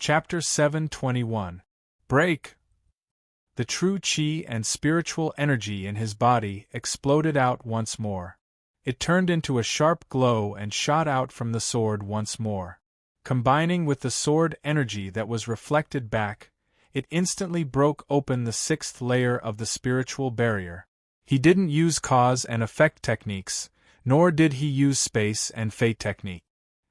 Chapter 721. Break! The true chi and spiritual energy in his body exploded out once more. It turned into a sharp glow and shot out from the sword once more. Combining with the sword energy that was reflected back, it instantly broke open the sixth layer of the spiritual barrier. He didn't use cause and effect techniques, nor did he use space and fate technique.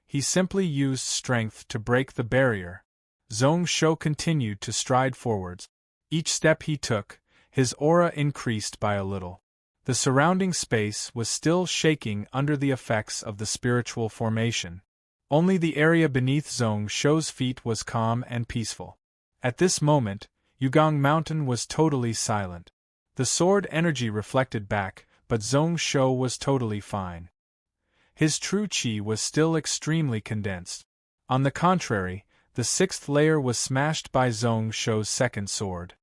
He simply used strength to break the barrier. Zhong Shou continued to stride forwards. Each step he took, his aura increased by a little. The surrounding space was still shaking under the effects of the spiritual formation. Only the area beneath Zhong Shou's feet was calm and peaceful. At this moment, Yugong Mountain was totally silent. The sword energy reflected back, but Zhong Shou was totally fine. His true qi was still extremely condensed. On the contrary, the sixth layer was smashed by Zhong Shou's second sword.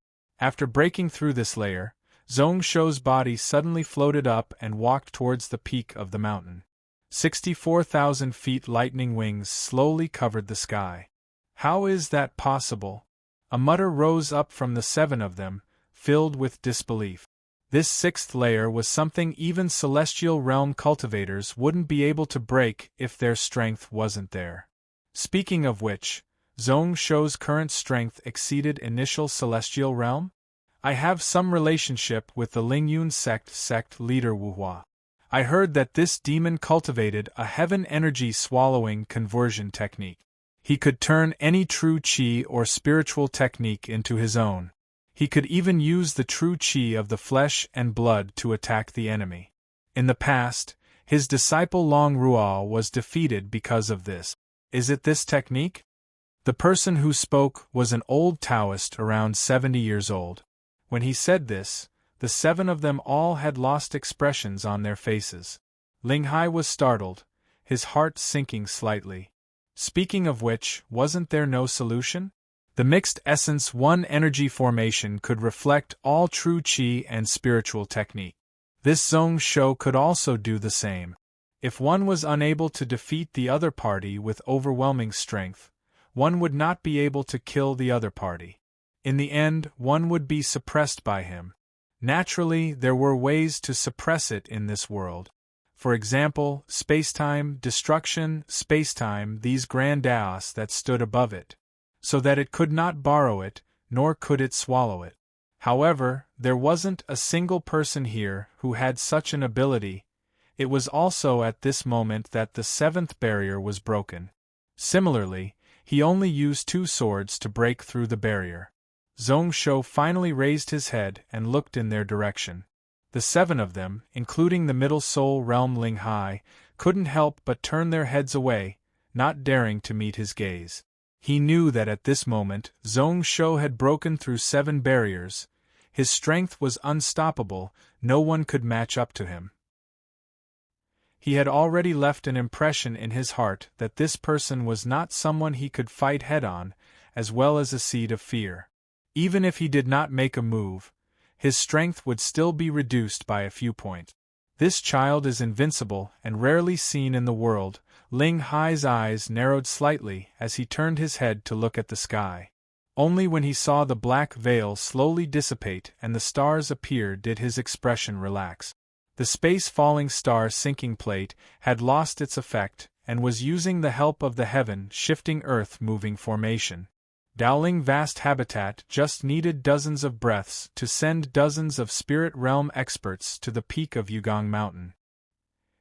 After breaking through this layer, Zhong Shou's body suddenly floated up and walked towards the peak of the mountain. 64,000 feet lightning wings slowly covered the sky. How is that possible? A mutter rose up from the seven of them, filled with disbelief. This sixth layer was something even celestial realm cultivators wouldn't be able to break if their strength wasn't there. Speaking of which, Zhong Shou's current strength exceeded initial celestial realm? I have some relationship with the Lingyun sect leader Wuhua. I heard that this demon cultivated a heaven energy swallowing conversion technique. He could turn any true qi or spiritual technique into his own. He could even use the true qi of the flesh and blood to attack the enemy. In the past, his disciple Long Ruo was defeated because of this. Is it this technique? The person who spoke was an old Taoist around 70 years old. When he said this, the seven of them all had lost expressions on their faces. Ling Hai was startled, his heart sinking slightly. Speaking of which, wasn't there no solution? The mixed essence one energy formation could reflect all true qi and spiritual technique. This Zhong Shou could also do the same. If one was unable to defeat the other party with overwhelming strength, one would not be able to kill the other party. In the end, one would be suppressed by him. Naturally, there were ways to suppress it in this world. For example, spacetime, destruction, spacetime, these grand daos that stood above it, so that it could not borrow it, nor could it swallow it. However, there wasn't a single person here who had such an ability. It was also at this moment that the seventh barrier was broken. Similarly, he only used two swords to break through the barrier. Zhong Shou finally raised his head and looked in their direction. The seven of them, including the middle soul realm Ling Hai, couldn't help but turn their heads away, not daring to meet his gaze. He knew that at this moment, Zhong Shou had broken through 7 barriers. His strength was unstoppable, no one could match up to him. He had already left an impression in his heart that this person was not someone he could fight head-on, as well as a seed of fear. Even if he did not make a move, his strength would still be reduced by a few points. This child is invincible and rarely seen in the world. Ling Hai's eyes narrowed slightly as he turned his head to look at the sky. Only when he saw the black veil slowly dissipate and the stars appear did his expression relax. The space-falling star sinking plate had lost its effect and was using the help of the heaven-shifting earth-moving formation. Dowling vast habitat just needed dozens of breaths to send dozens of spirit realm experts to the peak of Yugong Mountain.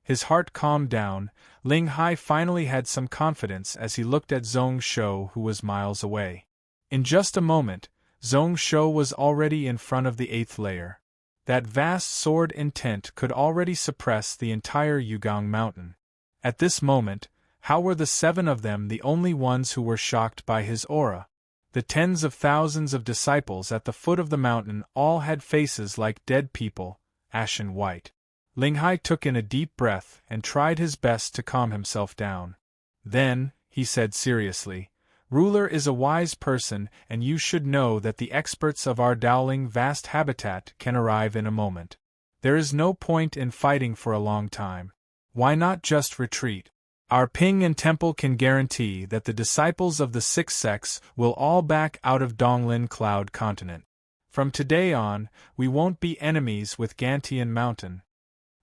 His heart calmed down. Ling Hai finally had some confidence as he looked at Zhong Shou, who was miles away. In just a moment, Zhong Shou was already in front of the 8th layer. That vast sword intent could already suppress the entire Yugong Mountain. At this moment, how were the 7 of them the only ones who were shocked by his aura? The tens of thousands of disciples at the foot of the mountain all had faces like dead people, ashen white. Ling Hai took in a deep breath and tried his best to calm himself down. Then, he said seriously, "Ruler is a wise person, and you should know that the experts of our Dowling vast habitat can arrive in a moment. There is no point in fighting for a long time. Why not just retreat?" Our Ping and Temple can guarantee that the disciples of the sixth sex will all back out of Donglin Cloud Continent. From today on, we won't be enemies with Gantian Mountain.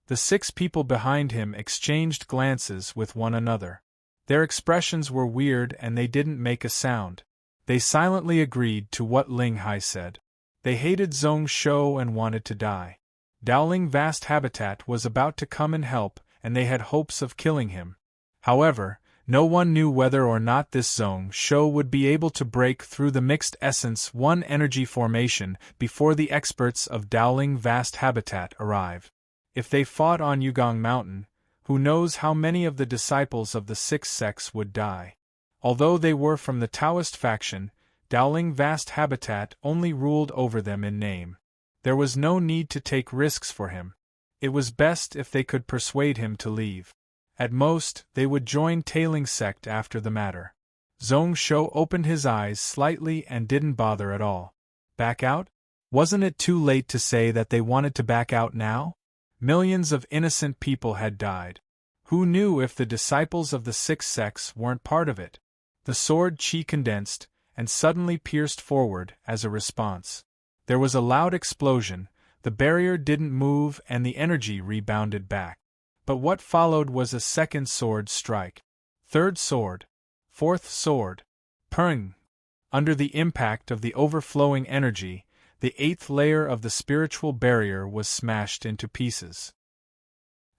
The 6 people behind him exchanged glances with one another. Their expressions were weird and they didn't make a sound. They silently agreed to what Ling Hai said. They hated Zhong Shou and wanted to die. Dowling Vast Habitat was about to come and help, and they had hopes of killing him. However, no one knew whether or not this Zhong Shou would be able to break through the Mixed Essence 1 energy formation before the experts of Dowling Vast Habitat arrived. If they fought on Yugong Mountain, who knows how many of the disciples of the sixth sex would die. Although they were from the Taoist faction, Dowling Vast Habitat only ruled over them in name. There was no need to take risks for him. It was best if they could persuade him to leave. At most, they would join Tailing Sect after the matter. Zhong Shou opened his eyes slightly and didn't bother at all. Back out? Wasn't it too late to say that they wanted to back out now? Millions of innocent people had died. Who knew if the disciples of the sixth sex weren't part of it? The sword qi condensed, and suddenly pierced forward as a response. There was a loud explosion, the barrier didn't move and the energy rebounded back. But what followed was a second sword strike. Third sword. Fourth sword. Pung! Under the impact of the overflowing energy, the 8th layer of the spiritual barrier was smashed into pieces.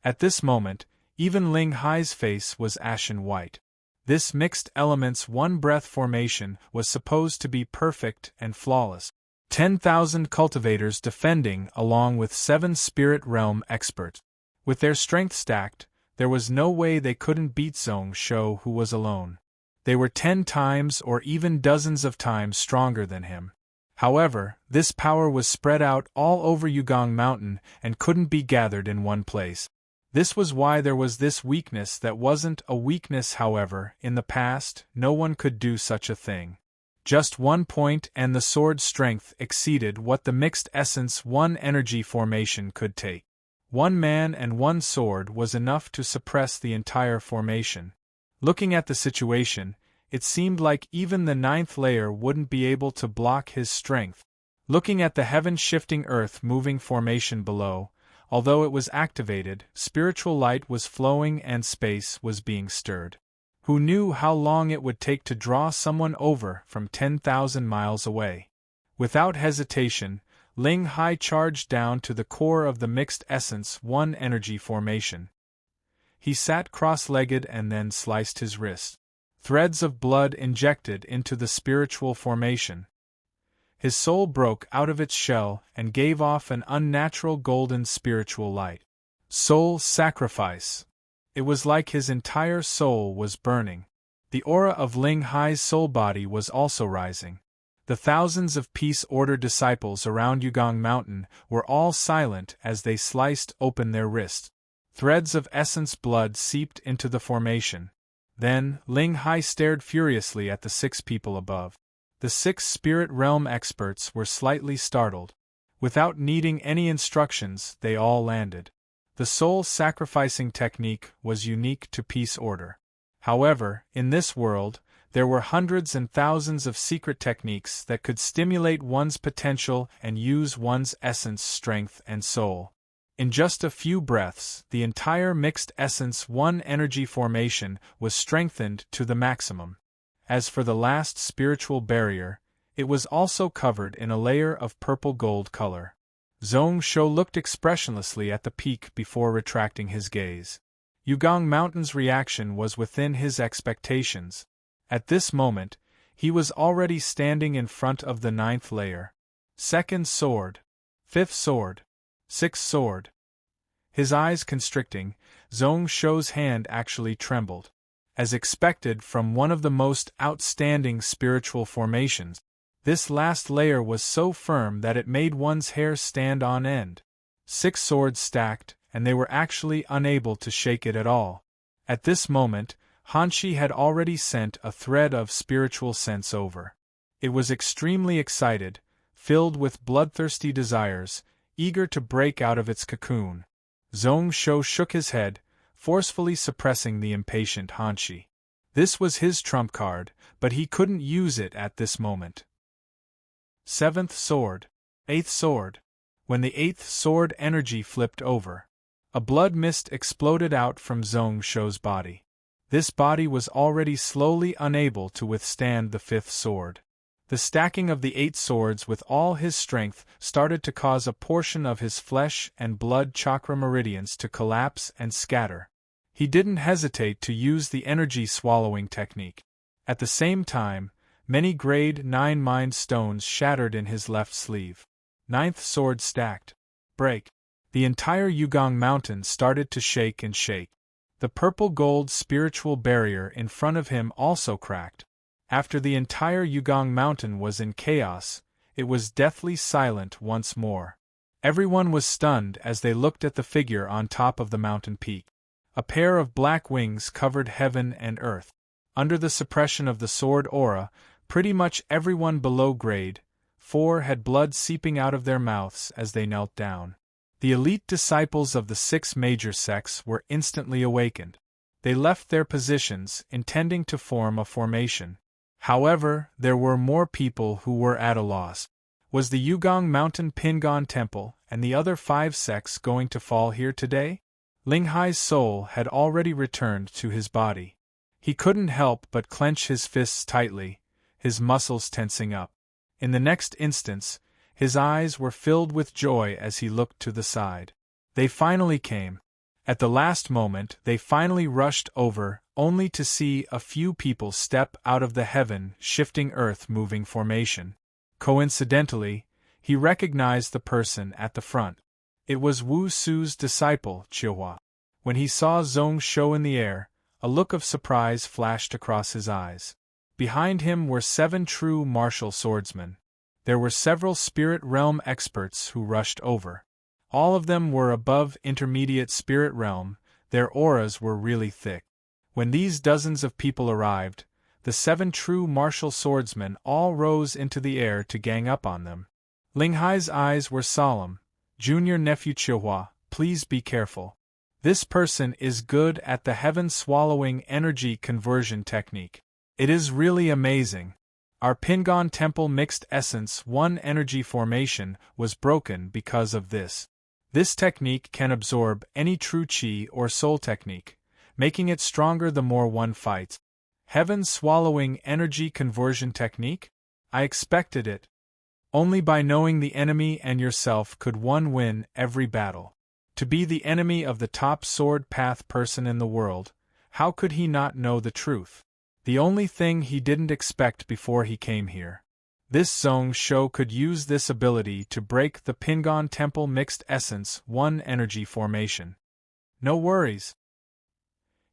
At this moment, even Ling Hai's face was ashen white. This mixed elements 1 breath formation was supposed to be perfect and flawless. 10,000 cultivators defending along with 7 spirit realm experts. With their strength stacked, there was no way they couldn't beat Zhong Shou, who was alone. They were 10 times or even dozens of times stronger than him. However, this power was spread out all over Yugong Mountain and couldn't be gathered in one place. This was why there was this weakness that wasn't a weakness. However, in the past, no one could do such a thing. Just 1 point and the sword's strength exceeded what the Mixed Essence 1 energy formation could take. 1 man and 1 sword was enough to suppress the entire formation. Looking at the situation, it seemed like even the 9th layer wouldn't be able to block his strength. Looking at the heaven-shifting earth-moving formation below, although it was activated, spiritual light was flowing and space was being stirred. Who knew how long it would take to draw someone over from 10,000 miles away? Without hesitation, Ling Hai charged down to the core of the Mixed Essence 1 energy formation. He sat cross-legged and then sliced his wrist. Threads of blood injected into the spiritual formation. His soul broke out of its shell and gave off an unnatural golden spiritual light. Soul sacrifice. It was like his entire soul was burning. The aura of Ling Hai's soul body was also rising. The thousands of Peace Order disciples around Yugong Mountain were all silent as they sliced open their wrists. Threads of essence blood seeped into the formation. Then, Ling Hai stared furiously at the 6 people above. The 6 spirit realm experts were slightly startled. Without needing any instructions, they all landed. The soul-sacrificing technique was unique to Peace Order. However, in this world, there were hundreds and thousands of secret techniques that could stimulate one's potential and use one's essence, strength, and soul. In just a few breaths, the entire Mixed Essence 1 energy formation was strengthened to the maximum. As for the last spiritual barrier, it was also covered in a layer of purple-gold color. Zhong Shou looked expressionlessly at the peak before retracting his gaze. Yugong Mountain's reaction was within his expectations. At this moment, he was already standing in front of the 9th layer. 2nd sword. 5th sword. 6th sword. His eyes constricting, Zhong Shou's hand actually trembled. As expected from one of the most outstanding spiritual formations, this last layer was so firm that it made one's hair stand on end. 6 swords stacked, and they were actually unable to shake it at all. At this moment, Hanshi had already sent a thread of spiritual sense over. It was extremely excited, filled with bloodthirsty desires, eager to break out of its cocoon. Zhong Shou shook his head, forcefully suppressing the impatient Hanshi. This was his trump card, but he couldn't use it at this moment. Seventh sword. Eighth sword. When the eighth sword energy flipped over, a blood mist exploded out from Zhong Shou's body. This body was already slowly unable to withstand the fifth sword. The stacking of the 8 swords with all his strength started to cause a portion of his flesh and blood chakra meridians to collapse and scatter. He didn't hesitate to use the energy swallowing technique. At the same time, many grade 9 mind stones shattered in his left sleeve. Ninth sword stacked. Break. The entire Yugong mountain started to shake and shake. The purple-gold spiritual barrier in front of him also cracked. After the entire Yugong mountain was in chaos, it was deathly silent once more. Everyone was stunned as they looked at the figure on top of the mountain peak. A pair of black wings covered heaven and earth. Under the suppression of the sword aura, pretty much everyone below grade 4 had blood seeping out of their mouths as they knelt down. The elite disciples of the 6 major sects were instantly awakened. They left their positions, intending to form a formation. However, there were more people who were at a loss. Was the Yugong Mountain Pingon Temple and the other 5 sects going to fall here today? Ling Hai's soul had already returned to his body. He couldn't help but clench his fists tightly, his muscles tensing up. In the next instance, his eyes were filled with joy as he looked to the side. They finally came. At the last moment, they finally rushed over, only to see a few people step out of the heaven-shifting earth-moving formation. Coincidentally, he recognized the person at the front. It was Wu Su's disciple, Chihua. When he saw Zhong Shou in the air, a look of surprise flashed across his eyes. Behind him were 7 true martial swordsmen. There were several spirit realm experts who rushed over. All of them were above intermediate spirit realm, their auras were really thick. When these dozens of people arrived, the 7 true martial swordsmen all rose into the air to gang up on them. Ling Hai's eyes were solemn. Junior nephew Chihua, please be careful. This person is good at the heaven-swallowing energy conversion technique. It is really amazing. Our Pingon Temple Mixed Essence 1 energy formation was broken because of this. This technique can absorb any true chi or soul technique, making it stronger the more one fights. Heaven-swallowing energy conversion technique? I expected it. Only by knowing the enemy and yourself could one win every battle. To be the enemy of the top sword path person in the world, how could he not know the truth? The only thing he didn't expect before he came here. This Zhong Shou could use this ability to break the Pingon Temple Mixed Essence 1 energy formation. No worries.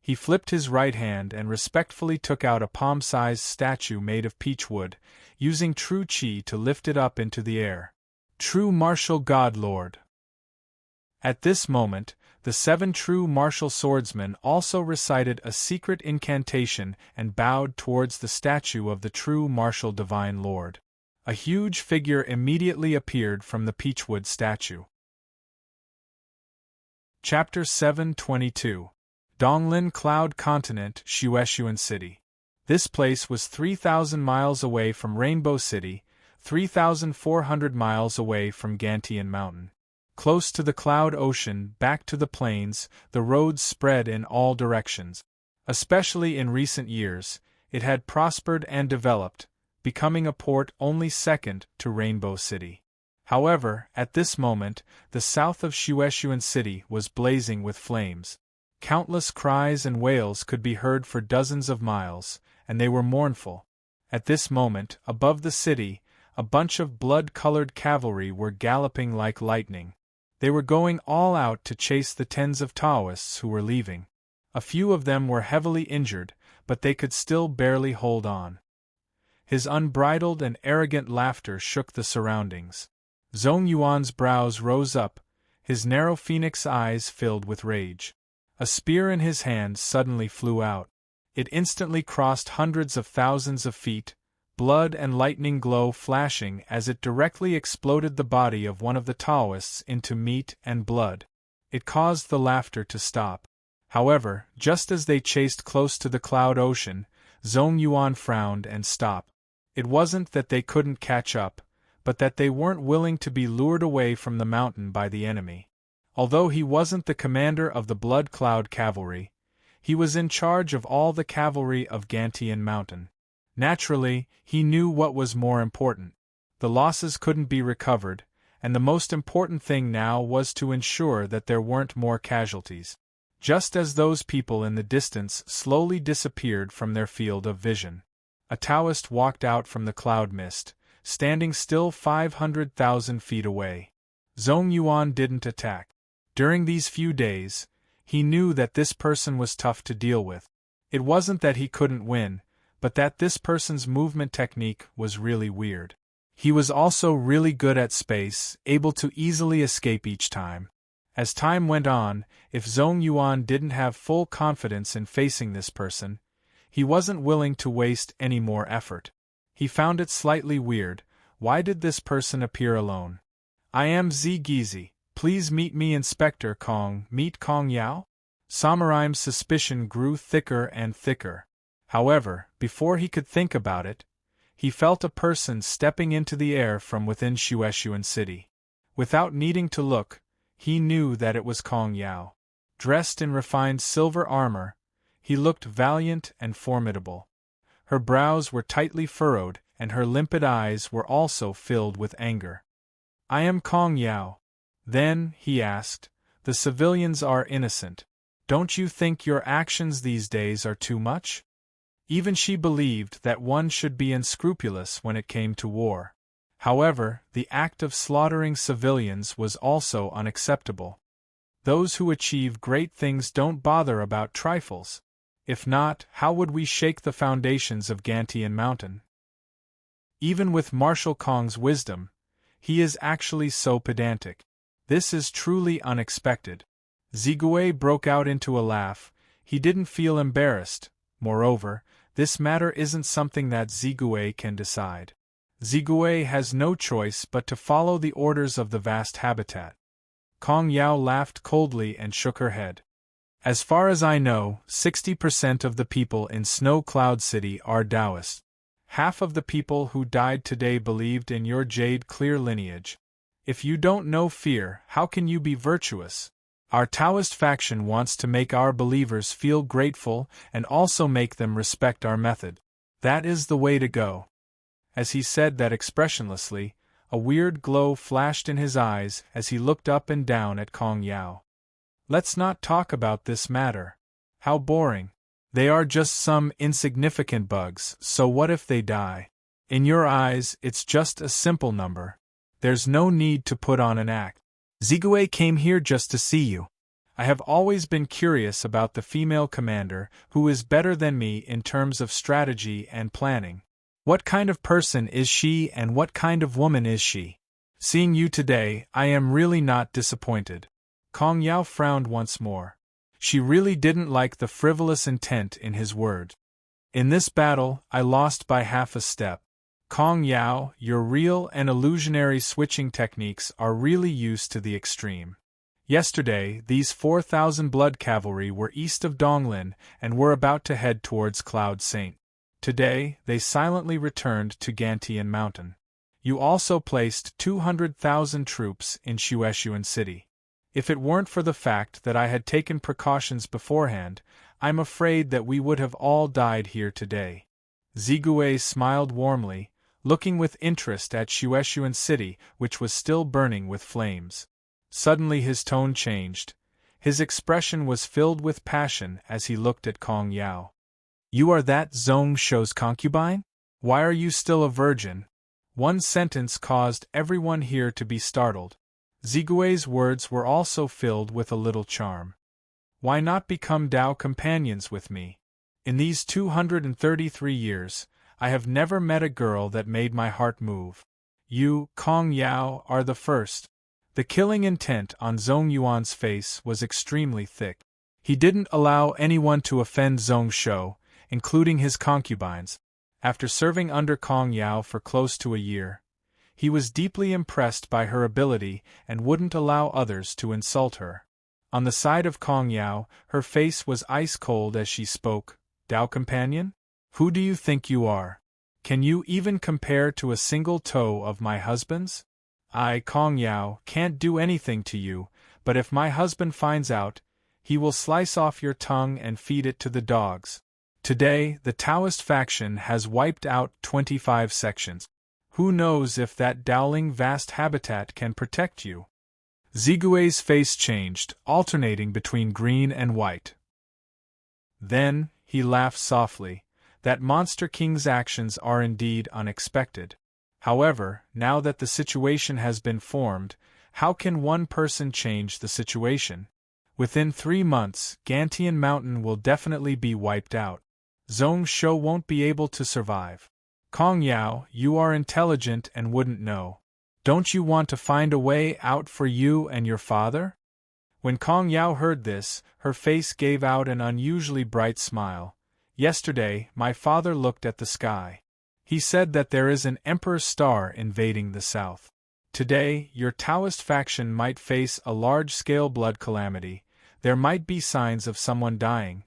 He flipped his right hand and respectfully took out a palm-sized statue made of peach wood, using true chi to lift it up into the air. True martial god lord. At this moment, the 7 true martial swordsmen also recited a secret incantation and bowed towards the statue of the true martial divine lord. A huge figure immediately appeared from the peachwood statue. Chapter 722. Donglin Cloud Continent, Shueshuan City. This place was 3,000 miles away from Rainbow City, 3,400 miles away from Gantian Mountain. Close to the cloud ocean, back to the plains, the roads spread in all directions. Especially in recent years, it had prospered and developed, becoming a port only second to Rainbow City. However, at this moment, the south of Shueshuan City was blazing with flames. Countless cries and wails could be heard for dozens of miles, and they were mournful. At this moment, above the city, a bunch of blood-colored cavalry were galloping like lightning. They were going all out to chase the tens of Taoists who were leaving. A few of them were heavily injured, but they could still barely hold on. His unbridled and arrogant laughter shook the surroundings. Zhong Yuan's brows rose up, his narrow phoenix eyes filled with rage. A spear in his hand suddenly flew out. It instantly crossed hundreds of thousands of feet, blood and lightning glow flashing as it directly exploded the body of one of the Taoists into meat and blood. It caused the laughter to stop. However, just as they chased close to the cloud ocean, Zhong Yuan frowned and stopped. It wasn't that they couldn't catch up, but that they weren't willing to be lured away from the mountain by the enemy. Although he wasn't the commander of the Blood Cloud Cavalry, he was in charge of all the cavalry of Gantian Mountain. Naturally, he knew what was more important. The losses couldn't be recovered, and the most important thing now was to ensure that there weren't more casualties. Just as those people in the distance slowly disappeared from their field of vision, a Taoist walked out from the cloud mist, standing still 500,000 feet away. Zhong Yuan didn't attack. During these few days, he knew that this person was tough to deal with. It wasn't that he couldn't win, but that this person's movement technique was really weird. He was also really good at space, able to easily escape each time. As time went on, if Zhong Yuan didn't have full confidence in facing this person, he wasn't willing to waste any more effort. He found it slightly weird. Why did this person appear alone? "I am Gizi. Please meet me Inspector Kong. Meet Kong Yao?" Samurai's suspicion grew thicker and thicker. However, before he could think about it, he felt a person stepping into the air from within Shueshuan City. Without needing to look, he knew that it was Kong Yao. Dressed in refined silver armor, he looked valiant and formidable. Her brows were tightly furrowed, and her limpid eyes were also filled with anger. "I am Kong Yao." Then, he asked, "the civilians are innocent. Don't you think your actions these days are too much?" Even she believed that one should be unscrupulous when it came to war. However, the act of slaughtering civilians was also unacceptable. Those who achieve great things don't bother about trifles. If not, how would we shake the foundations of Gantian Mountain? Even with Marshal Kong's wisdom, he is actually so pedantic. This is truly unexpected. Zigui broke out into a laugh. He didn't feel embarrassed. Moreover, this matter isn't something that Zigui can decide. Zigui has no choice but to follow the orders of the vast habitat. Kong Yao laughed coldly and shook her head. "As far as I know, 60% of the people in Snow Cloud City are Taoists. Half of the people who died today believed in your jade clear lineage. If you don't know fear, how can you be virtuous? Our Taoist faction wants to make our believers feel grateful and also make them respect our method. That is the way to go." As he said that expressionlessly, a weird glow flashed in his eyes as he looked up and down at Kong Yao. "Let's not talk about this matter. How boring. They are just some insignificant bugs, so what if they die? In your eyes, it's just a simple number. There's no need to put on an act. Zigui came here just to see you. I have always been curious about the female commander who is better than me in terms of strategy and planning. What kind of person is she and what kind of woman is she? Seeing you today, I am really not disappointed." Kong Yao frowned once more. She really didn't like the frivolous intent in his word. "In this battle, I lost by half a step. Kong Yao, your real and illusionary switching techniques are really used to the extreme. Yesterday, these 4,000 blood cavalry were east of Donglin and were about to head towards Cloud Saint. Today, they silently returned to Gantian Mountain. You also placed 200,000 troops in Shueshuan City. If it weren't for the fact that I had taken precautions beforehand, I'm afraid that we would have all died here today." Zigui smiled warmly, looking with interest at Shueshuan City, which was still burning with flames. Suddenly his tone changed. His expression was filled with passion as he looked at Kong Yao. "You are that Zhong Shou's concubine? Why are you still a virgin?" One sentence caused everyone here to be startled. Zigui's words were also filled with a little charm. "Why not become Tao companions with me? In these 233 years, I have never met a girl that made my heart move. You, Kong Yao, are the first." The killing intent on Zhong Yuan's face was extremely thick. He didn't allow anyone to offend Zhong Shou, including his concubines. After serving under Kong Yao for close to a year, he was deeply impressed by her ability and wouldn't allow others to insult her. On the side of Kong Yao, her face was ice cold as she spoke. Dao companion? Who do you think you are? Can you even compare to a single toe of my husband's? I, Kong Yao, can't do anything to you, but if my husband finds out, he will slice off your tongue and feed it to the dogs. Today, the Taoist faction has wiped out 25 sections. Who knows if that Dowling vast habitat can protect you? Zigui's face changed, alternating between green and white. Then, he laughed softly. That Monster King's actions are indeed unexpected. However, now that the situation has been formed, how can one person change the situation? Within 3 months, Gantian Mountain will definitely be wiped out. Zhong Shou won't be able to survive. Kong Yao, you are intelligent and wouldn't know. Don't you want to find a way out for you and your father? When Kong Yao heard this, her face gave out an unusually bright smile. Yesterday, my father looked at the sky. He said that there is an emperor's star invading the south. Today, your Taoist faction might face a large-scale blood calamity. There might be signs of someone dying.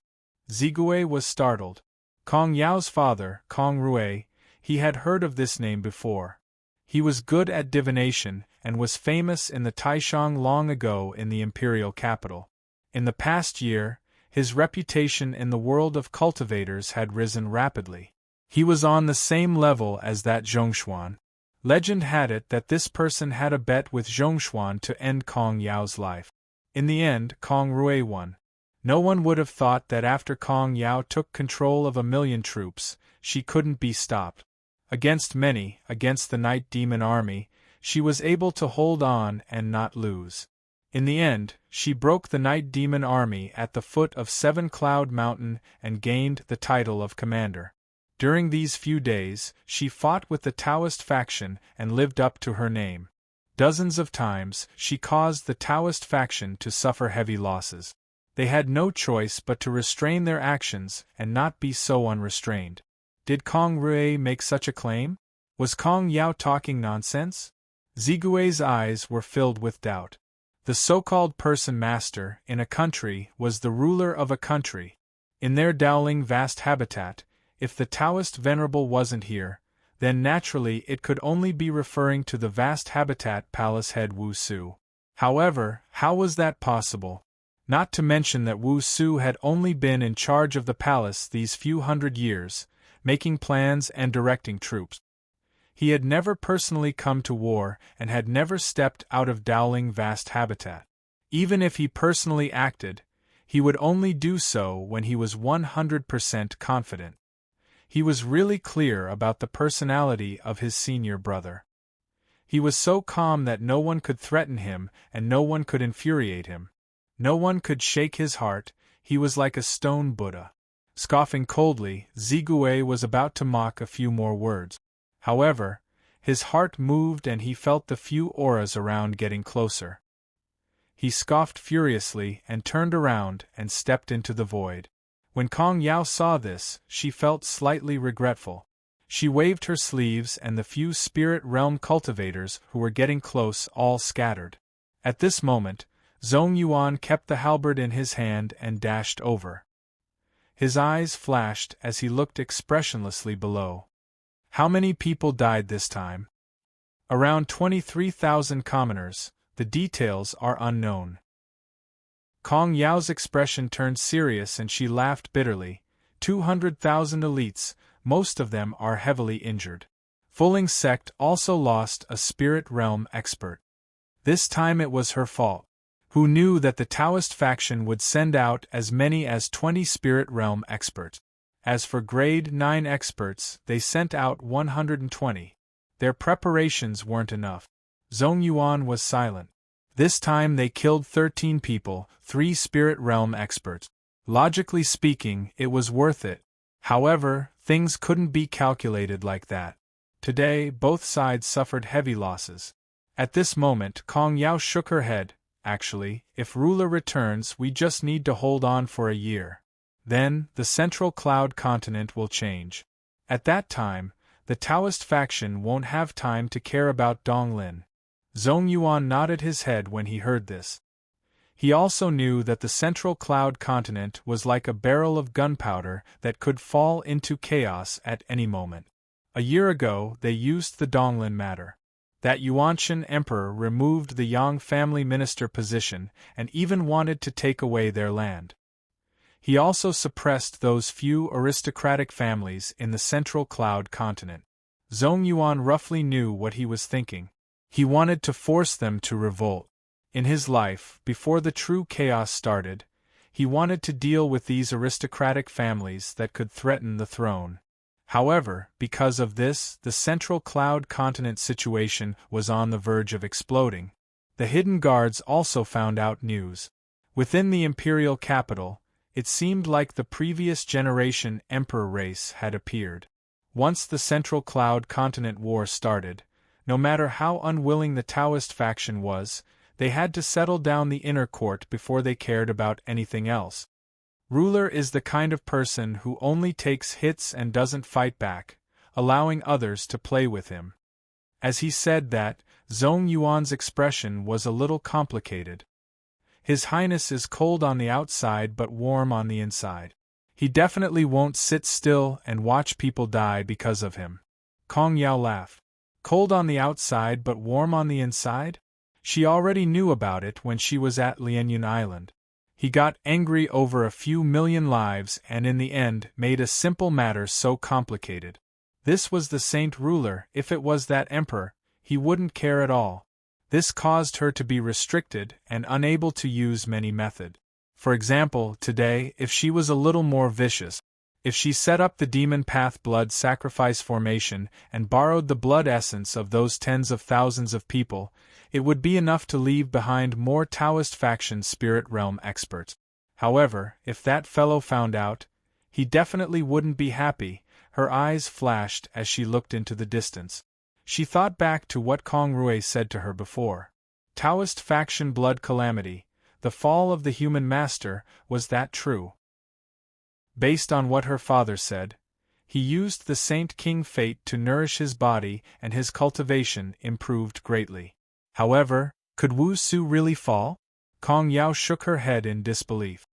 Zigui was startled. Kong Yao's father, Kong Rui, he had heard of this name before. He was good at divination and was famous in the Taishang long ago in the imperial capital. In the past year, his reputation in the world of cultivators had risen rapidly. He was on the same level as that Zhongshuan. Legend had it that this person had a bet with Zhongshuan to end Kong Yao's life. In the end, Kong Rui won. No one would have thought that after Kong Yao took control of 1,000,000 troops, she couldn't be stopped. Against the Night Demon army, she was able to hold on and not lose. In the end, she broke the Night Demon army at the foot of 7 Cloud Mountain and gained the title of commander. During these few days, she fought with the Taoist faction and lived up to her name. Dozens of times, she caused the Taoist faction to suffer heavy losses. They had no choice but to restrain their actions and not be so unrestrained. Did Kong Rui make such a claim? Was Kong Yao talking nonsense? Zigui's eyes were filled with doubt. The so-called person master in a country was the ruler of a country. In their Dowling vast habitat, if the Taoist venerable wasn't here, then naturally it could only be referring to the vast habitat palace head Wu Su. However, how was that possible? Not to mention that Wu Su had only been in charge of the palace these few hundred years, making plans and directing troops. He had never personally come to war and had never stepped out of Dowling vast habitat. Even if he personally acted, he would only do so when he was 100% confident. He was really clear about the personality of his senior brother. He was so calm that no one could threaten him and no one could infuriate him. No one could shake his heart. He was like a stone Buddha. Scoffing coldly, Zigui was about to mock a few more words. However, his heart moved and he felt the few auras around getting closer. He scoffed furiously and turned around and stepped into the void. When Kong Yao saw this, she felt slightly regretful. She waved her sleeves and the few spirit realm cultivators who were getting close all scattered. At this moment, Zhong Yuan kept the halberd in his hand and dashed over. His eyes flashed as he looked expressionlessly below. How many people died this time? Around 23,000 commoners. The details are unknown. Kong Yao's expression turned serious and she laughed bitterly. 200,000 elites, most of them are heavily injured. Fulling sect also lost a spirit realm expert. This time it was her fault. Who knew that the Taoist faction would send out as many as 20 spirit realm experts? As for grade 9 experts, they sent out 120. Their preparations weren't enough. Zhong Yuan was silent. This time they killed 13 people, 3 spirit realm experts. Logically speaking, it was worth it. However, things couldn't be calculated like that. Today, both sides suffered heavy losses. At this moment, Kong Yao shook her head. Actually, if ruler returns, we just need to hold on for a year. Then, the central cloud continent will change. At that time, the Taoist faction won't have time to care about Donglin. Zhong Yuan nodded his head when he heard this. He also knew that the central cloud continent was like a barrel of gunpowder that could fall into chaos at any moment. A year ago, they used the Donglin matter. That Yuanshan emperor removed the Yang family minister position and even wanted to take away their land. He also suppressed those few aristocratic families in the central cloud continent. Zhong Yuan roughly knew what he was thinking. He wanted to force them to revolt. In his life, before the true chaos started, he wanted to deal with these aristocratic families that could threaten the throne. However, because of this, the central cloud continent situation was on the verge of exploding. The hidden guards also found out news. Within the imperial capital, it seemed like the previous generation emperor race had appeared. Once the central cloud continent war started, no matter how unwilling the Taoist faction was, they had to settle down the inner court before they cared about anything else. Ruler is the kind of person who only takes hits and doesn't fight back, allowing others to play with him. As he said that, Zhong Yuan's expression was a little complicated. His Highness is cold on the outside but warm on the inside. He definitely won't sit still and watch people die because of him. Kong Yao laughed. Cold on the outside but warm on the inside? She already knew about it when she was at Lianyun Island. He got angry over a few million lives and in the end made a simple matter so complicated. This was the saint ruler. If it was that emperor, he wouldn't care at all. This caused her to be restricted and unable to use many methods. For example, today, if she was a little more vicious, if she set up the demon path blood sacrifice formation and borrowed the blood essence of those tens of thousands of people, it would be enough to leave behind more Taoist faction spirit realm experts. However, if that fellow found out, he definitely wouldn't be happy. Her eyes flashed as she looked into the distance. She thought back to what Kong Rui said to her before. Taoist faction blood calamity, the fall of the human master, was that true? Based on what her father said, he used the Saint King fate to nourish his body and his cultivation improved greatly. However, could Wu Su really fall? Kong Yao shook her head in disbelief.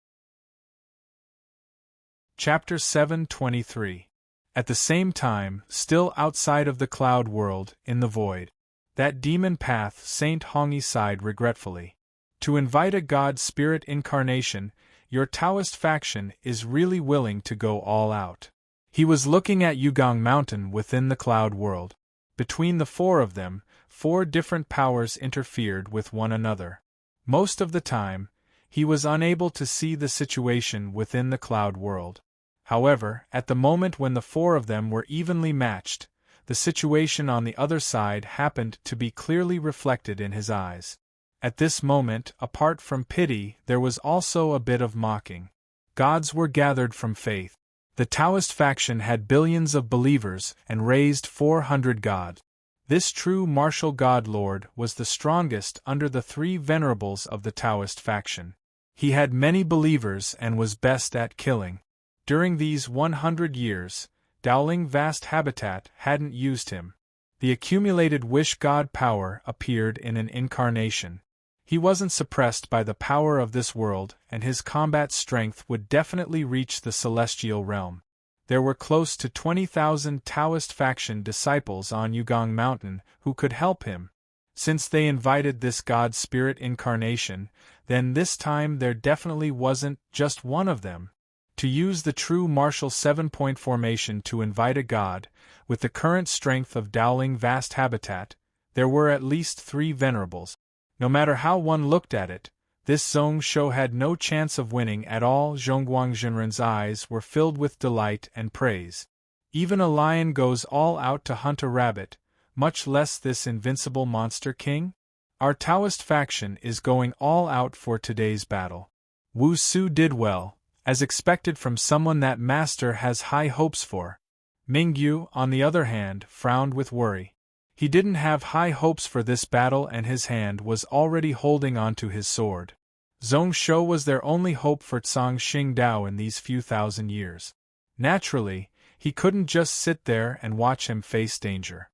Chapter 723. At the same time, still outside of the cloud world, in the void, that demon path Saint Hongi sighed regretfully. To invite a god spirit incarnation, your Taoist faction is really willing to go all out. He was looking at Yugong Mountain within the cloud world. Between the four of them, 4 different powers interfered with one another. Most of the time, he was unable to see the situation within the cloud world. However, at the moment when the 4 of them were evenly matched, the situation on the other side happened to be clearly reflected in his eyes. At this moment, apart from pity, there was also a bit of mocking. Gods were gathered from faith. The Taoist faction had billions of believers and raised 400 gods. This true martial god lord was the strongest under the 3 venerables of the Taoist faction. He had many believers and was best at killing. During these 100 years, Dowling Vast Habitat hadn't used him. The accumulated wish god power appeared in an incarnation. He wasn't suppressed by the power of this world, and his combat strength would definitely reach the celestial realm. There were close to 20,000 Taoist faction disciples on Yugong Mountain who could help him. Since they invited this god spirit incarnation, then this time there definitely wasn't just one of them. To use the true martial 7-point formation to invite a god, with the current strength of Dowling Vast Habitat, there were at least 3 venerables. No matter how one looked at it, this Zhong Shou had no chance of winning at all. Zhongguang Jinren's eyes were filled with delight and praise. Even a lion goes all out to hunt a rabbit, much less this invincible monster king? Our Taoist faction is going all out for today's battle. Wu Su did well, as expected from someone that master has high hopes for. Mingyu, on the other hand, frowned with worry. He didn't have high hopes for this battle and his hand was already holding onto his sword. Zhong Shou was their only hope for Tsang Xingdao in these few thousand years. Naturally, he couldn't just sit there and watch him face danger.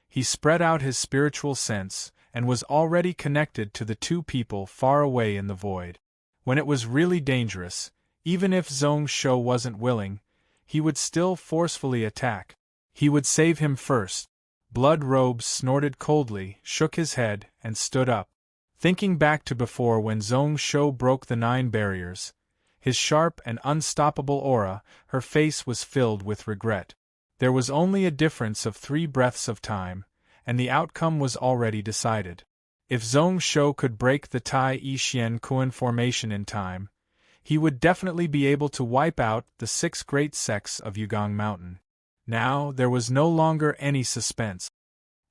He spread out his spiritual sense, and was already connected to the two people far away in the void. When it was really dangerous, even if Zhong Shou wasn't willing, he would still forcefully attack. He would save him first. Blood Robes snorted coldly, shook his head, and stood up. Thinking back to before when Zhong Shou broke the 9 barriers, his sharp and unstoppable aura, her face was filled with regret. There was only a difference of 3 breaths of time, and the outcome was already decided. If Zhong Shou could break the Tai Yi Xian Kuan formation in time, he would definitely be able to wipe out the 6 great sects of Yugong Mountain. Now there was no longer any suspense.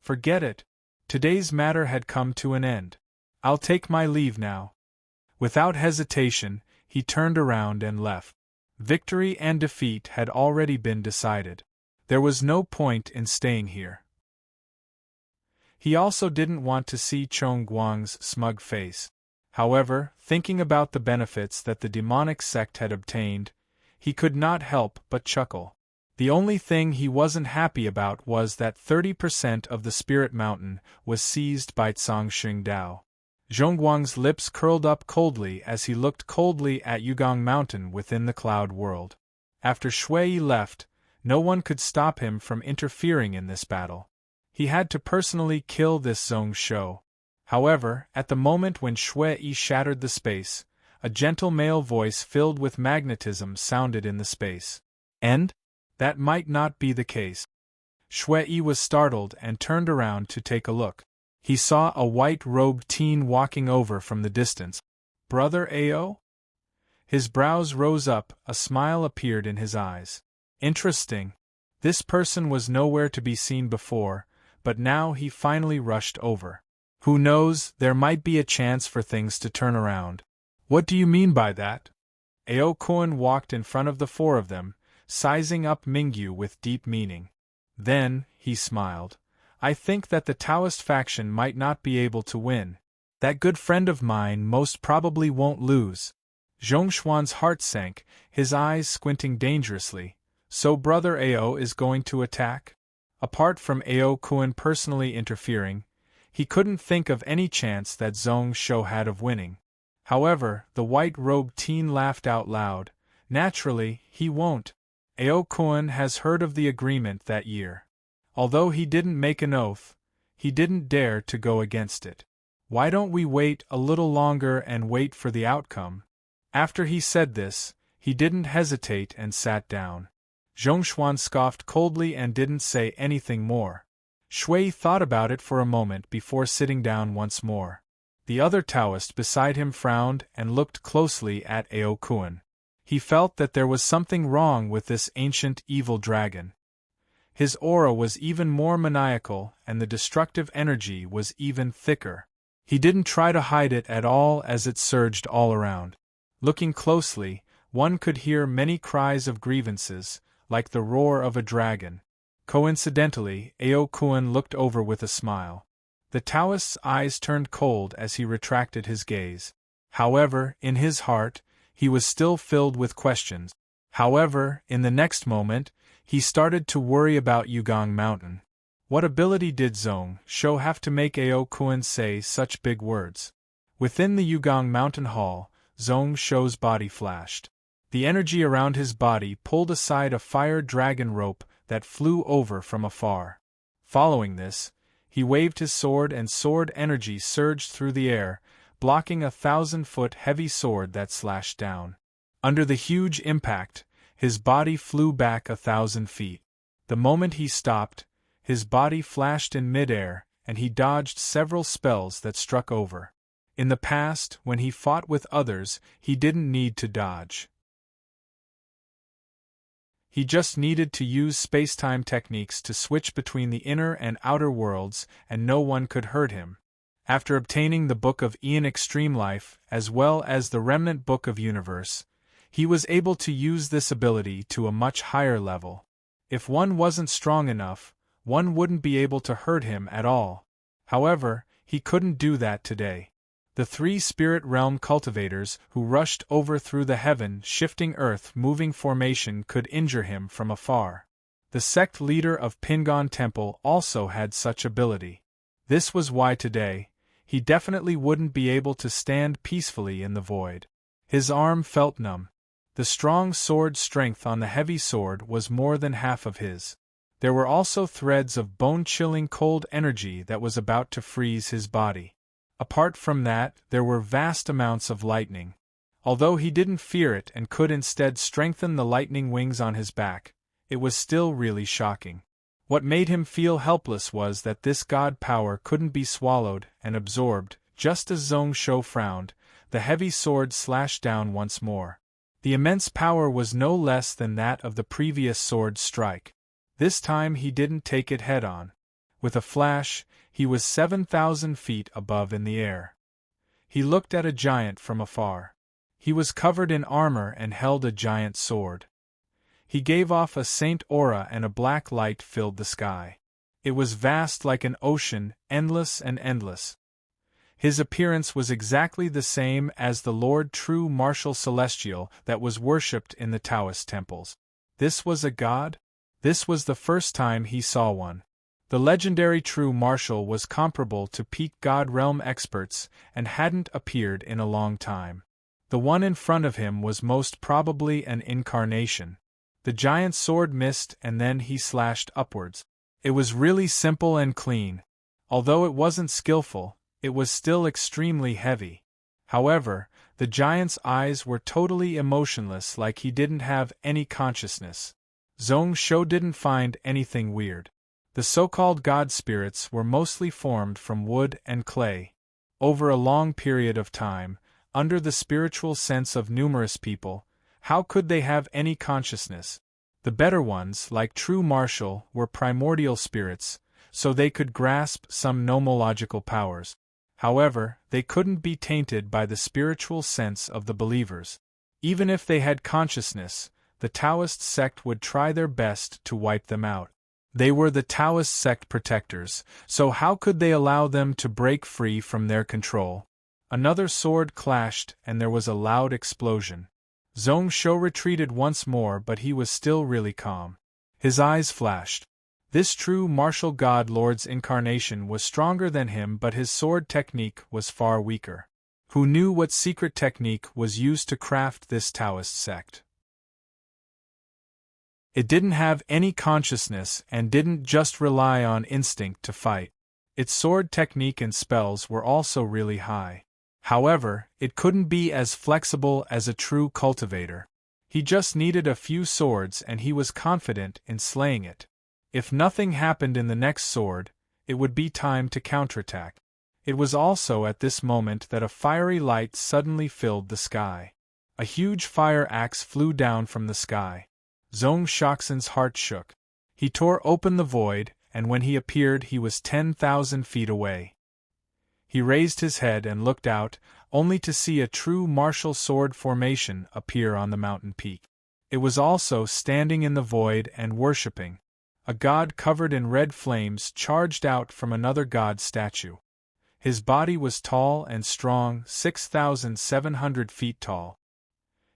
Forget it. Today's matter had come to an end. I'll take my leave now. Without hesitation, he turned around and left. Victory and defeat had already been decided. There was no point in staying here. He also didn't want to see Chong Guang's smug face. However, thinking about the benefits that the demonic sect had obtained, he could not help but chuckle. The only thing he wasn't happy about was that 30% of the Spirit Mountain was seized by Zhongxing Dao. Zhongguang's lips curled up coldly as he looked coldly at Yugong Mountain within the cloud world. After Shui left, no one could stop him from interfering in this battle. He had to personally kill this Zhong Shou. However, at the moment when Shui shattered the space, a gentle male voice filled with magnetism sounded in the space. And? That might not be the case. Shui was startled and turned around to take a look. He saw a white-robed teen walking over from the distance. Brother Ao? His brows rose up, a smile appeared in his eyes. Interesting. This person was nowhere to be seen before, but now he finally rushed over. Who knows, there might be a chance for things to turn around. What do you mean by that? Ao Kuan walked in front of the 4 of them, sizing up Mingyu with deep meaning. Then, he smiled. I think that the Taoist faction might not be able to win. That good friend of mine most probably won't lose. Zhongshuan's heart sank, his eyes squinting dangerously. So Brother Ao is going to attack? Apart from Ao Kuan personally interfering, he couldn't think of any chance that Zhong Shou had of winning. However, the white-robed teen laughed out loud. Naturally, he won't. Ao Kuan has heard of the agreement that year. Although he didn't make an oath, he didn't dare to go against it. Why don't we wait a little longer and wait for the outcome? After he said this, he didn't hesitate and sat down. Zhongshuan scoffed coldly and didn't say anything more. Shui thought about it for a moment before sitting down once more. The other Taoist beside him frowned and looked closely at Ao Kuan. He felt that there was something wrong with this ancient evil dragon. His aura was even more maniacal and the destructive energy was even thicker. He didn't try to hide it at all as it surged all around. Looking closely, one could hear many cries of grievances, like the roar of a dragon. Coincidentally, Ao Kuan looked over with a smile. The Taoist's eyes turned cold as he retracted his gaze. However, in his heart, he was still filled with questions. However, in the next moment, he started to worry about Yugong Mountain. What ability did Zhong Shou have to make Ao Kuan say such big words? Within the Yugong Mountain Hall, Zhong Shou's body flashed. The energy around his body pulled aside a fire dragon rope that flew over from afar. Following this, he waved his sword and sword energy surged through the air, blocking a 1,000-foot heavy sword that slashed down. Under the huge impact, his body flew back 1,000 feet. The moment he stopped, his body flashed in midair, and he dodged several spells that struck over. In the past, when he fought with others, he didn't need to dodge. He just needed to use space-time techniques to switch between the inner and outer worlds, and no one could hurt him. After obtaining the Book of Eon Extreme Life, as well as the Remnant Book of Universe, he was able to use this ability to a much higher level. If one wasn't strong enough, one wouldn't be able to hurt him at all. However, he couldn't do that today. The 3 spirit realm cultivators who rushed over through the heaven-shifting earth-moving formation could injure him from afar. The sect leader of Pingon Temple also had such ability. This was why today, he definitely wouldn't be able to stand peacefully in the void. His arm felt numb. The strong sword strength on the heavy sword was more than half of his. There were also threads of bone-chilling cold energy that was about to freeze his body. Apart from that, there were vast amounts of lightning. Although he didn't fear it and could instead strengthen the lightning wings on his back, it was still really shocking. What made him feel helpless was that this god power couldn't be swallowed and absorbed. Just as Zhong Shou frowned, the heavy sword slashed down once more. The immense power was no less than that of the previous sword strike. This time he didn't take it head-on. With a flash, he was 7,000 feet above in the air. He looked at a giant from afar. He was covered in armor and held a giant sword. He gave off a saint aura and a black light filled the sky. It was vast like an ocean, endless and endless. His appearance was exactly the same as the Lord True Martial Celestial that was worshipped in the Taoist temples. This was a god? This was the first time he saw one. The legendary True Martial was comparable to peak god realm experts and hadn't appeared in a long time. The one in front of him was most probably an incarnation. The giant sword missed and then he slashed upwards. It was really simple and clean. Although it wasn't skillful, it was still extremely heavy. However, the giant's eyes were totally emotionless, like he didn't have any consciousness. Zhong Shou didn't find anything weird. The so-called god spirits were mostly formed from wood and clay. Over a long period of time, under the spiritual sense of numerous people, how could they have any consciousness? The better ones, like True Martial, were primordial spirits, so they could grasp some nomological powers. However, they couldn't be tainted by the spiritual sense of the believers. Even if they had consciousness, the Taoist sect would try their best to wipe them out. They were the Taoist sect protectors, so how could they allow them to break free from their control? Another sword clashed and there was a loud explosion. Zhong Shou retreated once more, but he was still really calm. His eyes flashed. This true martial god lord's incarnation was stronger than him, but his sword technique was far weaker. Who knew what secret technique was used to craft this Taoist sect? It didn't have any consciousness and didn't just rely on instinct to fight. Its sword technique and spells were also really high. However, it couldn't be as flexible as a true cultivator. He just needed a few swords and he was confident in slaying it. If nothing happened in the next sword, it would be time to counterattack. It was also at this moment that a fiery light suddenly filled the sky. A huge fire axe flew down from the sky. Zhong Shoxin's heart shook. He tore open the void, and when he appeared he was 10,000 feet away. He raised his head and looked out, only to see a true martial sword formation appear on the mountain peak. It was also standing in the void and worshipping. A god covered in red flames charged out from another god statue. His body was tall and strong, 6,700 feet tall.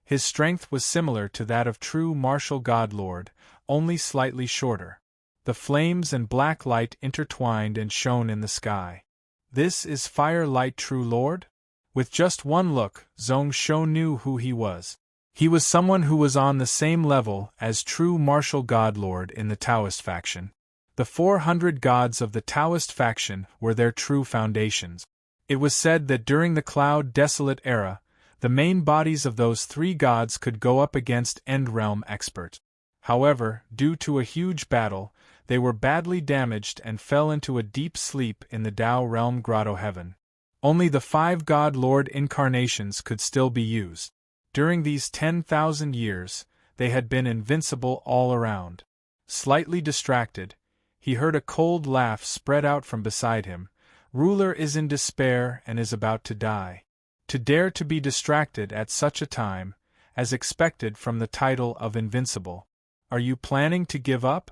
His strength was similar to that of true martial god lord, only slightly shorter. The flames and black light intertwined and shone in the sky. This is Fire Light True Lord? With just one look, Zhong Shou knew who he was. He was someone who was on the same level as true martial god lord in the Taoist faction. The 400 gods of the Taoist faction were their true foundations. It was said that during the Cloud Desolate era, the main bodies of those three gods could go up against End Realm experts. However, due to a huge battle, they were badly damaged and fell into a deep sleep in the Tao Realm Grotto Heaven. Only the 5 God Lord incarnations could still be used. During these 10,000 years, they had been invincible all around. Slightly distracted, he heard a cold laugh spread out from beside him. Ruler is in despair and is about to die. To dare to be distracted at such a time, as expected from the title of Invincible. Are you planning to give up?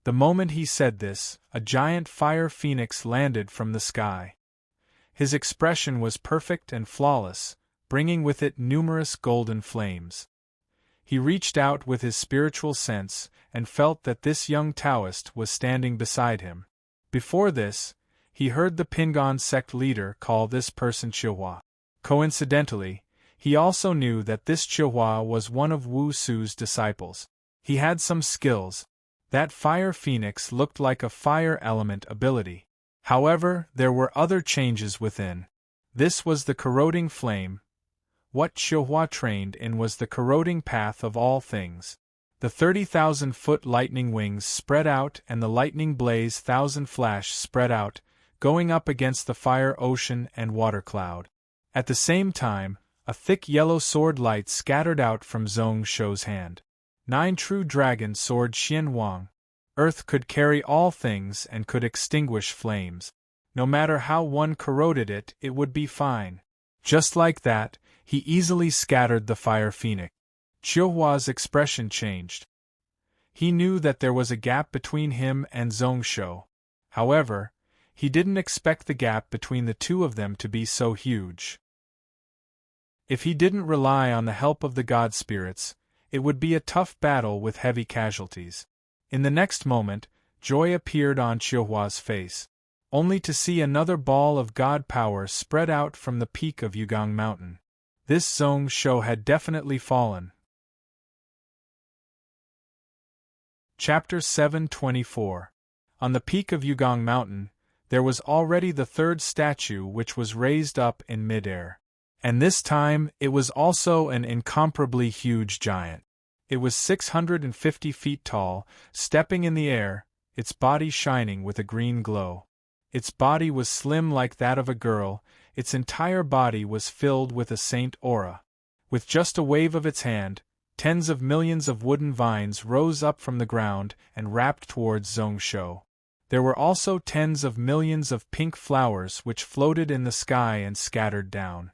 The moment he said this, a giant fire phoenix landed from the sky. His expression was perfect and flawless, bringing with it numerous golden flames. He reached out with his spiritual sense and felt that this young Taoist was standing beside him. Before this, He heard the Pingon sect leader call this person Chihua. Coincidentally, he also knew that this Chihua was one of Wu Su's disciples. He had some skills. That fire phoenix looked like a fire element ability. However, there were other changes within. This was the corroding flame. What Chihua trained in was the corroding path of all things. The 30,000-foot lightning wings spread out and the lightning blaze thousand flash spread out, going up against the fire ocean and water cloud. At the same time, a thick yellow sword light scattered out from Zhong Shou's hand. 9 true dragon sword Xian Wang. Earth could carry all things and could extinguish flames. No matter how one corroded it, it would be fine. Just like that, he easily scattered the fire phoenix. Chihuahua's expression changed. He knew that there was a gap between him and Zhong Shou. However, he didn't expect the gap between the two of them to be so huge. If he didn't rely on the help of the god spirits, it would be a tough battle with heavy casualties. In the next moment, joy appeared on Chihuahua's face, only to see another ball of god power spread out from the peak of Yugang Mountain. This Zhong Shou had definitely fallen. Chapter 724. On the peak of Yugang Mountain, there was already the third statue which was raised up in midair. And this time, it was also an incomparably huge giant. It was 650 feet tall, stepping in the air, its body shining with a green glow. Its body was slim like that of a girl, its entire body was filled with a saint aura. With just a wave of its hand, tens of millions of wooden vines rose up from the ground and wrapped towards Zhong Shou. There were also tens of millions of pink flowers which floated in the sky and scattered down.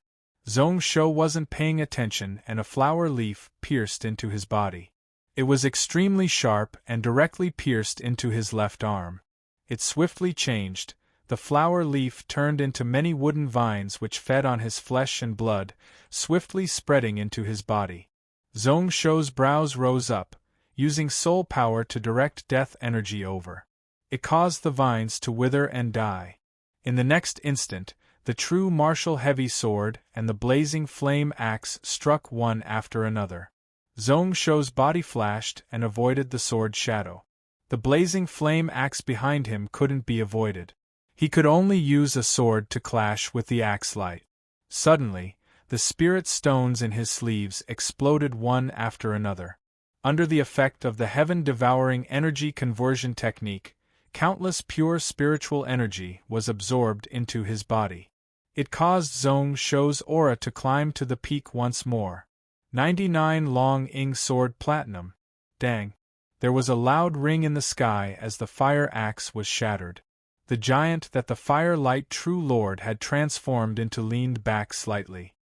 Zhong Shou wasn't paying attention and a flower leaf pierced into his body. It was extremely sharp and directly pierced into his left arm. It swiftly changed. The flower leaf turned into many wooden vines which fed on his flesh and blood, swiftly spreading into his body. Zhong Shou's brows rose up, using soul power to direct death energy over. It caused the vines to wither and die. In the next instant, the true martial heavy sword and the blazing flame axe struck one after another. Zhong Shou's body flashed and avoided the sword's shadow. The blazing flame axe behind him couldn't be avoided. He could only use a sword to clash with the axe light. Suddenly, the spirit stones in his sleeves exploded one after another. Under the effect of the heaven-devouring energy conversion technique, countless pure spiritual energy was absorbed into his body. It caused Zhong Shou's aura to climb to the peak once more. 99 Long Ing Sword Platinum. Dang. There was a loud ring in the sky as the fire axe was shattered. The giant that the Firelight True Lord had transformed into leaned back slightly.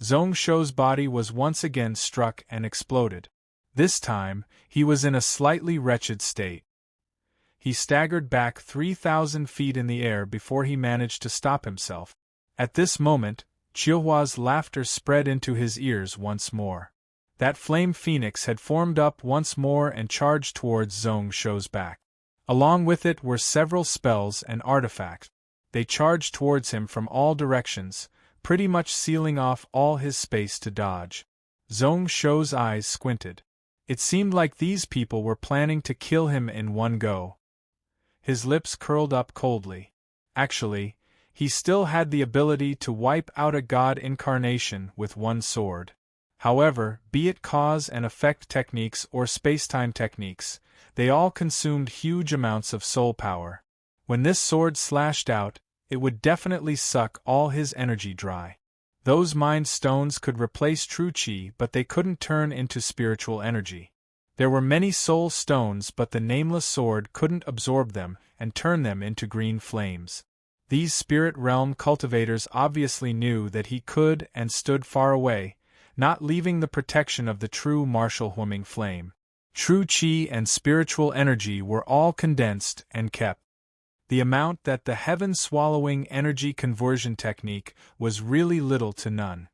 Zhong Shou's body was once again struck and exploded. This time, he was in a slightly wretched state. He staggered back 3,000 feet in the air before he managed to stop himself. At this moment, Chihuahua's laughter spread into his ears once more. That flame phoenix had formed up once more and charged towards Zhong Shou's back. Along with it were several spells and artifacts. They charged towards him from all directions, pretty much sealing off all his space to dodge. Zhong Shou's eyes squinted. It seemed like these people were planning to kill him in one go. His lips curled up coldly. Actually, he still had the ability to wipe out a god incarnation with one sword. However, be it cause and effect techniques or spacetime techniques, they all consumed huge amounts of soul power. When this sword slashed out, it would definitely suck all his energy dry. Those mind stones could replace true chi, but they couldn't turn into spiritual energy. There were many soul stones, but the nameless sword couldn't absorb them and turn them into green flames. These spirit realm cultivators obviously knew that he could and stood far away, not leaving the protection of the true martial Huaming flame. True chi and spiritual energy were all condensed and kept. The amount that the heaven-swallowing energy conversion technique was really little to none.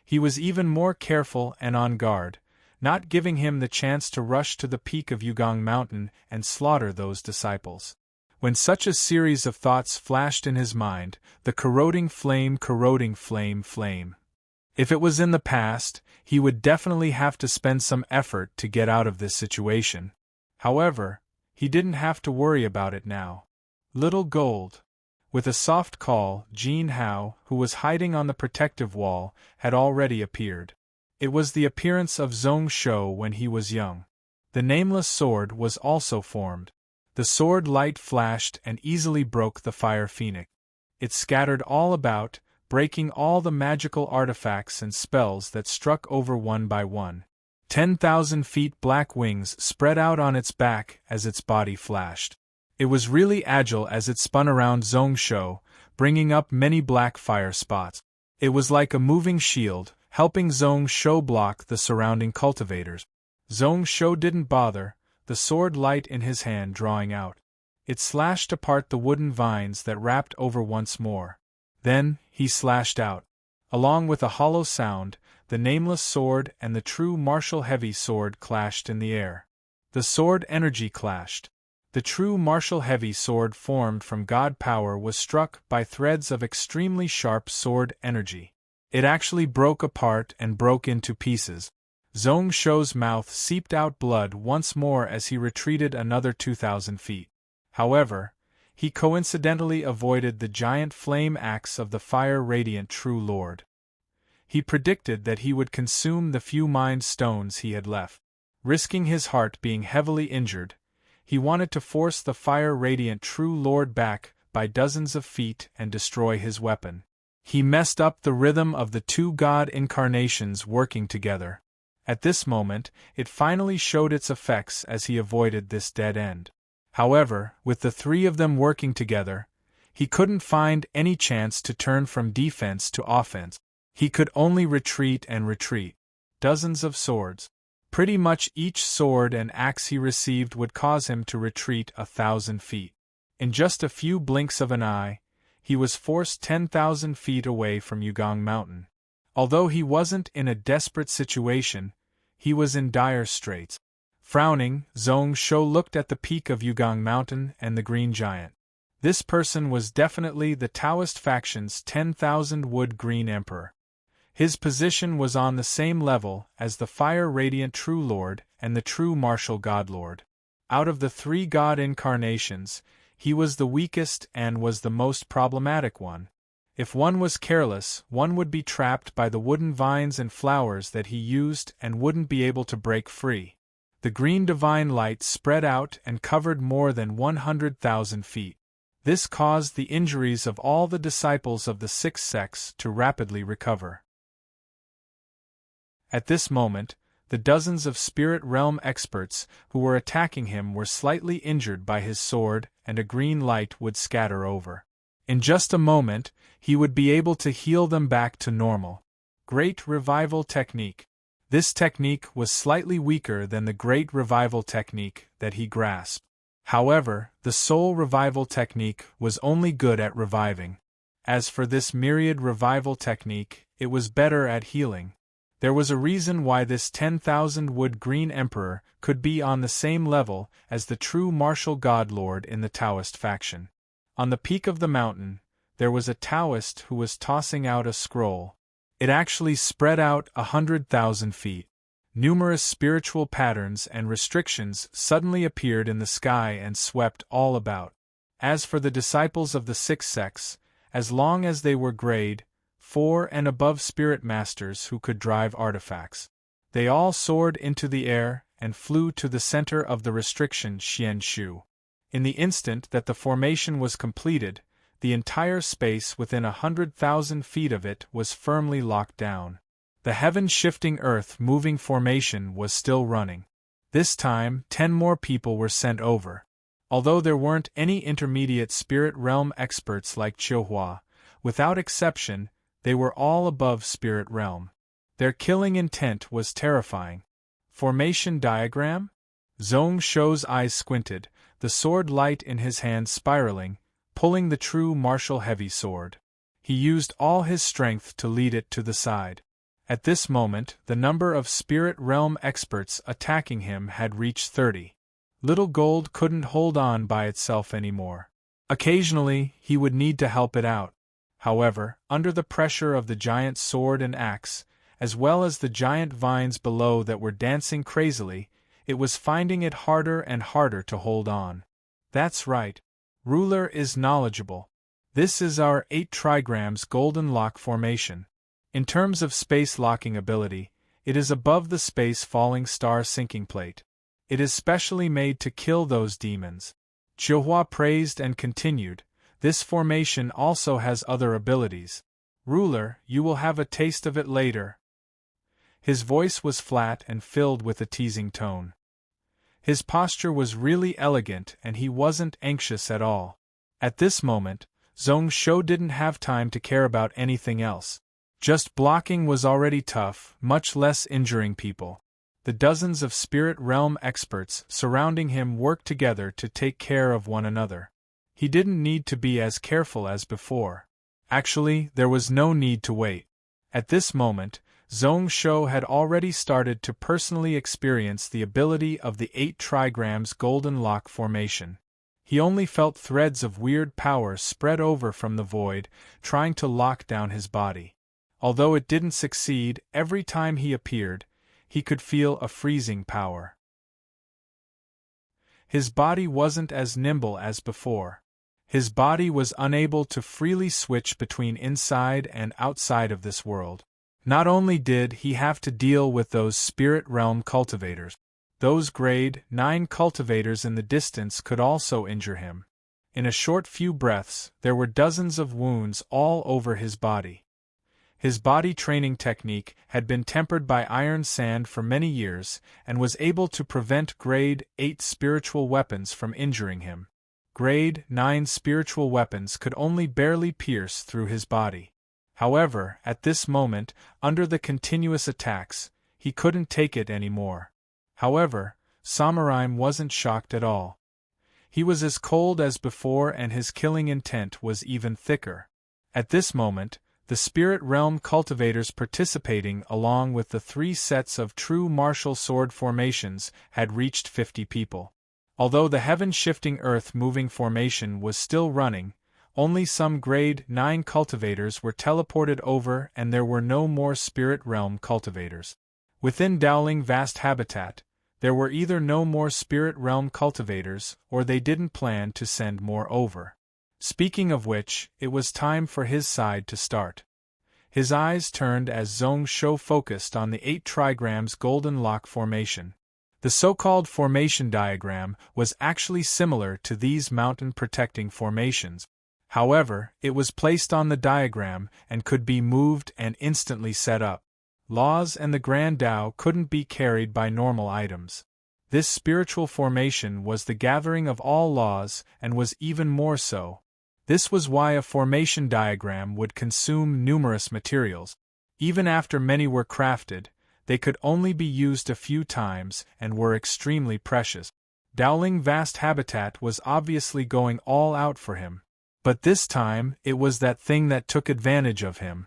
He was even more careful and on guard, not giving him the chance to rush to the peak of Yugang Mountain and slaughter those disciples. When such a series of thoughts flashed in his mind, the corroding flame. If it was in the past, he would definitely have to spend some effort to get out of this situation. However, he didn't have to worry about it now. Little Gold. With a soft call, Jean Hao, who was hiding on the protective wall, had already appeared. It was the appearance of Zhong Shou when he was young. The nameless sword was also formed. The sword light flashed and easily broke the fire phoenix. It scattered all about, breaking all the magical artifacts and spells that struck over one by one. 10,000 feet black wings spread out on its back as its body flashed. It was really agile as it spun around Zhong Shou, bringing up many black fire spots. It was like a moving shield, helping Zhong Shou block the surrounding cultivators. Zhong Shou didn't bother, the sword light in his hand drawing out. It slashed apart the wooden vines that wrapped over once more. Then, he slashed out. Along with a hollow sound, the nameless sword and the true martial heavy sword clashed in the air. The sword energy clashed. The true martial heavy sword formed from God power was struck by threads of extremely sharp sword energy. It actually broke apart and broke into pieces. Zhong Shou's mouth seeped out blood once more as he retreated another 2,000 feet. However, he coincidentally avoided the giant flame axe of the fire-radiant True Lord. He predicted that he would consume the few mind stones he had left. Risking his heart being heavily injured, he wanted to force the fire-radiant True Lord back by dozens of feet and destroy his weapon. He messed up the rhythm of the two god incarnations working together. At this moment, it finally showed its effects as he avoided this dead end. However, with the three of them working together, he couldn't find any chance to turn from defense to offense. He could only retreat and retreat. Dozens of swords. Pretty much each sword and axe he received would cause him to retreat 1,000 feet. In just a few blinks of an eye, he was forced 10,000 feet away from Yugong Mountain. Although he wasn't in a desperate situation, he was in dire straits. Frowning, Zhong Shou looked at the peak of Yugong Mountain and the Green Giant. This person was definitely the Taoist faction's 10,000 Wood Green Emperor. His position was on the same level as the fire-radiant True Lord and the true martial Godlord. Out of the three god incarnations, he was the weakest and was the most problematic one. If one was careless, one would be trapped by the wooden vines and flowers that he used and wouldn't be able to break free. The green divine light spread out and covered more than 100,000 feet. This caused the injuries of all the disciples of the sixth sex to rapidly recover. At this moment, the dozens of spirit realm experts who were attacking him were slightly injured by his sword, and a green light would scatter over. In just a moment, he would be able to heal them back to normal. Great Revival Technique. This technique was slightly weaker than the Great Revival Technique that he grasped. However, the Soul Revival Technique was only good at reviving. As for this Myriad Revival Technique, it was better at healing. There was a reason why this 10,000 Wood Green Emperor could be on the same level as the true martial Godlord in the Taoist faction. On the peak of the mountain, there was a Taoist who was tossing out a scroll. It actually spread out 100,000 feet. Numerous spiritual patterns and restrictions suddenly appeared in the sky and swept all about. As for the disciples of the sixth sex, as long as they were grade 4 and above spirit masters who could drive artifacts, they all soared into the air and flew to the center of the restriction Xian Shu. In the instant that the formation was completed, the entire space within 100,000 feet of it was firmly locked down. The heaven-shifting earth-moving formation was still running. This time, 10 more people were sent over. Although there weren't any intermediate spirit realm experts like Qiuhua, without exception, they were all above spirit realm. Their killing intent was terrifying. Formation diagram? Zhong Shou's eyes squinted, the sword light in his hand spiraling, pulling the true martial heavy sword. He used all his strength to lead it to the side. At this moment, the number of spirit realm experts attacking him had reached 30. Little Gold couldn't hold on by itself anymore. Occasionally, he would need to help it out. However, under the pressure of the giant sword and axe, as well as the giant vines below that were dancing crazily, it was finding it harder and harder to hold on. That's right. Ruler is knowledgeable. This is our 8 trigrams golden lock formation. In terms of space locking ability, it is above the space falling star sinking plate. It is specially made to kill those demons. Qiuhua praised and continued, this formation also has other abilities. Ruler, you will have a taste of it later. His voice was flat and filled with a teasing tone. His posture was really elegant and he wasn't anxious at all. At this moment, Zhong Shou didn't have time to care about anything else. Just blocking was already tough, much less injuring people. The dozens of spirit realm experts surrounding him worked together to take care of one another. He didn't need to be as careful as before. Actually, there was no need to wait. At this moment, Zhong Shou had already started to personally experience the ability of the 8 trigrams golden lock formation. He only felt threads of weird power spread over from the void, trying to lock down his body. Although it didn't succeed, every time he appeared, he could feel a freezing power. His body wasn't as nimble as before. His body was unable to freely switch between inside and outside of this world. Not only did he have to deal with those spirit realm cultivators, those grade 9 cultivators in the distance could also injure him. In a short few breaths, there were dozens of wounds all over his body. His body training technique had been tempered by iron sand for many years and was able to prevent grade 8 spiritual weapons from injuring him. Grade 9 spiritual weapons could only barely pierce through his body. However, at this moment, under the continuous attacks, he couldn't take it anymore. However, Samurai wasn't shocked at all. He was as cold as before and his killing intent was even thicker. At this moment, the spirit realm cultivators participating along with the 3 sets of true martial sword formations had reached 50 people. Although the heaven-shifting earth-moving formation was still running, only some grade 9 cultivators were teleported over and there were no more spirit realm cultivators. Within Dowling Vast Habitat, there were either no more spirit realm cultivators or they didn't plan to send more over. Speaking of which, it was time for his side to start. His eyes turned as Zhong Shou focused on the 8 trigrams golden lock formation. The so-called formation diagram was actually similar to these mountain-protecting formations. However, it was placed on the diagram and could be moved and instantly set up. Laws and the Grand Tao couldn't be carried by normal items. This spiritual formation was the gathering of all laws and was even more so. This was why a formation diagram would consume numerous materials. Even after many were crafted, they could only be used a few times and were extremely precious. Dowling Vast Habitat was obviously going all out for him. But this time, it was that thing that took advantage of him.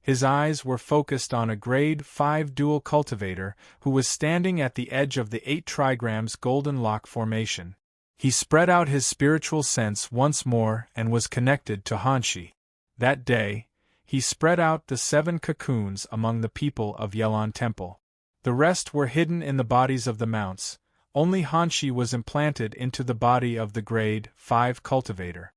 His eyes were focused on a grade 5 dual cultivator who was standing at the edge of the 8 trigrams golden lock formation. He spread out his spiritual sense once more and was connected to Hanshi. That day, he spread out the 7 cocoons among the people of Yelon Temple. The rest were hidden in the bodies of the mounts, only Hanshi was implanted into the body of the grade 5 cultivator.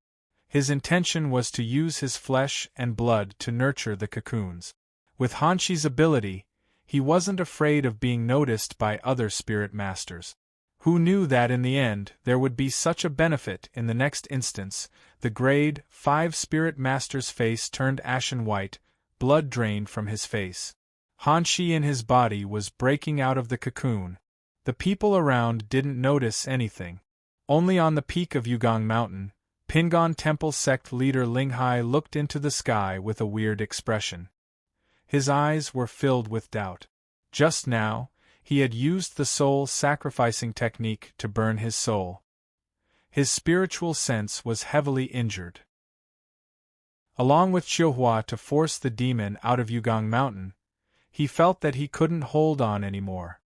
His intention was to use his flesh and blood to nurture the cocoons. With Hanshi's ability, he wasn't afraid of being noticed by other spirit masters. Who knew that in the end there would be such a benefit? In the next instance, the grade 5 spirit master's face turned ashen white, blood drained from his face. Hanshi in his body was breaking out of the cocoon. The people around didn't notice anything. Only on the peak of Yugong Mountain, Pingon Temple sect leader Linghai looked into the sky with a weird expression. His eyes were filled with doubt. Just now, he had used the soul-sacrificing technique to burn his soul. His spiritual sense was heavily injured. Along with Qiuhua to force the demon out of Yugong Mountain, he felt that he couldn't hold on anymore.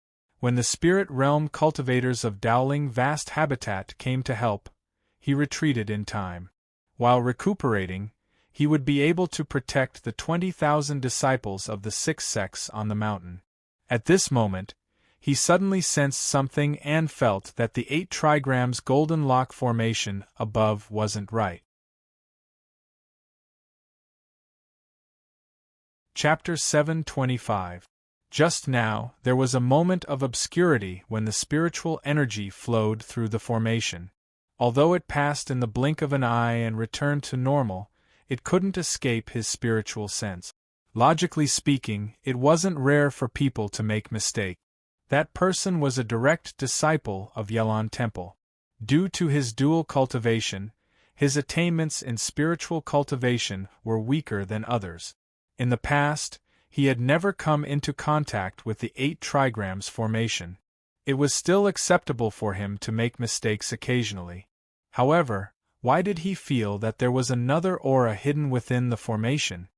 When the spirit realm cultivators of Dowling Vast Habitat came to help, he retreated in time. While recuperating, he would be able to protect the 20,000 disciples of the six sects on the mountain. At this moment, he suddenly sensed something and felt that the 8 trigrams golden lock formation above wasn't right. Chapter 725. Just now, there was a moment of obscurity when the spiritual energy flowed through the formation. Although it passed in the blink of an eye and returned to normal, it couldn't escape his spiritual sense. Logically speaking, it wasn't rare for people to make mistakes. That person was a direct disciple of Yelon Temple. Due to his dual cultivation, his attainments in spiritual cultivation were weaker than others. In the past, he had never come into contact with the 8 trigrams formation. It was still acceptable for him to make mistakes occasionally. However, why did he feel that there was another aura hidden within the formation?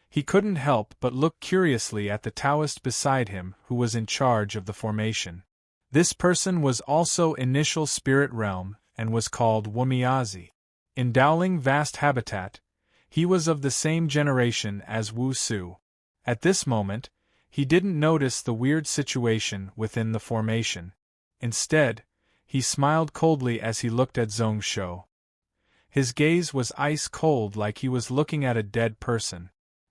He couldn't help but look curiously at the Taoist beside him who was in charge of the formation. This person was also initial spirit realm and was called Wumiazi. In Dowling Vast Habitat, he was of the same generation as Wu Su. At this moment, he didn't notice the weird situation within the formation. Instead, he smiled coldly as he looked at Zhong Shou. His gaze was ice cold, like he was looking at a dead person.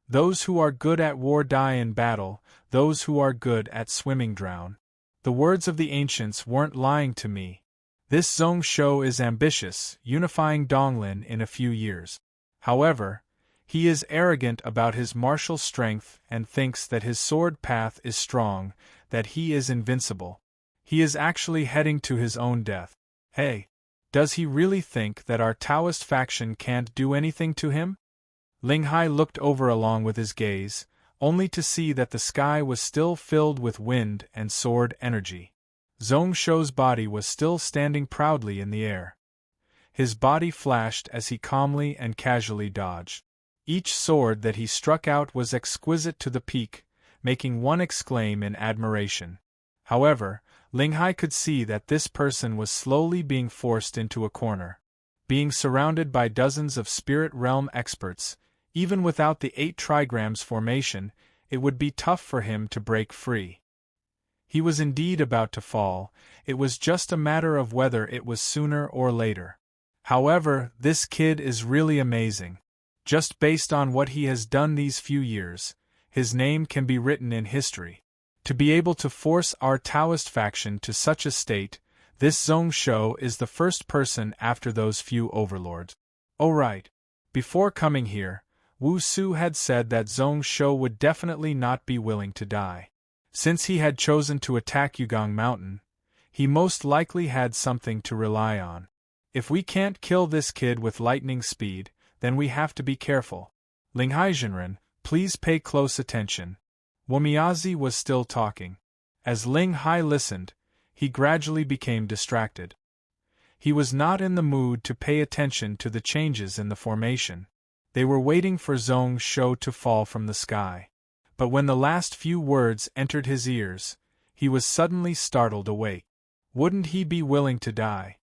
Those who are good at war die in battle, those who are good at swimming drown. The words of the ancients weren't lying to me. This Zhong Shou is ambitious, unifying Donglin in a few years. However, he is arrogant about his martial strength and thinks that his sword path is strong, that he is invincible. He is actually heading to his own death. Hey, does he really think that our Taoist faction can't do anything to him? Ling Hai looked over along with his gaze, only to see that the sky was still filled with wind and sword energy. Zhong Shou's body was still standing proudly in the air. His body flashed as he calmly and casually dodged. Each sword that he struck out was exquisite to the peak, making one exclaim in admiration. However, Ling Hai could see that this person was slowly being forced into a corner. Being surrounded by dozens of spirit realm experts, even without the 8 trigrams formation, it would be tough for him to break free. He was indeed about to fall, it was just a matter of whether it was sooner or later. However, this kid is really amazing. Just based on what he has done these few years, his name can be written in history. To be able to force our Taoist faction to such a state, this Zhong Shou is the first person after those few overlords. Oh right. Before coming here, Wu Su had said that Zhong Shou would definitely not be willing to die. Since he had chosen to attack Yugong Mountain, he most likely had something to rely on. If we can't kill this kid with lightning speed, then we have to be careful. Ling Haizhenren, please pay close attention. Wumiazi was still talking. As Ling Hai listened, he gradually became distracted. He was not in the mood to pay attention to the changes in the formation. They were waiting for Zhong Shou to fall from the sky. But when the last few words entered his ears, he was suddenly startled awake. Wouldn't he be willing to die?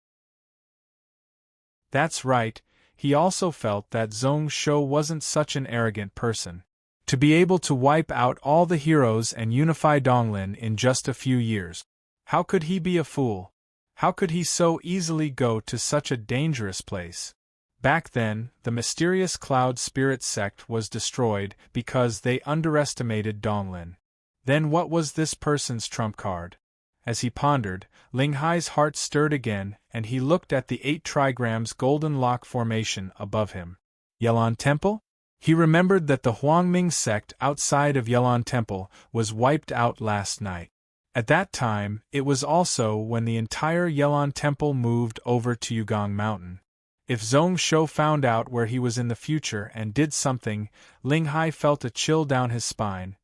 That's right, he also felt that Zhong Shou wasn't such an arrogant person. To be able to wipe out all the heroes and unify Donglin in just a few years. How could he be a fool? How could he so easily go to such a dangerous place? Back then, the mysterious Cloud Spirit sect was destroyed because they underestimated Donglin. Then what was this person's trump card? As he pondered, Ling Hai's heart stirred again, and he looked at the 8 trigrams golden lock formation above him. Yelon Temple? He remembered that the Huangming sect outside of Yelon Temple was wiped out last night. At that time, it was also when the entire Yelon Temple moved over to Yugong Mountain. If Zhong Shou found out where he was in the future and did something, Ling Hai felt a chill down his spine,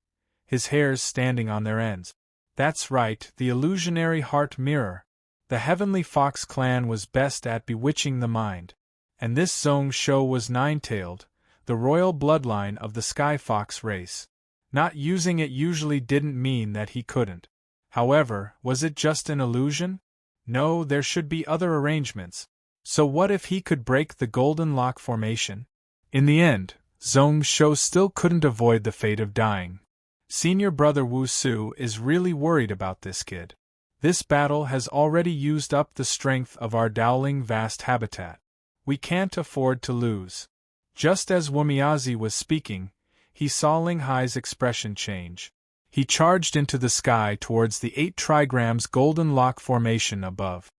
his hairs standing on their ends. That's right, the illusionary heart mirror. The Heavenly Fox clan was best at bewitching the mind. And this Zhong Shou was nine-tailed, the royal bloodline of the Sky Fox race. Not using it usually didn't mean that he couldn't. However, was it just an illusion? No, there should be other arrangements. So what if he could break the golden lock formation? In the end, Zhong Shou still couldn't avoid the fate of dying. Senior brother Wu Su is really worried about this kid. This battle has already used up the strength of our Dowling vast habitat. We can't afford to lose. Just as Wu Miazi was speaking, he saw Ling Hai's expression change. He charged into the sky towards the 8 trigrams golden lock formation above.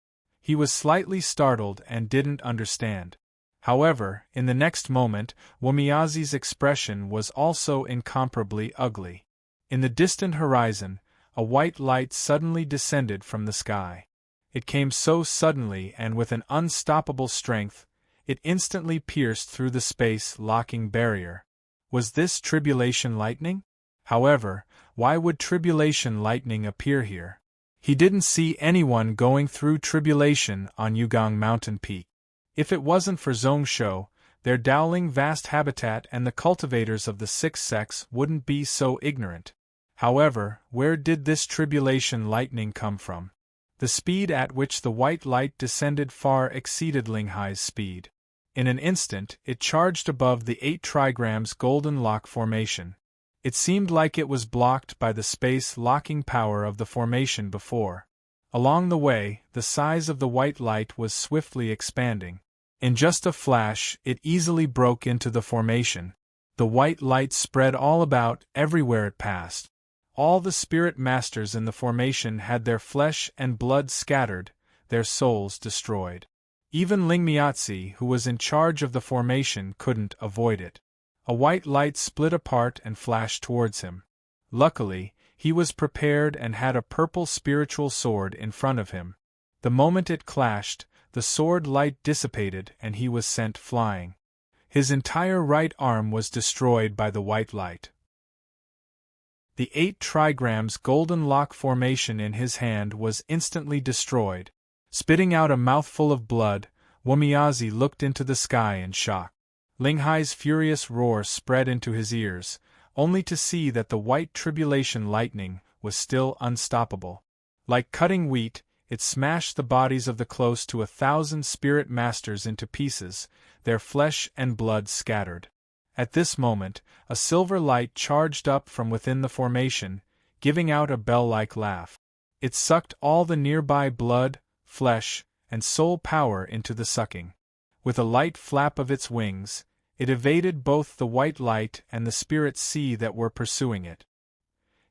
He was slightly startled and didn't understand. However, in the next moment, Wu Miazi's expression was also incomparably ugly. In the distant horizon, a white light suddenly descended from the sky. It came so suddenly and with an unstoppable strength, it instantly pierced through the space-locking barrier. Was this tribulation lightning? However, why would tribulation lightning appear here? He didn't see anyone going through tribulation on Yugong Mountain Peak. If it wasn't for Zhong Shou, their Dowling vast habitat and the cultivators of the 6th sex wouldn't be so ignorant. However, where did this tribulation lightning come from? The speed at which the white light descended far exceeded Ling Hai's speed. In an instant, it charged above the 8 trigrams golden lock formation. It seemed like it was blocked by the space-locking power of the formation before. Along the way, the size of the white light was swiftly expanding. In just a flash, it easily broke into the formation. The white light spread all about, everywhere it passed. All the spirit masters in the formation had their flesh and blood scattered, their souls destroyed. Even Ling Miazi, who was in charge of the formation, couldn't avoid it. A white light split apart and flashed towards him. Luckily, he was prepared and had a purple spiritual sword in front of him. The moment it clashed, the sword light dissipated and he was sent flying. His entire right arm was destroyed by the white light. The 8 trigrams golden lock formation in his hand was instantly destroyed. Spitting out a mouthful of blood, Wu Miazi looked into the sky in shock. Ling Hai's furious roar spread into his ears, only to see that the white tribulation lightning was still unstoppable. Like cutting wheat, it smashed the bodies of the close to 1,000 spirit masters into pieces, their flesh and blood scattered. At this moment, a silver light charged up from within the formation, giving out a bell-like laugh. It sucked all the nearby blood, flesh, and soul power into the sucking. With a light flap of its wings, it evaded both the white light and the spirit sea that were pursuing it.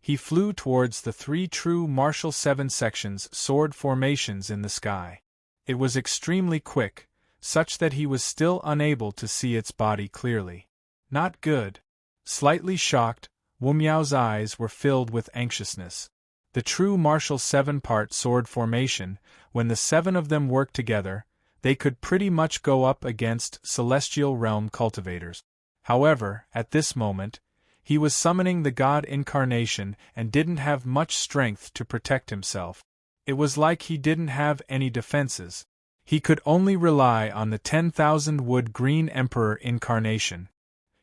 He flew towards the 3 true martial 7 sections sword formations in the sky. It was extremely quick, such that he was still unable to see its body clearly. Not good. Slightly shocked, Wu Miao's eyes were filled with anxiousness. The true martial 7-part sword formation, when the 7 of them worked together, they could pretty much go up against celestial realm cultivators. However, at this moment, he was summoning the god incarnation and didn't have much strength to protect himself. It was like he didn't have any defenses. He could only rely on the 10,000 wood green emperor incarnation.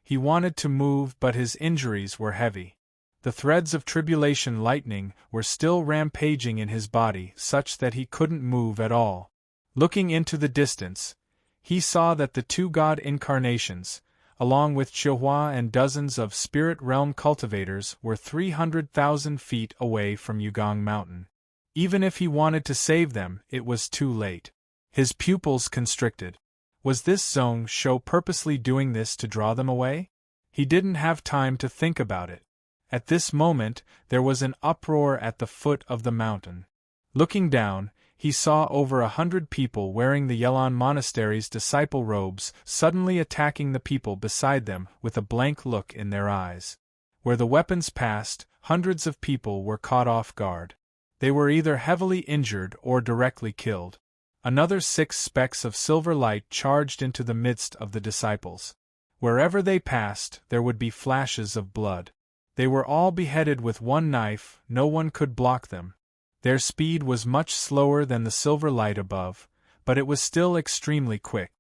He wanted to move, but his injuries were heavy. The threads of tribulation lightning were still rampaging in his body such that he couldn't move at all. Looking into the distance, he saw that the 2 god incarnations, along with Chihua and dozens of spirit realm cultivators, were 300,000 feet away from Yugong Mountain. Even if he wanted to save them, it was too late. His pupils constricted. Was this Zhong Shou purposely doing this to draw them away? He didn't have time to think about it. At this moment, there was an uproar at the foot of the mountain. Looking down, he saw over 100 people wearing the Yelon Monastery's disciple robes suddenly attacking the people beside them with a blank look in their eyes. Where the weapons passed, hundreds of people were caught off guard. They were either heavily injured or directly killed. Another 6 specks of silver light charged into the midst of the disciples. Wherever they passed, there would be flashes of blood. They were all beheaded with one knife, no one could block them. Their speed was much slower than the silver light above, but it was still extremely quick.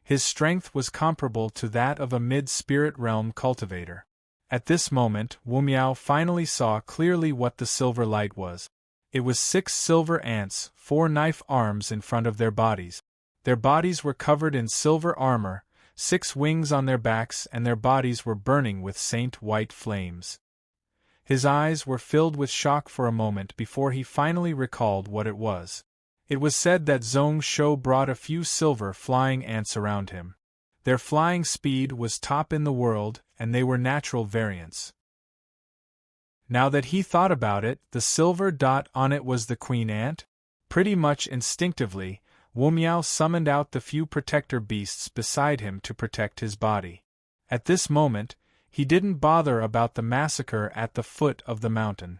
His strength was comparable to that of a mid-spirit realm cultivator. At this moment, Wu Miao finally saw clearly what the silver light was. It was 6 silver ants, 4 knife arms in front of their bodies. Their bodies were covered in silver armor, 6 wings on their backs, and their bodies were burning with saint-white flames. His eyes were filled with shock for a moment before he finally recalled what it was. It was said that Zhong Shou brought a few silver flying ants around him. Their flying speed was top in the world, and they were natural variants. Now that he thought about it, the silver dot on it was the queen ant? Pretty much instinctively, Wu Miao summoned out the few protector beasts beside him to protect his body. At this moment, he didn't bother about the massacre at the foot of the mountain.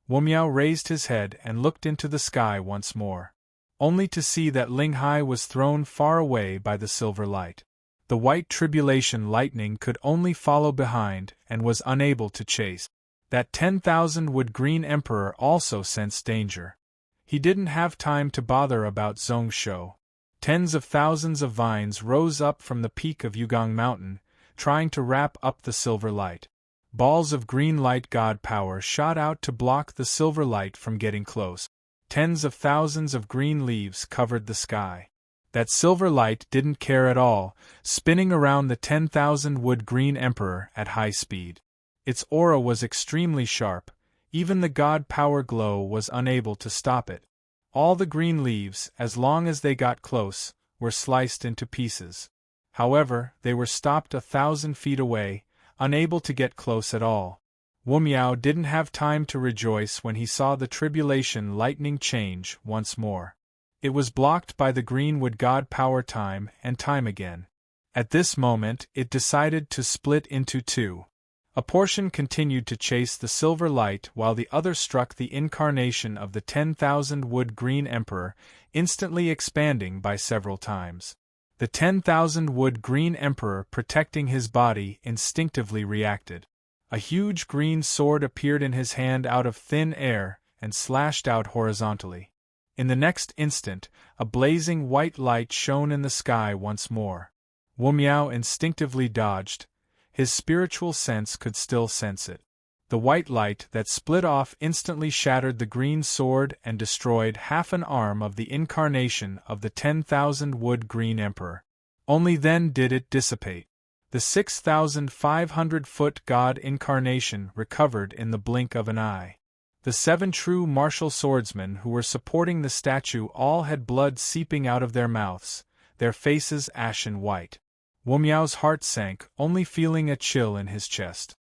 Wu Miao raised his head and looked into the sky once more, only to see that Linghai was thrown far away by the silver light. The white tribulation lightning could only follow behind and was unable to chase. That 10,000 wood green emperor also sensed danger. He didn't have time to bother about Zhong Shou. Tens of thousands of vines rose up from the peak of Yugong Mountain, trying to wrap up the silver light. Balls of green light god power shot out to block the silver light from getting close. Tens of thousands of green leaves covered the sky. That silver light didn't care at all, spinning around the 10,000 wood green emperor at high speed. Its aura was extremely sharp, even the god power glow was unable to stop it. All the green leaves, as long as they got close, were sliced into pieces. However, they were stopped 1,000 feet away, unable to get close at all. Wu Miao didn't have time to rejoice when he saw the tribulation lightning change once more. It was blocked by the greenwood god power time and time again. At this moment, it decided to split into 2. A portion continued to chase the silver light while the other struck the incarnation of the 10,000 wood green emperor, instantly expanding by several times. The 10,000 wood green emperor protecting his body instinctively reacted. A huge green sword appeared in his hand out of thin air and slashed out horizontally. In the next instant, a blazing white light shone in the sky once more. Wu Miao instinctively dodged. His spiritual sense could still sense it. The white light that split off instantly shattered the green sword and destroyed half an arm of the incarnation of the 10,000 wood green emperor. Only then did it dissipate. The 6,500-foot god incarnation recovered in the blink of an eye. The 7 true martial swordsmen who were supporting the statue all had blood seeping out of their mouths, their faces ashen white. Wu Miao's heart sank, only feeling a chill in his chest.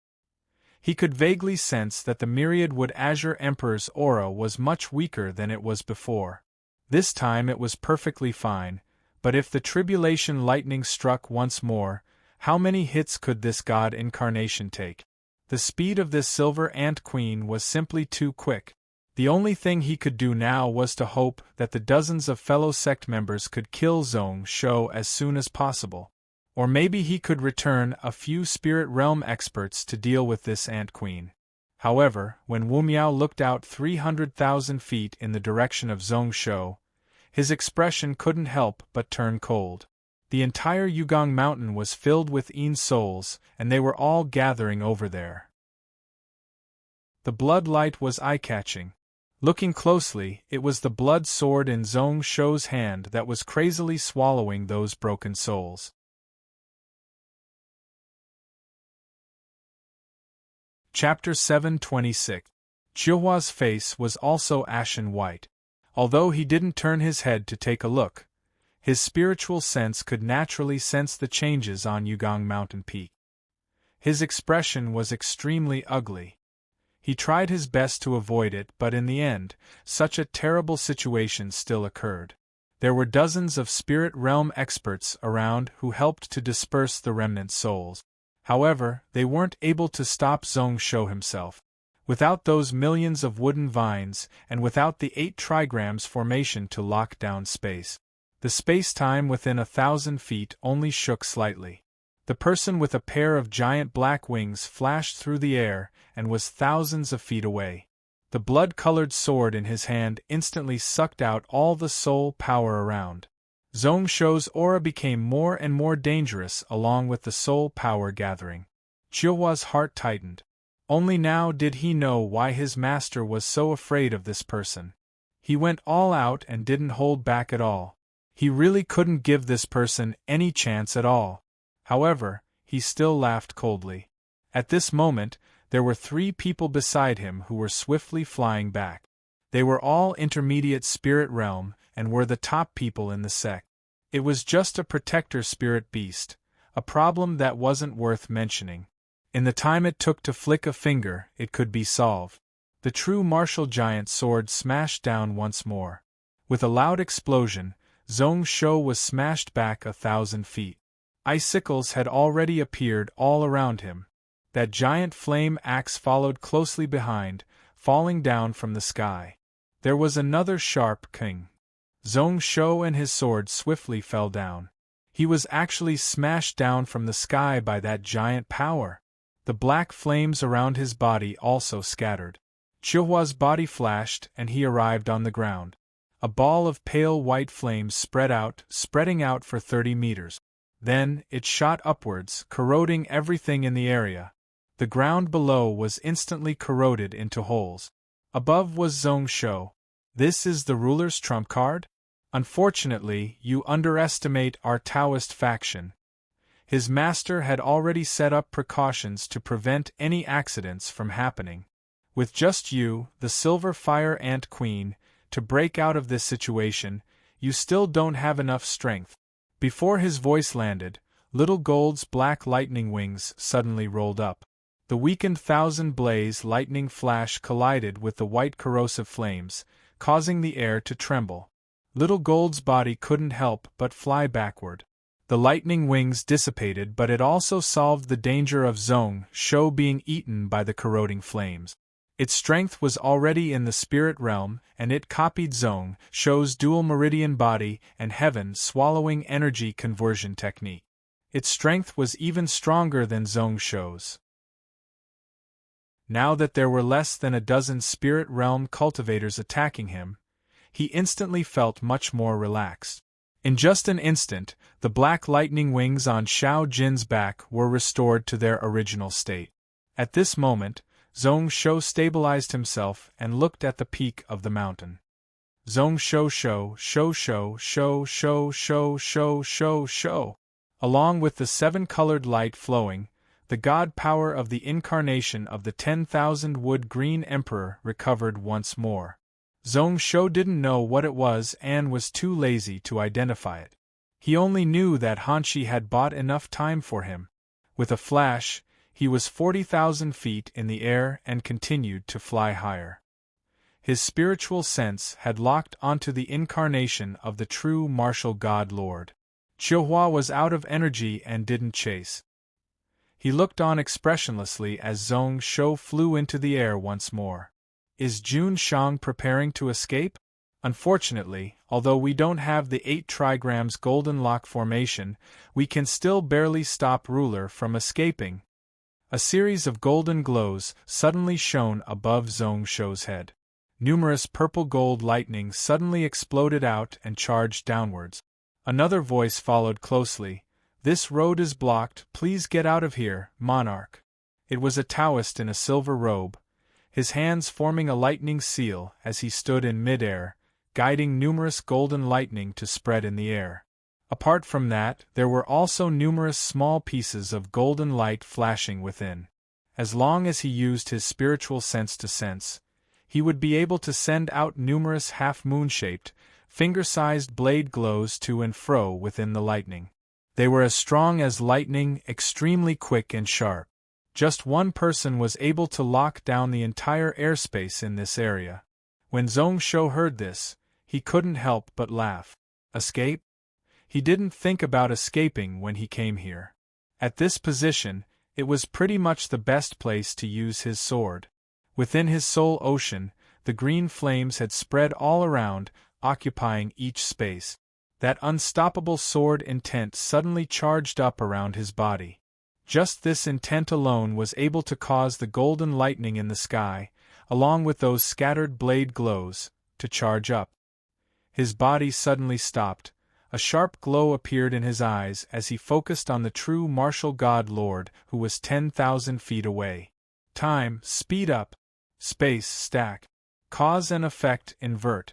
He could vaguely sense that the myriad wood azure emperor's aura was much weaker than it was before. This time it was perfectly fine, but if the tribulation lightning struck once more, how many hits could this god incarnation take? The speed of this silver ant queen was simply too quick. The only thing he could do now was to hope that the dozens of fellow sect members could kill Zhong Shou as soon as possible. Or maybe he could return a few spirit realm experts to deal with this ant queen. However, when Wu Miao looked out 300,000 feet in the direction of Zhong Shou, his expression couldn't help but turn cold. The entire Yugong Mountain was filled with Yin souls, and they were all gathering over there. The blood light was eye-catching. Looking closely, it was the blood sword in Zhong Shou's hand that was crazily swallowing those broken souls. Chapter 726. Chiehua's face was also ashen white. Although he didn't turn his head to take a look, his spiritual sense could naturally sense the changes on Yugong Mountain Peak. His expression was extremely ugly. He tried his best to avoid it, but in the end, such a terrible situation still occurred. There were dozens of spirit realm experts around who helped to disperse the remnant souls. However, they weren't able to stop Zhong Shou himself. Without those millions of wooden vines, and without the 8 trigrams formation to lock down space, the space-time within 1,000 feet only shook slightly. The person with a pair of giant black wings flashed through the air and was thousands of feet away. The blood-colored sword in his hand instantly sucked out all the soul power around. Zhong Shou's aura became more and more dangerous along with the soul power gathering. Chiehua's heart tightened. Only now did he know why his master was so afraid of this person. He went all out and didn't hold back at all. He really couldn't give this person any chance at all. However, he still laughed coldly. At this moment, there were 3 people beside him who were swiftly flying back. They were all intermediate spirit realm and were the top people in the sect. It was just a protector spirit beast, a problem that wasn't worth mentioning. In the time it took to flick a finger, it could be solved. The true martial giant sword smashed down once more. With a loud explosion, Zhong Shou was smashed back 1,000 feet. Icicles had already appeared all around him. That giant flame axe followed closely behind, falling down from the sky. There was another sharp king. Zhong Shou and his sword swiftly fell down. He was actually smashed down from the sky by that giant power. The black flames around his body also scattered. Chihuahua's body flashed and he arrived on the ground. A ball of pale white flames spreading out for 30 meters. Then, it shot upwards, corroding everything in the area. The ground below was instantly corroded into holes. Above was Zhong Shou. This is the ruler's trump card? Unfortunately, you underestimate our Taoist faction. His master had already set up precautions to prevent any accidents from happening. With just you, the Silver Fire Ant Queen, to break out of this situation, you still don't have enough strength. Before his voice landed, Little Gold's black lightning wings suddenly rolled up. The weakened thousand blaze lightning flash collided with the white corrosive flames, causing the air to tremble. Little Gold's body couldn't help but fly backward. The lightning wings dissipated, but it also solved the danger of Zhong Shou being eaten by the corroding flames. Its strength was already in the spirit realm, and it copied Zhong Shou's dual meridian body and heaven swallowing energy conversion technique. Its strength was even stronger than Zhong Shou's. Now that there were less than a dozen spirit realm cultivators attacking him, he instantly felt much more relaxed. In just an instant, the black lightning wings on Xiao Jin's back were restored to their original state. At this moment, Zhong Shou stabilized himself and looked at the peak of the mountain. Zhong Shou. Along with the 7-colored light flowing, the god power of the incarnation of the 10,000 wood green emperor recovered once more. Zhong Shou didn't know what it was and was too lazy to identify it. He only knew that Hanshi had bought enough time for him. With a flash, he was 40,000 feet in the air and continued to fly higher. His spiritual sense had locked onto the incarnation of the true martial god lord. Chihuahua was out of energy and didn't chase. He looked on expressionlessly as Zhong Shou flew into the air once more. Is Jun Shang preparing to escape? Unfortunately, although we don't have the 8 trigrams golden lock formation, we can still barely stop ruler from escaping. A series of golden glows suddenly shone above Zhong Shou's head. Numerous purple-gold lightning suddenly exploded out and charged downwards. Another voice followed closely. This road is blocked, please get out of here, monarch. It was a Taoist in a silver robe, his hands forming a lightning seal as he stood in mid-air, guiding numerous golden lightning to spread in the air. Apart from that, there were also numerous small pieces of golden light flashing within. As long as he used his spiritual sense to sense, he would be able to send out numerous half-moon-shaped, finger-sized blade glows to and fro within the lightning. They were as strong as lightning, extremely quick and sharp. Just one person was able to lock down the entire airspace in this area. When Zhong Shou heard this, he couldn't help but laugh. Escape? He didn't think about escaping when he came here. At this position, it was pretty much the best place to use his sword. Within his soul ocean, the green flames had spread all around, occupying each space. That unstoppable sword intent suddenly charged up around his body. Just this intent alone was able to cause the golden lightning in the sky, along with those scattered blade glows, to charge up. His body suddenly stopped. A sharp glow appeared in his eyes as he focused on the true martial god lord who was 10,000 feet away. Time, speed up. Space, stack. Cause and effect, invert.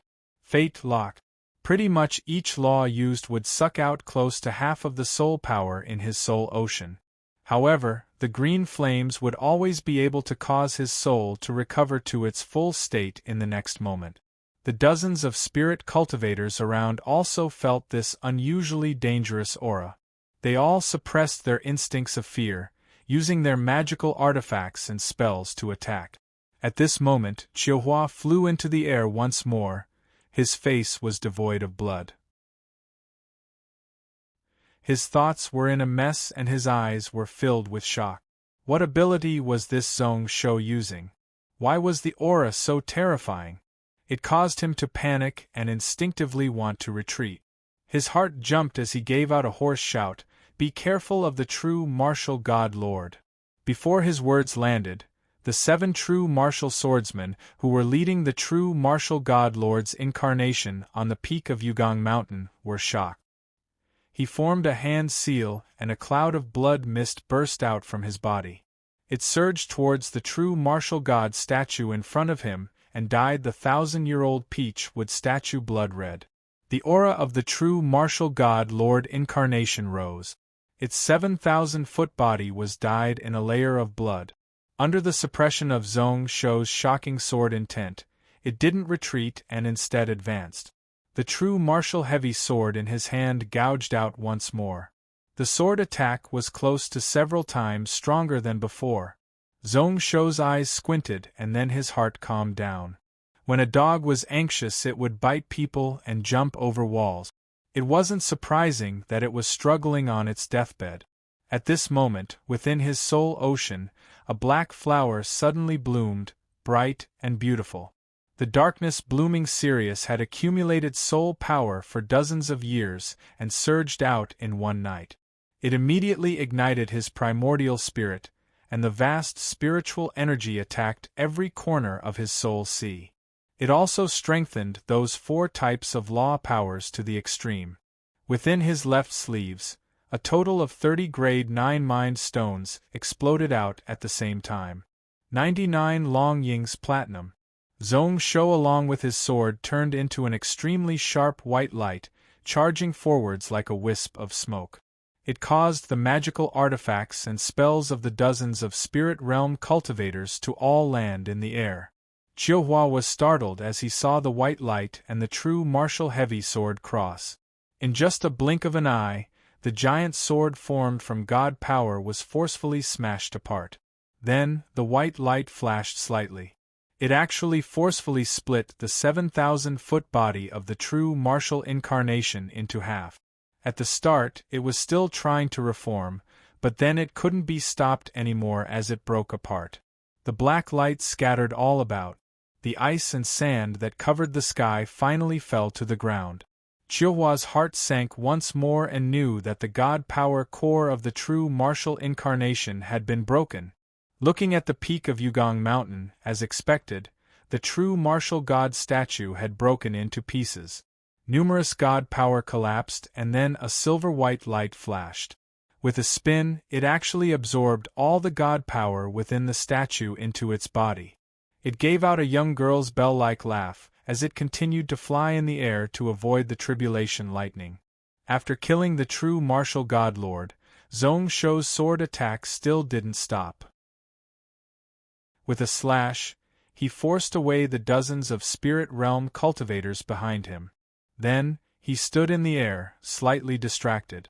Fate lock. Pretty much each law used would suck out close to half of the soul power in his soul ocean. However, the green flames would always be able to cause his soul to recover to its full state in the next moment. The dozens of spirit cultivators around also felt this unusually dangerous aura. They all suppressed their instincts of fear, using their magical artifacts and spells to attack. At this moment, Chihuahua flew into the air once more. His face was devoid of blood. His thoughts were in a mess and his eyes were filled with shock. What ability was this Zhong Shou using? Why was the aura so terrifying? It caused him to panic and instinctively want to retreat. His heart jumped as he gave out a hoarse shout, "Be careful of the true martial god lord." Before his words landed, the 7 true martial swordsmen who were leading the true martial god lord's incarnation on the peak of Yugong Mountain were shocked. He formed a hand seal and a cloud of blood mist burst out from his body. It surged towards the true martial god statue in front of him and dyed the 1,000-year-old peach-wood statue blood red. The aura of the true martial god lord incarnation rose. Its 7,000-foot body was dyed in a layer of blood. Under the suppression of Zhong Shou's shocking sword intent, it didn't retreat and instead advanced. The true martial heavy sword in his hand gouged out once more. The sword attack was close to several times stronger than before. Zhong Shou's eyes squinted and then his heart calmed down. When a dog was anxious it would bite people and jump over walls. It wasn't surprising that it was struggling on its deathbed. At this moment, within his soul ocean, a black flower suddenly bloomed, bright and beautiful. The darkness blooming Sirius had accumulated soul power for dozens of years and surged out in one night. It immediately ignited his primordial spirit, and the vast spiritual energy attacked every corner of his soul sea. It also strengthened those 4 types of law powers to the extreme. Within his left sleeves, a total of 30 grade 9 mind stones exploded out at the same time. 99 Long Ying's platinum. Zhong Shou along with his sword turned into an extremely sharp white light, charging forwards like a wisp of smoke. It caused the magical artifacts and spells of the dozens of spirit realm cultivators to all land in the air. Chihuahua was startled as he saw the white light and the true martial heavy sword cross. In just a blink of an eye, the giant sword formed from god power was forcefully smashed apart. Then, the white light flashed slightly. It actually forcefully split the 7,000-foot body of the true martial incarnation into half. At the start, it was still trying to reform, but then it couldn't be stopped anymore as it broke apart. The black light scattered all about. The ice and sand that covered the sky finally fell to the ground. Chihuahua's heart sank once more and knew that the god power core of the true martial incarnation had been broken. Looking at the peak of Yugong Mountain, as expected, the true martial god statue had broken into pieces. Numerous god power collapsed and then a silver-white light flashed. With a spin, it actually absorbed all the god power within the statue into its body. It gave out a young girl's bell-like laugh, as it continued to fly in the air to avoid the tribulation lightning. After killing the true martial god lord, Zhong Shou's sword attack still didn't stop. With a slash, he forced away the dozens of spirit realm cultivators behind him. Then, he stood in the air, slightly distracted.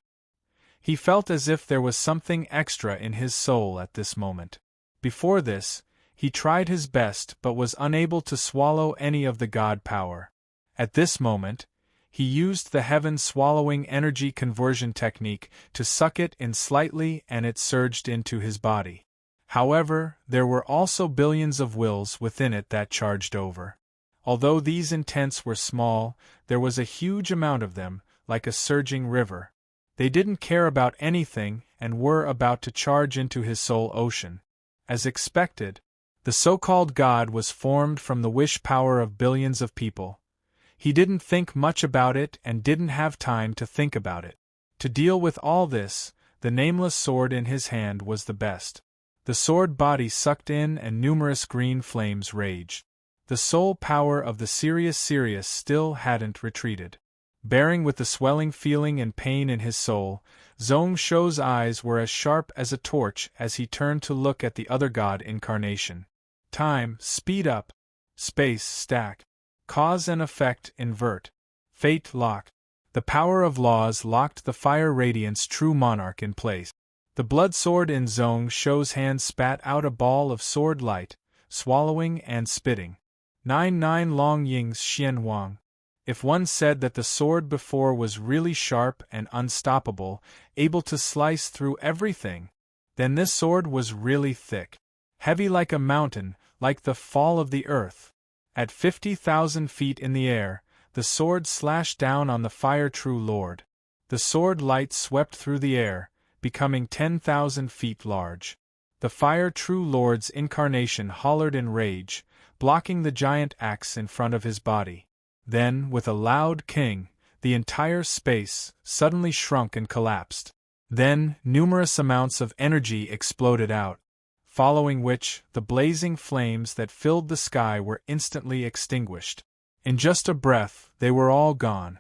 He felt as if there was something extra in his soul at this moment. Before this, he tried his best but was unable to swallow any of the god power. At this moment, he used the heaven-swallowing energy conversion technique to suck it in slightly and it surged into his body. However, there were also billions of wills within it that charged over. Although these intents were small, there was a huge amount of them, like a surging river. They didn't care about anything and were about to charge into his soul ocean. As expected, the so-called God was formed from the wish power of billions of people. He didn't think much about it and didn't have time to think about it. To deal with all this, the nameless sword in his hand was the best. The sword body sucked in and numerous green flames raged. The soul power of the Sirius still hadn't retreated. Bearing with the swelling feeling and pain in his soul, Zhong Shou's eyes were as sharp as a torch as he turned to look at the other god incarnation. Time, speed up. Space, stack. Cause and effect, invert. Fate, lock. The power of laws locked the fire radiant's true monarch in place. The blood sword in Zhong Shou's hand spat out a ball of sword light, swallowing and spitting. 9 Long Ying's Xian Wang. If one said that the sword before was really sharp and unstoppable, able to slice through everything, then this sword was really thick. Heavy like a mountain, like the fall of the earth. At 50,000 feet in the air, the sword slashed down on the fire true lord. The sword light swept through the air, becoming 10,000 feet large. The fire true lord's incarnation hollered in rage, blocking the giant axe in front of his body. Then, with a loud king, the entire space suddenly shrunk and collapsed. Then, numerous amounts of energy exploded out, following which, the blazing flames that filled the sky were instantly extinguished. In just a breath, they were all gone.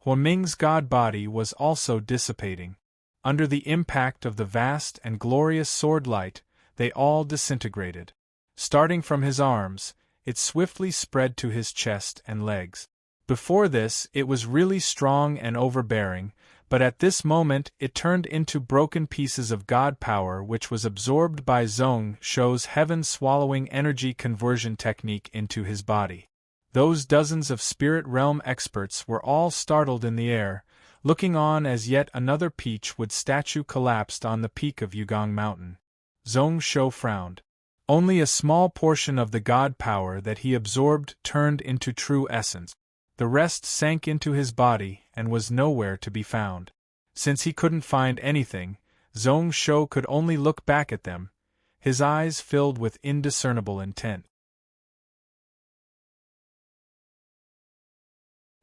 Huaming's god body was also dissipating. Under the impact of the vast and glorious sword light, they all disintegrated. Starting from his arms, it swiftly spread to his chest and legs. Before this, it was really strong and overbearing, but at this moment it turned into broken pieces of god power which was absorbed by Zhong Shou's heaven-swallowing energy conversion technique into his body. Those dozens of spirit realm experts were all startled in the air, looking on as yet another peach-wood statue collapsed on the peak of Yugong Mountain. Zhong Shou frowned. Only a small portion of the god power that he absorbed turned into true essence. The rest sank into his body and was nowhere to be found. Since he couldn't find anything, Zhong Shou could only look back at them, his eyes filled with indiscernible intent.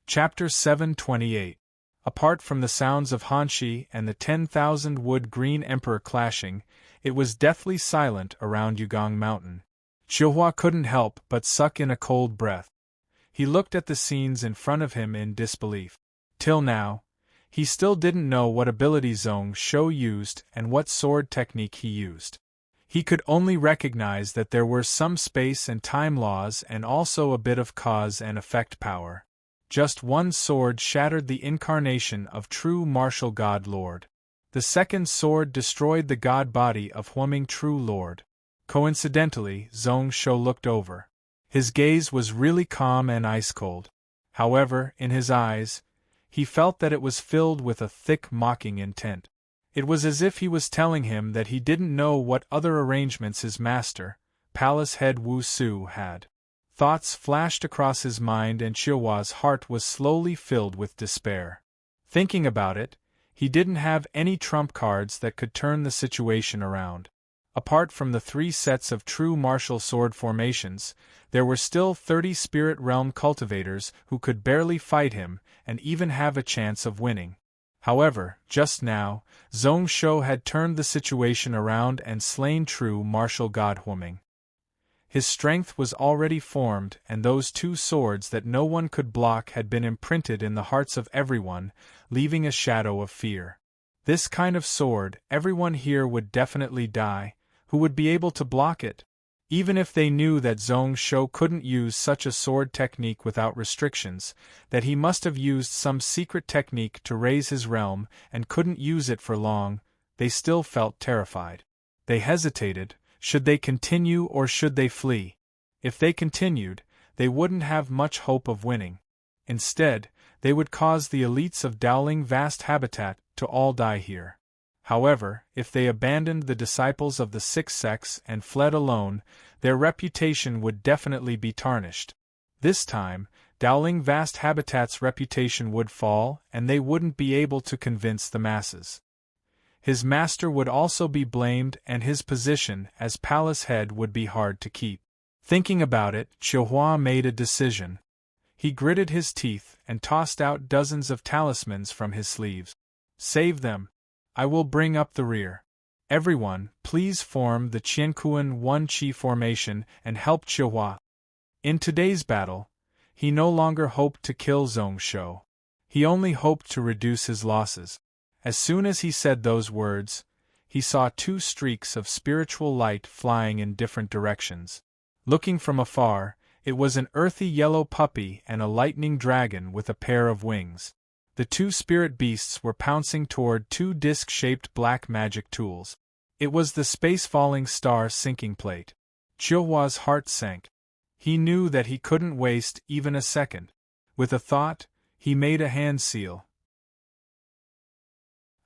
Chapter 728. Apart from the sounds of Hanshi and the 10,000 wood green emperor clashing, it was deathly silent around Yugong Mountain. Qiuhua couldn't help but suck in a cold breath. He looked at the scenes in front of him in disbelief. Till now, he still didn't know what ability Zhong Shou used and what sword technique he used. He could only recognize that there were some space and time laws and also a bit of cause and effect power. Just one sword shattered the incarnation of true martial god lord. The second sword destroyed the god body of Huaming true lord. Coincidentally, Zhong Shou looked over. His gaze was really calm and ice-cold. However, in his eyes, he felt that it was filled with a thick mocking intent. It was as if he was telling him that he didn't know what other arrangements his master, Palace Head Wu Su, had. Thoughts flashed across his mind and Qiuhua's heart was slowly filled with despair. Thinking about it, he didn't have any trump cards that could turn the situation around. Apart from the 3 sets of true martial sword formations, there were still 30 spirit realm cultivators who could barely fight him and even have a chance of winning. However, just now, Zhong Shou had turned the situation around and slain true martial god Huaming. His strength was already formed and those 2 swords that no one could block had been imprinted in the hearts of everyone, leaving a shadow of fear. This kind of sword, everyone here would definitely die. Who would be able to block it? Even if they knew that Zhong Shou couldn't use such a sword technique without restrictions, that he must have used some secret technique to raise his realm and couldn't use it for long, they still felt terrified. They hesitated. Should they continue or should they flee? If they continued, they wouldn't have much hope of winning. Instead, they would cause the elites of Dowling Vast Habitat to all die here. However, if they abandoned the disciples of the 6 sects and fled alone, their reputation would definitely be tarnished. This time, Dowling Vast Habitat's reputation would fall and they wouldn't be able to convince the masses. His master would also be blamed and his position as palace head would be hard to keep. Thinking about it, Qiuhua made a decision. He gritted his teeth and tossed out dozens of talismans from his sleeves. Save them. I will bring up the rear. Everyone, please form the Qiankuan 1 Qi formation and help Qiuhua. In today's battle, he no longer hoped to kill Zhong Shou. He only hoped to reduce his losses. As soon as he said those words, he saw two streaks of spiritual light flying in different directions. Looking from afar, it was an earthy yellow puppy and a lightning dragon with a pair of wings. The two spirit beasts were pouncing toward two disc-shaped black magic tools. It was the space-falling star sinking plate. Chilhua's heart sank. He knew that he couldn't waste even a second. With a thought, he made a hand seal.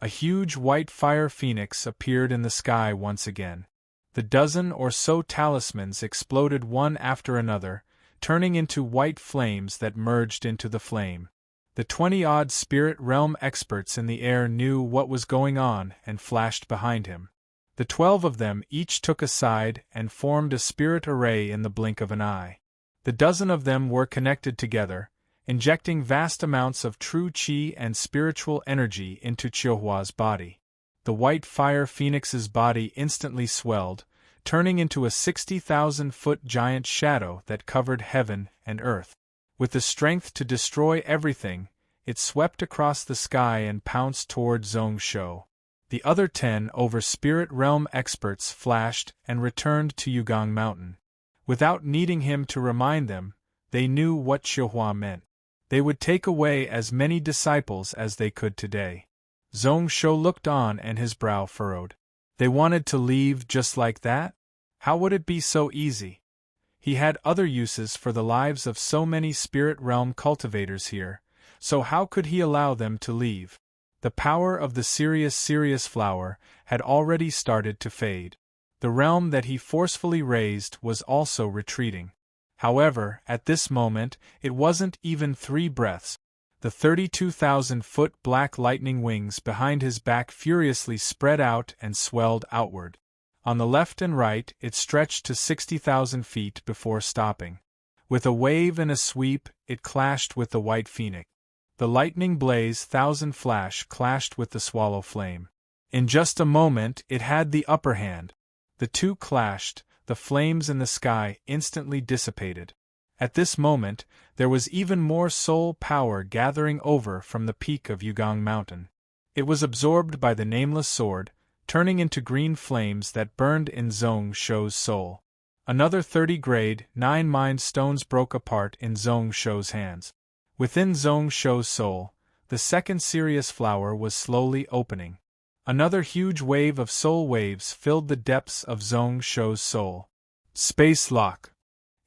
A huge white fire phoenix appeared in the sky once again. The dozen or so talismans exploded one after another, turning into white flames that merged into the flame. The 20-odd spirit realm experts in the air knew what was going on and flashed behind him. The 12 of them each took a side and formed a spirit array in the blink of an eye. The dozen of them were connected together, injecting vast amounts of true qi and spiritual energy into Chilhua's body. The white fire phoenix's body instantly swelled, turning into a 60,000-foot giant shadow that covered heaven and earth. With the strength to destroy everything, it swept across the sky and pounced toward Zhong Shou. The other 10 over spirit realm experts flashed and returned to Yugang Mountain. Without needing him to remind them, they knew what Chilhua meant. They would take away as many disciples as they could today. Zhong Shou looked on and his brow furrowed. They wanted to leave just like that? How would it be so easy? He had other uses for the lives of so many spirit realm cultivators here, so how could he allow them to leave? The power of the Sirius flower had already started to fade. The realm that he forcefully raised was also retreating. However, at this moment, it wasn't even 3 breaths. The 32,000-foot black lightning wings behind his back furiously spread out and swelled outward. On the left and right, it stretched to 60,000 feet before stopping. With a wave and a sweep, it clashed with the white phoenix. The lightning blaze thousand flash clashed with the swallow flame. In just a moment, it had the upper hand. The two clashed, the flames in the sky instantly dissipated. At this moment, there was even more soul power gathering over from the peak of Yugang Mountain. It was absorbed by the nameless sword, turning into green flames that burned in Zhong Shou's soul. Another 30 grade 9 mind stones broke apart in Zhong Shou's hands. Within Zhong Shou's soul, the second Sirius flower was slowly opening. Another huge wave of soul waves filled the depths of Zhong Shou's soul. Space lock.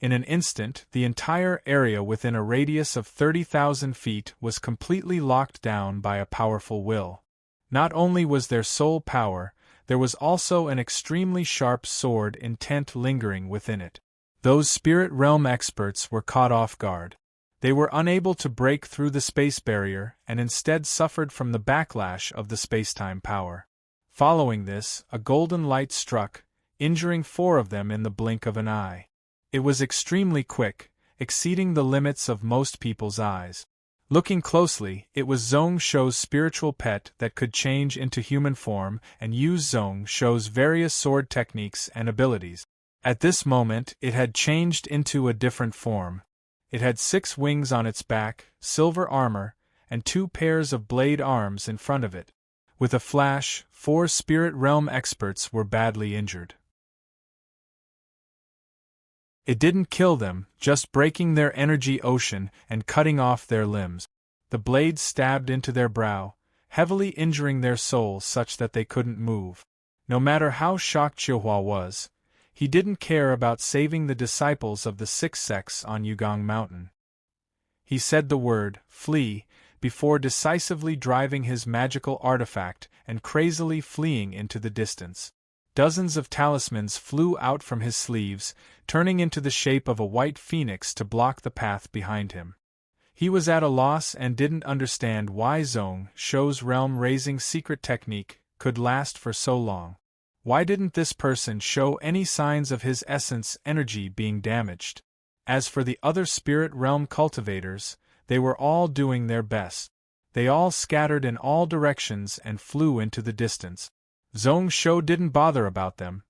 In an instant, the entire area within a radius of 30,000 feet was completely locked down by a powerful will. Not only was there soul power, there was also an extremely sharp sword intent lingering within it. Those spirit realm experts were caught off guard. They were unable to break through the space barrier and instead suffered from the backlash of the spacetime power. Following this, a golden light struck, injuring 4 of them in the blink of an eye. It was extremely quick, exceeding the limits of most people's eyes. Looking closely, it was Zhong Shou's spiritual pet that could change into human form and use Zhong Shou's various sword techniques and abilities. At this moment, it had changed into a different form. It had 6 wings on its back, silver armor, and 2 pairs of blade arms in front of it. With a flash, 4 spirit realm experts were badly injured. It didn't kill them, just breaking their energy ocean and cutting off their limbs. The blades stabbed into their brow, heavily injuring their souls such that they couldn't move. No matter how shocked Chilhua was, he didn't care about saving the disciples of the 6 sects on Yugang Mountain. He said the word, "flee," before decisively driving his magical artifact and crazily fleeing into the distance. Dozens of talismans flew out from his sleeves, turning into the shape of a white phoenix to block the path behind him. He was at a loss and didn't understand why Zhong Shou's realm-raising secret technique could last for so long. Why didn't this person show any signs of his essence energy being damaged? As for the other spirit realm cultivators, they were all doing their best. They all scattered in all directions and flew into the distance. Zhong Shou didn't bother about them.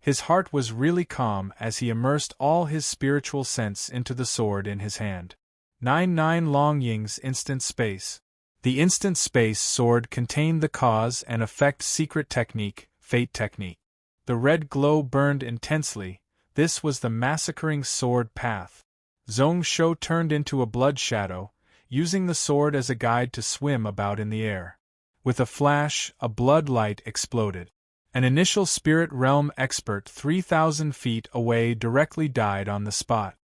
His heart was really calm as he immersed all his spiritual sense into the sword in his hand. 9 Long Ying's instant space. The instant space sword contained the cause and effect secret technique, fate technique. The red glow burned intensely. This was the massacring sword path. Zhong Shou turned into a blood shadow, using the sword as a guide to swim about in the air. With a flash, a blood light exploded. An initial spirit realm expert 3,000 feet away directly died on the spot.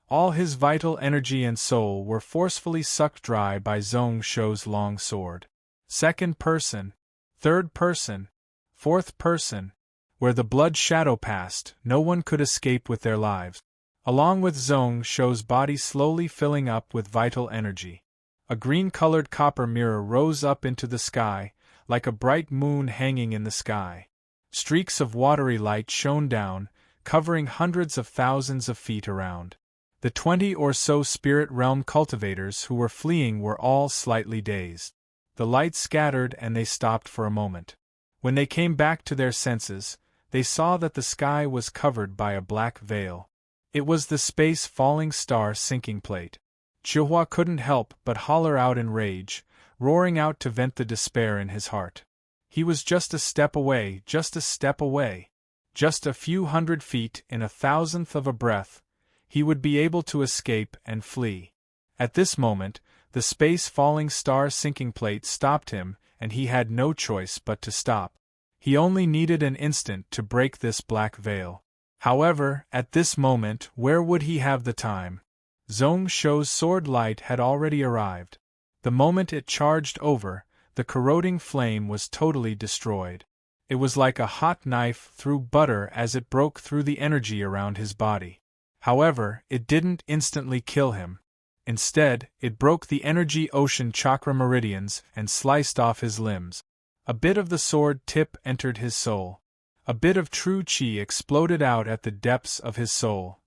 All his vital energy and soul were forcefully sucked dry by Zhong Shou's long sword. Second person, third person, fourth person. Where the blood shadow passed, no one could escape with their lives. Along with Zhong Shou's body slowly filling up with vital energy. A green-colored copper mirror rose up into the sky, like a bright moon hanging in the sky. Streaks of watery light shone down, covering hundreds of thousands of feet around. The 20 or so spirit realm cultivators who were fleeing were all slightly dazed. The light scattered and they stopped for a moment. When they came back to their senses, they saw that the sky was covered by a black veil. It was the space falling star sinking plate. Chihua couldn't help but holler out in rage, roaring out to vent the despair in his heart. He was just a step away, just a step away. Just a few hundred feet, in a thousandth of a breath, he would be able to escape and flee. At this moment, the space falling star sinking plate stopped him, and he had no choice but to stop. He only needed an instant to break this black veil. However, at this moment, where would he have the time? Zhong Shou's sword light had already arrived. The moment it charged over, the corroding flame was totally destroyed. It was like a hot knife through butter as it broke through the energy around his body. However, it didn't instantly kill him. Instead, it broke the energy ocean chakra meridians and sliced off his limbs. A bit of the sword tip entered his soul. A bit of true qi exploded out at the depths of his soul.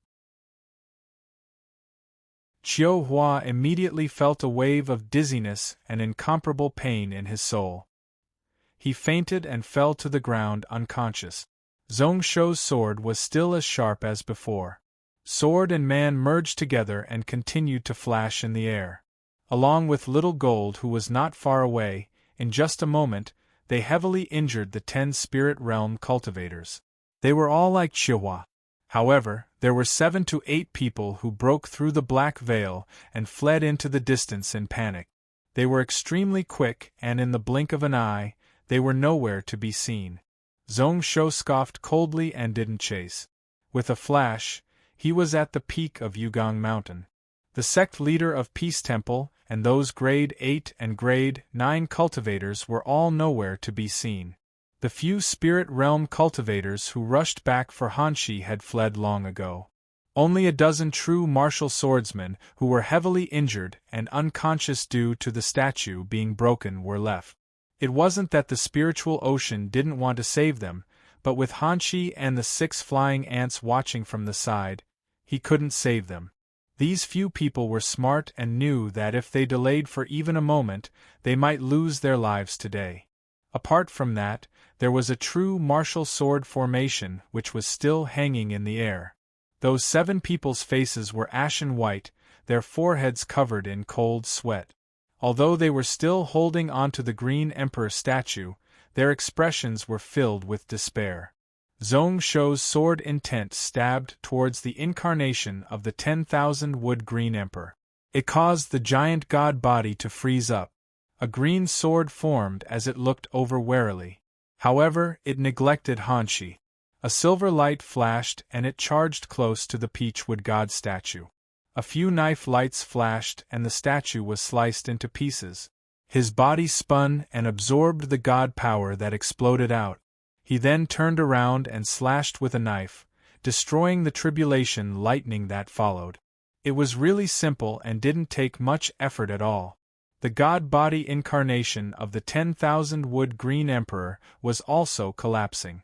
Chiu Hua immediately felt a wave of dizziness and incomparable pain in his soul. He fainted and fell to the ground unconscious. Zhong Shou's sword was still as sharp as before. Sword and man merged together and continued to flash in the air. Along with Little Gold, who was not far away, in just a moment, they heavily injured the 10 spirit realm cultivators. They were all like Chihua. However, there were 7 to 8 people who broke through the black veil and fled into the distance in panic. They were extremely quick, and in the blink of an eye, they were nowhere to be seen. Zhong Shou scoffed coldly and didn't chase. With a flash, he was at the peak of Yugong Mountain. The sect leader of Peace Temple and those grade 8 and grade 9 cultivators were all nowhere to be seen. The few spirit realm cultivators who rushed back for Hanshi had fled long ago. Only a dozen true martial swordsmen who were heavily injured and unconscious due to the statue being broken were left. It wasn't that the spiritual ocean didn't want to save them, but with Hanshi and the 6 flying ants watching from the side, he couldn't save them. These few people were smart and knew that if they delayed for even a moment, they might lose their lives today. Apart from that, there was a true martial sword formation which was still hanging in the air. Those 7 people's faces were ashen white, their foreheads covered in cold sweat. Although they were still holding onto the Green Emperor statue, their expressions were filled with despair. Zhong Shou's sword intent stabbed towards the incarnation of the 10,000 Wood Green Emperor. It caused the giant god body to freeze up. A green sword formed as it looked over warily. However, it neglected Hanshi. A silver light flashed and it charged close to the Peachwood god statue. A few knife lights flashed and the statue was sliced into pieces. His body spun and absorbed the god power that exploded out. He then turned around and slashed with a knife, destroying the tribulation lightning that followed. It was really simple and didn't take much effort at all. The god body incarnation of the 10,000 Wood Green Emperor was also collapsing.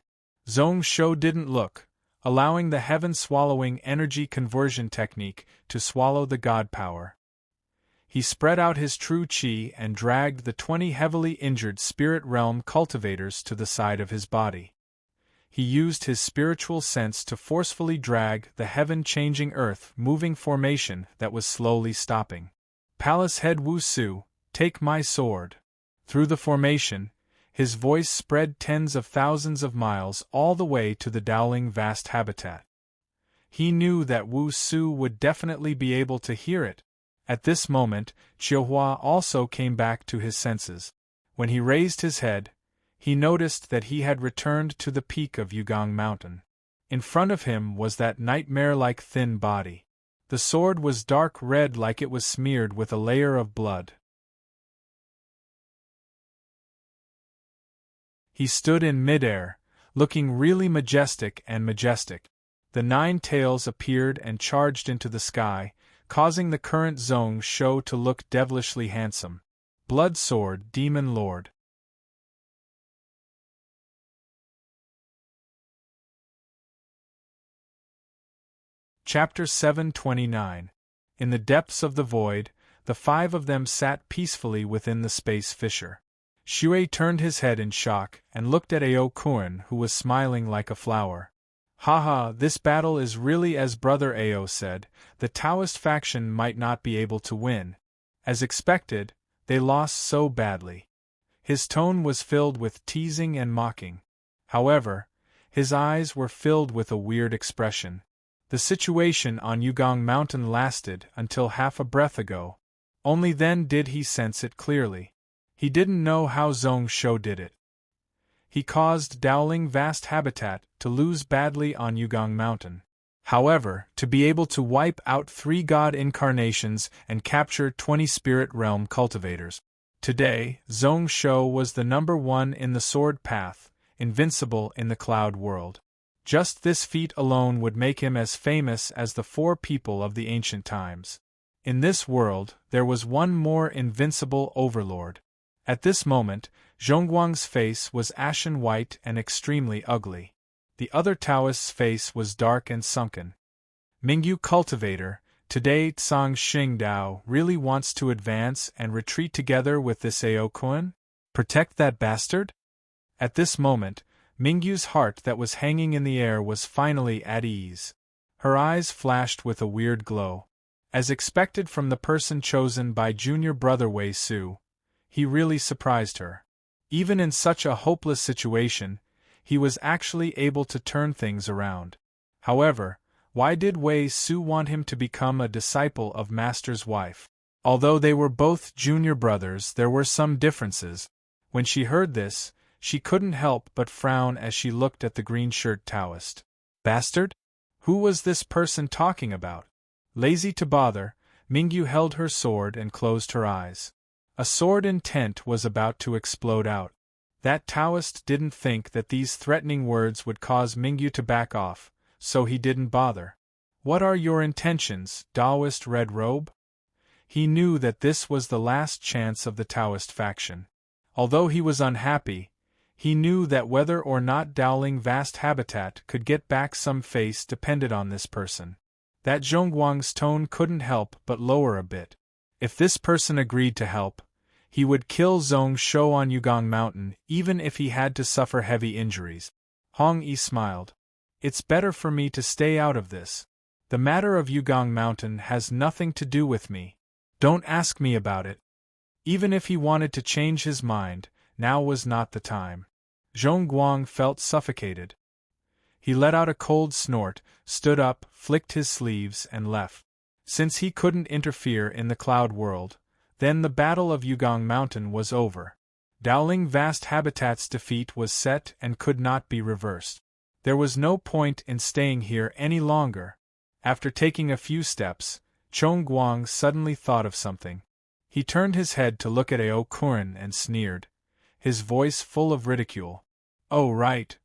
Zhong Shou didn't look, allowing the heaven-swallowing energy conversion technique to swallow the god power. He spread out his true qi and dragged the 20 heavily injured spirit realm cultivators to the side of his body. he used his spiritual sense to forcefully drag the heaven-changing earth-moving formation that was slowly stopping. Palace head Wu Su, take my sword. Through the formation, his voice spread tens of thousands of miles all the way to the Dowling vast habitat. He knew that Wu Su would definitely be able to hear it. At this moment, Qiuhua also came back to his senses. When he raised his head, he noticed that he had returned to the peak of Yugong Mountain. In front of him was that nightmare-like thin body. The sword was dark red like it was smeared with a layer of blood. He stood in midair, looking really majestic and majestic. The 9 tails appeared and charged into the sky, causing the current Zong Shou to look devilishly handsome. Blood Sword, Demon Lord. Chapter 729. In the depths of the void, the 5 of them sat peacefully within the space fissure. Shui turned his head in shock and looked at Ao Kuren, who was smiling like a flower. Haha, this battle is really as Brother Ao said, the Taoist faction might not be able to win. As expected, they lost so badly. His tone was filled with teasing and mocking. However, his eyes were filled with a weird expression. The situation on Yugong Mountain lasted until half a breath ago. Only then did he sense it clearly. He didn't know how Zong Shou did it. He caused Dowling vast habitat to lose badly on Yugong Mountain. However, to be able to wipe out 3 god incarnations and capture 20 spirit realm cultivators. Today, Zong Shou was the number 1 in the sword path, invincible in the cloud world. Just this feat alone would make him as famous as the 4 people of the ancient times. In this world, there was one more invincible overlord. At this moment, Zhongguang's face was ashen white and extremely ugly. The other Taoist's face was dark and sunken. Mingyu Cultivator, today Tsang Xingdao really wants to advance and retreat together with this Ao Kuren? Protect that bastard? At this moment, Mingyu's heart that was hanging in the air was finally at ease. Her eyes flashed with a weird glow. As expected from the person chosen by junior brother Wei Su, he really surprised her. Even in such a hopeless situation, he was actually able to turn things around. However, why did Wei Su want him to become a disciple of Master's wife? Although they were both junior brothers, there were some differences. When she heard this, she couldn't help but frown as she looked at the green-shirt Taoist. Bastard? Who was this person talking about? Lazy to bother, Mingyu held her sword and closed her eyes. A sword intent was about to explode out. That Taoist didn't think that these threatening words would cause Mingyu to back off, so he didn't bother. What are your intentions, Taoist Red Robe? He knew that this was the last chance of the Taoist faction. Although he was unhappy, he knew that whether or not Dowling vast habitat could get back some face depended on this person. That Zhongguang's tone couldn't help but lower a bit. If this person agreed to help, he would kill Zong Shou on Yugong Mountain even if he had to suffer heavy injuries. Hong Yi smiled. It's better for me to stay out of this. The matter of Yugong Mountain has nothing to do with me. Don't ask me about it. Even if he wanted to change his mind, now was not the time. Zhongguang felt suffocated. He let out a cold snort, stood up, flicked his sleeves, and left. Since he couldn't interfere in the cloud world, then the Battle of Yugong Mountain was over. Dowling vast habitat's defeat was set and could not be reversed. There was no point in staying here any longer. After taking a few steps, Zhongguang suddenly thought of something. He turned his head to look at Ao Kuren and sneered, his voice full of ridicule. Oh right.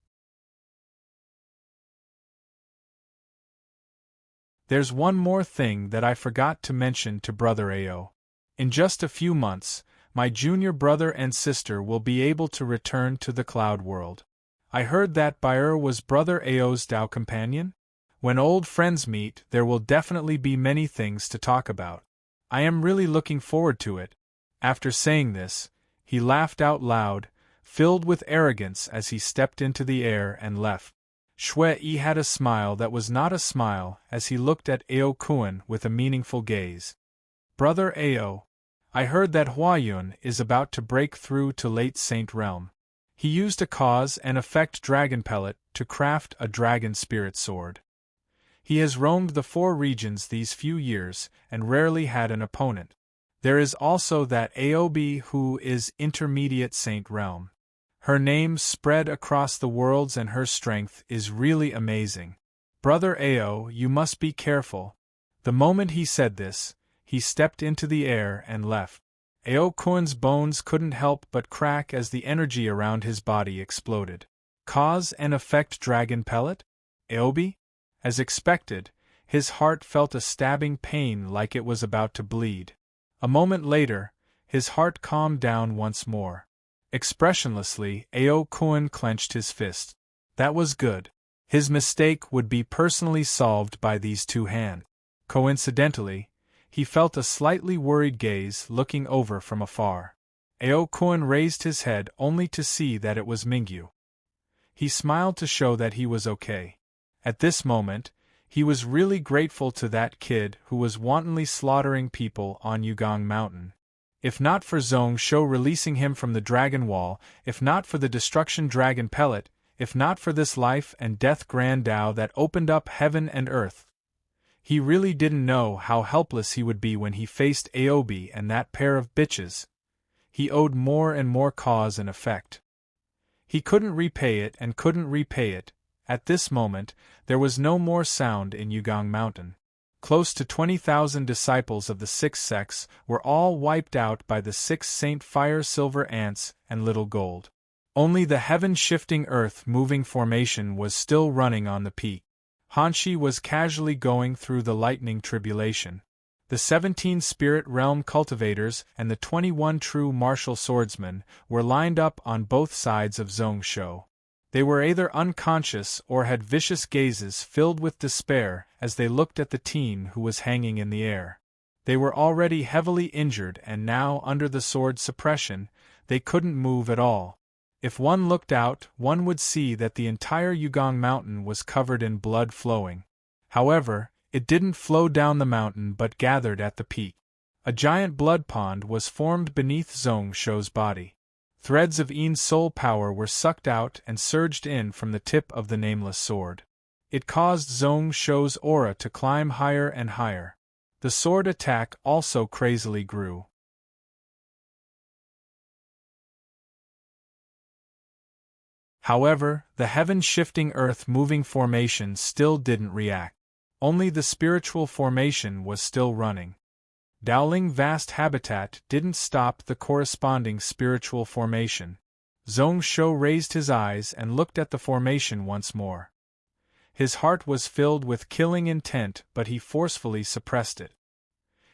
There's one more thing that I forgot to mention to Brother Ao. In just a few months, my junior brother and sister will be able to return to the cloud world. I heard that Baer was Brother Ao's Tao companion? When old friends meet, there will definitely be many things to talk about. I am really looking forward to it. After saying this, he laughed out loud, filled with arrogance as he stepped into the air and left. Shui had a smile that was not a smile as he looked at Ao Kuan with a meaningful gaze. Brother Ao, I heard that Huayun is about to break through to late Saint Realm. He used a cause and effect dragon pellet to craft a dragon spirit sword. He has roamed the 4 regions these few years and rarely had an opponent. There is also that Aobi who is intermediate Saint Realm. Her name spread across the worlds and her strength is really amazing. Brother Ao, you must be careful. The moment he said this, he stepped into the air and left. Ao Kuan's bones couldn't help but crack as the energy around his body exploded. Cause and effect dragon pellet? Aobi? As expected, his heart felt a stabbing pain like it was about to bleed. A moment later, his heart calmed down once more. Expressionlessly, Ao Kuan clenched his fist. That was good. His mistake would be personally solved by these 2 hands. Coincidentally, he felt a slightly worried gaze looking over from afar. Ao Kuan raised his head only to see that it was Mingyu. He smiled to show that he was okay. At this moment, he was really grateful to that kid who was wantonly slaughtering people on Yugong Mountain. If not for Zhong Shou releasing him from the Dragon Wall, if not for the Destruction Dragon Pellet, if not for this life and death Grand Dao that opened up heaven and earth, he really didn't know how helpless he would be when he faced Aobi and that pair of bitches. He owed more and more cause and effect. He couldn't repay it and couldn't repay it. At this moment, there was no more sound in Yugong Mountain. Close to 20,000 disciples of the 6 sects were all wiped out by the 6 Saint Fire Silver Ants and Little Gold. Only the heaven-shifting earth-moving formation was still running on the peak. Hanshi was casually going through the lightning tribulation. The 17 spirit realm cultivators and the 21 true martial swordsmen were lined up on both sides of Zhong Shou. They were either unconscious or had vicious gazes filled with despair as they looked at the teen who was hanging in the air. They were already heavily injured and now, under the sword suppression, they couldn't move at all. If one looked out, one would see that the entire Yugong Mountain was covered in blood flowing. However, it didn't flow down the mountain but gathered at the peak. A giant blood pond was formed beneath Zhong Shou's body. Threads of Yin's soul power were sucked out and surged in from the tip of the nameless sword. It caused Zhong Shou's aura to climb higher and higher. The sword attack also crazily grew. However, the heaven-shifting earth-moving formation still didn't react. Only the spiritual formation was still running. Dowling vast habitat didn't stop the corresponding spiritual formation. Zhong Shou raised his eyes and looked at the formation once more. His heart was filled with killing intent, but he forcefully suppressed it.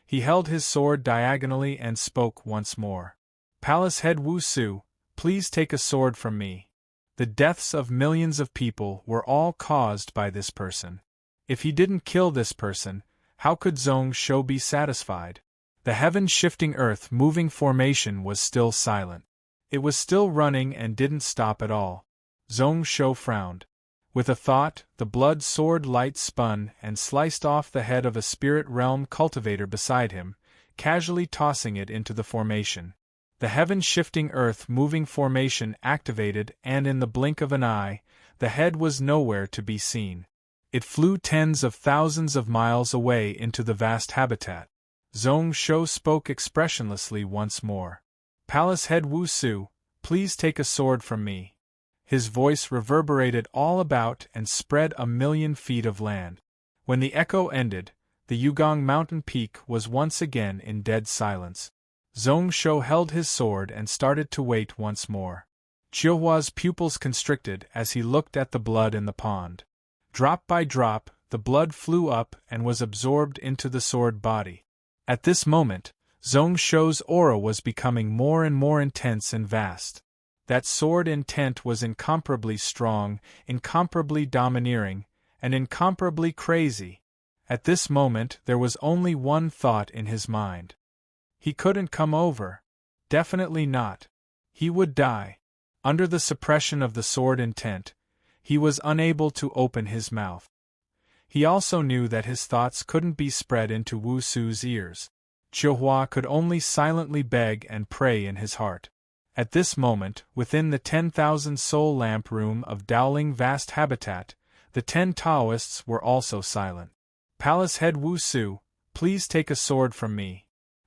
He held his sword diagonally and spoke once more. Palace Head Wu Su, please take a sword from me. The deaths of millions of people were all caused by this person. If he didn't kill this person, how could Zhong Shou be satisfied? The heaven-shifting earth-moving formation was still silent. It was still running and didn't stop at all. Zhong Shou frowned. With a thought, the blood sword light spun and sliced off the head of a spirit realm cultivator beside him, casually tossing it into the formation. The heaven-shifting earth-moving formation activated and in the blink of an eye, the head was nowhere to be seen. It flew tens of thousands of miles away into the vast habitat. Zhong Shou spoke expressionlessly once more. Palace Head Wu Su, please take a sword from me. His voice reverberated all about and spread 1,000,000 feet of land. When the echo ended, the Yugong mountain peak was once again in dead silence. Zhong Shou held his sword and started to wait once more. Chiohua's pupils constricted as he looked at the blood in the pond. Drop by drop, the blood flew up and was absorbed into the sword body. At this moment, Zhong Shou's aura was becoming more and more intense and vast. That sword intent was incomparably strong, incomparably domineering, and incomparably crazy. At this moment there was only one thought in his mind. He couldn't come over. Definitely not. He would die. Under the suppression of the sword intent, he was unable to open his mouth. He also knew that his thoughts couldn't be spread into Wu Su's ears. Qiuhua could only silently beg and pray in his heart. At this moment, within the 10,000 soul lamp room of Dowling Vast Habitat, the 10 Taoists were also silent. Palace head Wu Su, please take a sword from me.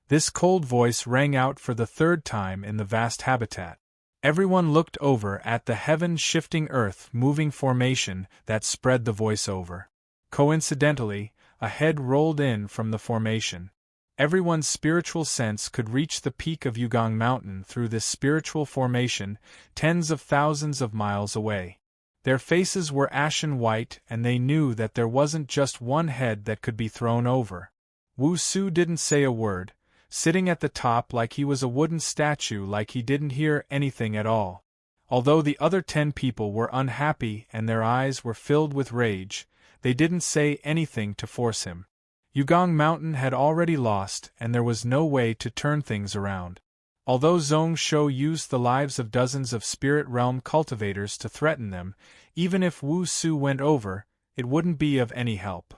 This cold voice rang out for the 3rd time in the vast habitat. Everyone looked over at the heaven-shifting earth-moving formation that spread the voice over. Coincidentally, a head rolled in from the formation. Everyone's spiritual sense could reach the peak of Yugong Mountain through this spiritual formation, tens of thousands of miles away. Their faces were ashen white, and they knew that there wasn't just one head that could be thrown over. Wu Su didn't say a word, sitting at the top like he was a wooden statue, like he didn't hear anything at all. Although the other 10 people were unhappy and their eyes were filled with rage, they didn't say anything to force him. Yugong Mountain had already lost, and there was no way to turn things around. Although Zhong Shou used the lives of dozens of spirit realm cultivators to threaten them, even if Wu Su went over, it wouldn't be of any help.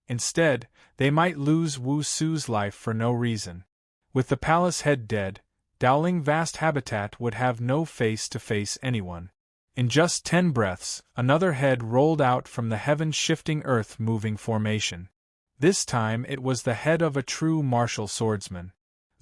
Instead, they might lose Wu Su's life for no reason. With the palace head dead, Dowling Vast Habitat would have no face to face anyone. In just 10 breaths, another head rolled out from the heaven-shifting earth-moving formation. This time it was the head of a true martial swordsman.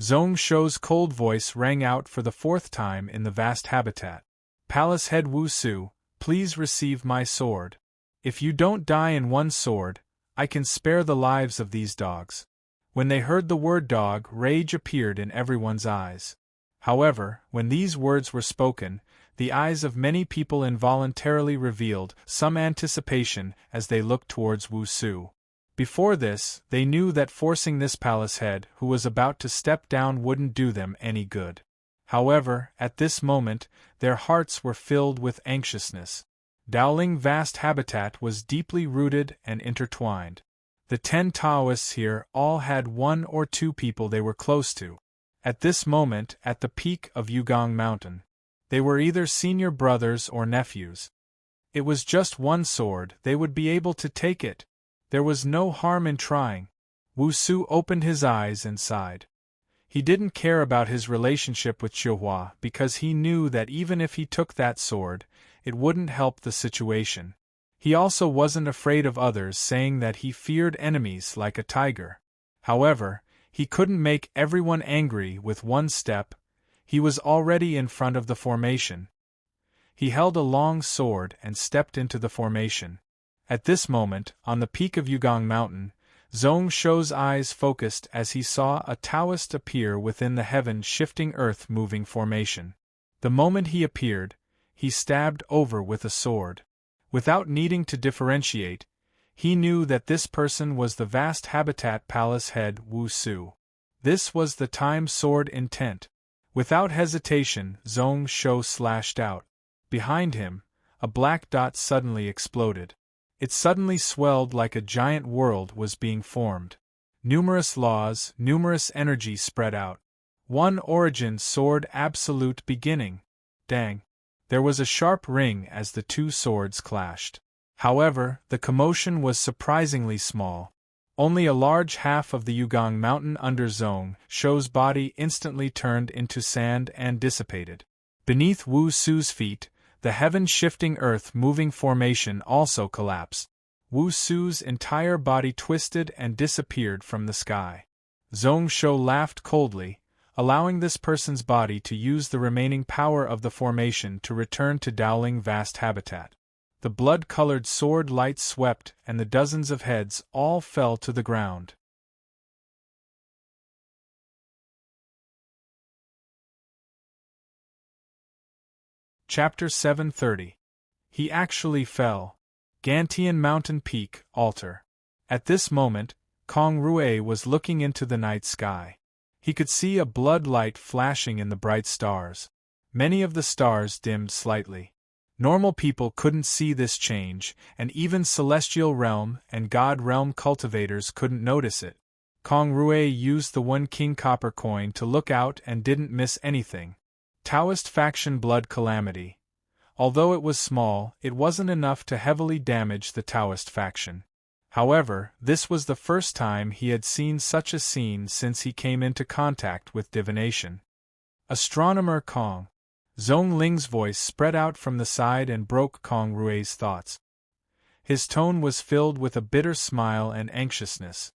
Zhong Shou's cold voice rang out for the 4th time in the vast habitat. Palace head Wu Su, please receive my sword. If you don't die in one sword, I can spare the lives of these dogs. When they heard the word dog, rage appeared in everyone's eyes. However, when these words were spoken, the eyes of many people involuntarily revealed some anticipation as they looked towards Wu Su. Before this, they knew that forcing this palace head who was about to step down wouldn't do them any good. However, at this moment, their hearts were filled with anxiousness. Dowling Vast Habitat was deeply rooted and intertwined. The 10 Taoists here all had 1 or 2 people they were close to. At this moment, at the peak of Yugong Mountain, they were either senior brothers or nephews. It was just one sword, they would be able to take it. There was no harm in trying. Wu Su opened his eyes and sighed. He didn't care about his relationship with Qiuhua because he knew that even if he took that sword, it wouldn't help the situation. He also wasn't afraid of others saying that he feared enemies like a tiger. However, he couldn't make everyone angry with one step. He was already in front of the formation. He held a long sword and stepped into the formation. At this moment, on the peak of Yugong Mountain, Zhong Shou's eyes focused as he saw a Taoist appear within the heaven-shifting earth-moving formation. The moment he appeared, he stabbed over with a sword. Without needing to differentiate, he knew that this person was the vast habitat palace head Wu Su. This was the time sword intent. Without hesitation, Zhong Shou slashed out. Behind him, a black dot suddenly exploded. It suddenly swelled like a giant world was being formed. Numerous laws, numerous energy spread out. One origin sword absolute beginning. Dang. There was a sharp ring as the 2 swords clashed. However, the commotion was surprisingly small. Only a large half of the Yugong Mountain under Zhong Shou's body instantly turned into sand and dissipated. Beneath Wu Su's feet, the heaven-shifting earth-moving formation also collapsed. Wu Su's entire body twisted and disappeared from the sky. Zhong Shou laughed coldly, allowing this person's body to use the remaining power of the formation to return to Dowling Vast Habitat. The blood-colored sword light swept and the dozens of heads all fell to the ground. Chapter 730. He actually fell. Gantian Mountain Peak, Altar. At this moment, Kong Rue was looking into the night sky. He could see a blood light flashing in the bright stars. Many of the stars dimmed slightly. Normal people couldn't see this change, and even Celestial Realm and God Realm cultivators couldn't notice it. Kong Rue used the one king copper coin to look out and didn't miss anything. Taoist faction blood calamity. Although it was small, it wasn't enough to heavily damage the Taoist faction. However, this was the first time he had seen such a scene since he came into contact with divination. Astronomer Kong. Zhong Ling's voice spread out from the side and broke Kong Rue's thoughts. His tone was filled with a bitter smile and anxiousness.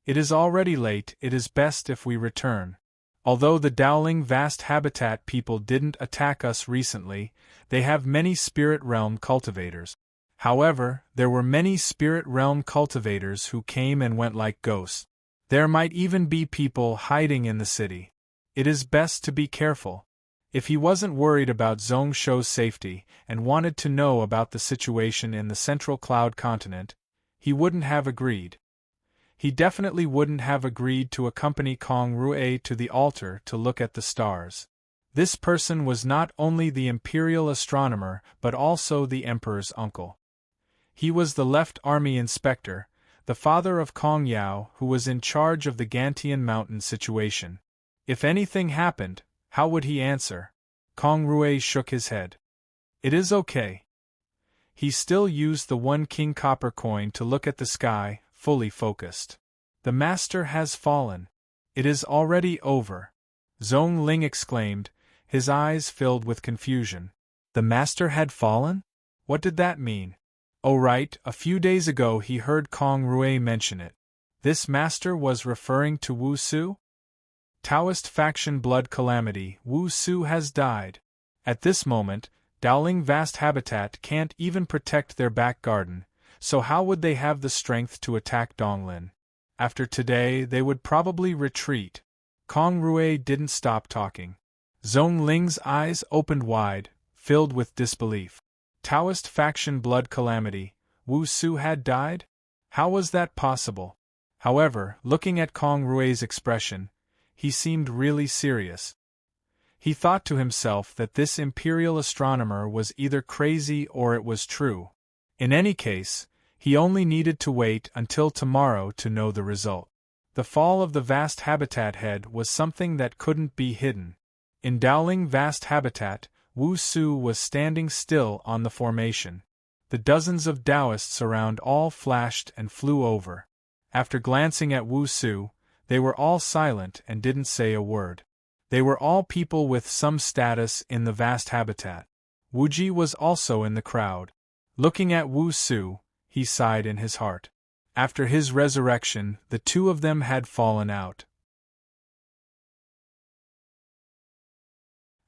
It is already late, it is best if we return. Although the Dowling vast habitat people didn't attack us recently, they have many spirit realm cultivators. However, there were many spirit realm cultivators who came and went like ghosts. There might even be people hiding in the city. It is best to be careful. If he wasn't worried about Zhong Shou's safety and wanted to know about the situation in the Central Cloud continent, he wouldn't have agreed. He definitely wouldn't have agreed to accompany Kong Rue to the altar to look at the stars. This person was not only the imperial astronomer but also the emperor's uncle. He was the left army inspector, the father of Kong Yao, who was in charge of the Gantian mountain situation. If anything happened, how would he answer? Kong Rue shook his head. It is okay. He still used the one king copper coin to look at the sky, fully focused. The master has fallen. It is already over. Zhong Ling exclaimed, his eyes filled with confusion. The master had fallen? What did that mean? Oh right, a few days ago he heard Kong Rue mention it. This master was referring to Wu Su? Taoist faction blood calamity, Wu Su has died. At this moment, Dowling vast habitat can't even protect their back garden, so how would they have the strength to attack Donglin? After today they would probably retreat. Kong Rue didn't stop talking. Zhong Ling's eyes opened wide, filled with disbelief. Taoist faction blood calamity, Wu Su had died? How was that possible? However, looking at Kong Rue's expression, he seemed really serious. He thought to himself that this imperial astronomer was either crazy or it was true. In any case, he only needed to wait until tomorrow to know the result. The fall of the vast habitat head was something that couldn't be hidden. In Dowling vast habitat, Wu Su was standing still on the formation. The dozens of Taoists around all flashed and flew over. After glancing at Wu Su, they were all silent and didn't say a word. They were all people with some status in the vast habitat. Wu Ji was also in the crowd. Looking at Wu Su, he sighed in his heart. After his resurrection, the two of them had fallen out.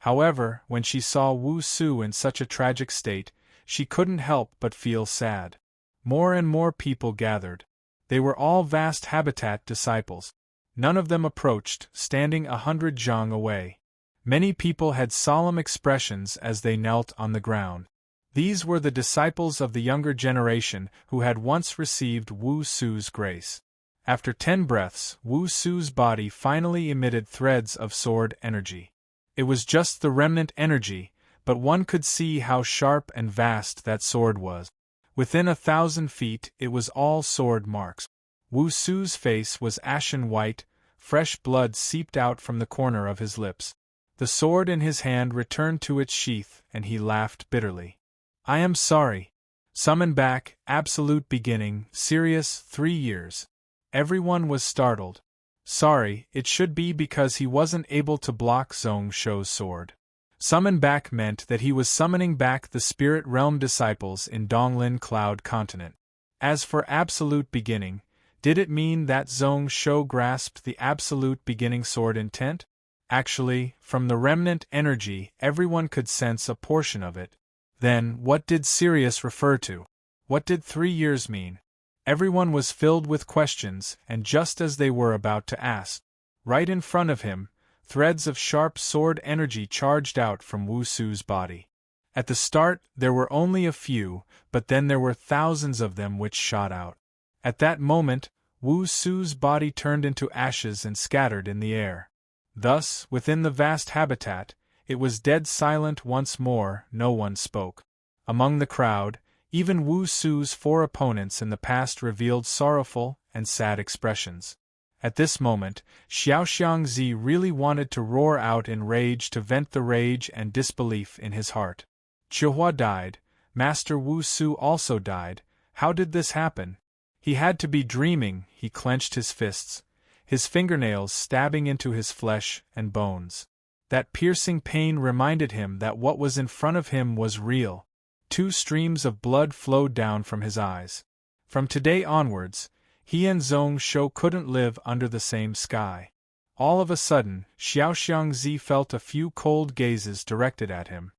However, when she saw Wu Su in such a tragic state, she couldn't help but feel sad. More and more people gathered. They were all vast habitat disciples. None of them approached, standing 100 zhang away. Many people had solemn expressions as they knelt on the ground. These were the disciples of the younger generation who had once received Wu Su's grace. After 10 breaths, Wu Su's body finally emitted threads of sword energy. It was just the remnant energy, but one could see how sharp and vast that sword was. Within 1,000 feet, it was all sword marks. Wu Su's face was ashen white, fresh blood seeped out from the corner of his lips. The sword in his hand returned to its sheath, and he laughed bitterly. I am sorry. Summon back, absolute beginning, serious, 3 years. Everyone was startled. Sorry, it should be because he wasn't able to block Zhong Shou's sword. Summon back meant that he was summoning back the spirit realm disciples in Donglin Cloud Continent. As for absolute beginning, did it mean that Zhong Shou grasped the absolute beginning sword intent? Actually, from the remnant energy, everyone could sense a portion of it. Then, what did Sirius refer to? What did 3 years mean? Everyone was filled with questions, and just as they were about to ask, right in front of him, threads of sharp sword energy charged out from Wu Su's body. At the start, there were only a few, but then there were thousands of them which shot out. At that moment, Wu Su's body turned into ashes and scattered in the air. Thus, within the vast habitat, it was dead silent once more. No one spoke. Among the crowd, even Wu Su's 4 opponents in the past revealed sorrowful and sad expressions. At this moment, Xiaoxiangzi really wanted to roar out in rage to vent the rage and disbelief in his heart. Chihua died, Master Wu Su also died. How did this happen? He had to be dreaming. He clenched his fists, his fingernails stabbing into his flesh and bones. That piercing pain reminded him that what was in front of him was real. 2 streams of blood flowed down from his eyes. From today onwards, he and Zhong Shou couldn't live under the same sky. All of a sudden, Xiaoxiangzi felt a few cold gazes directed at him.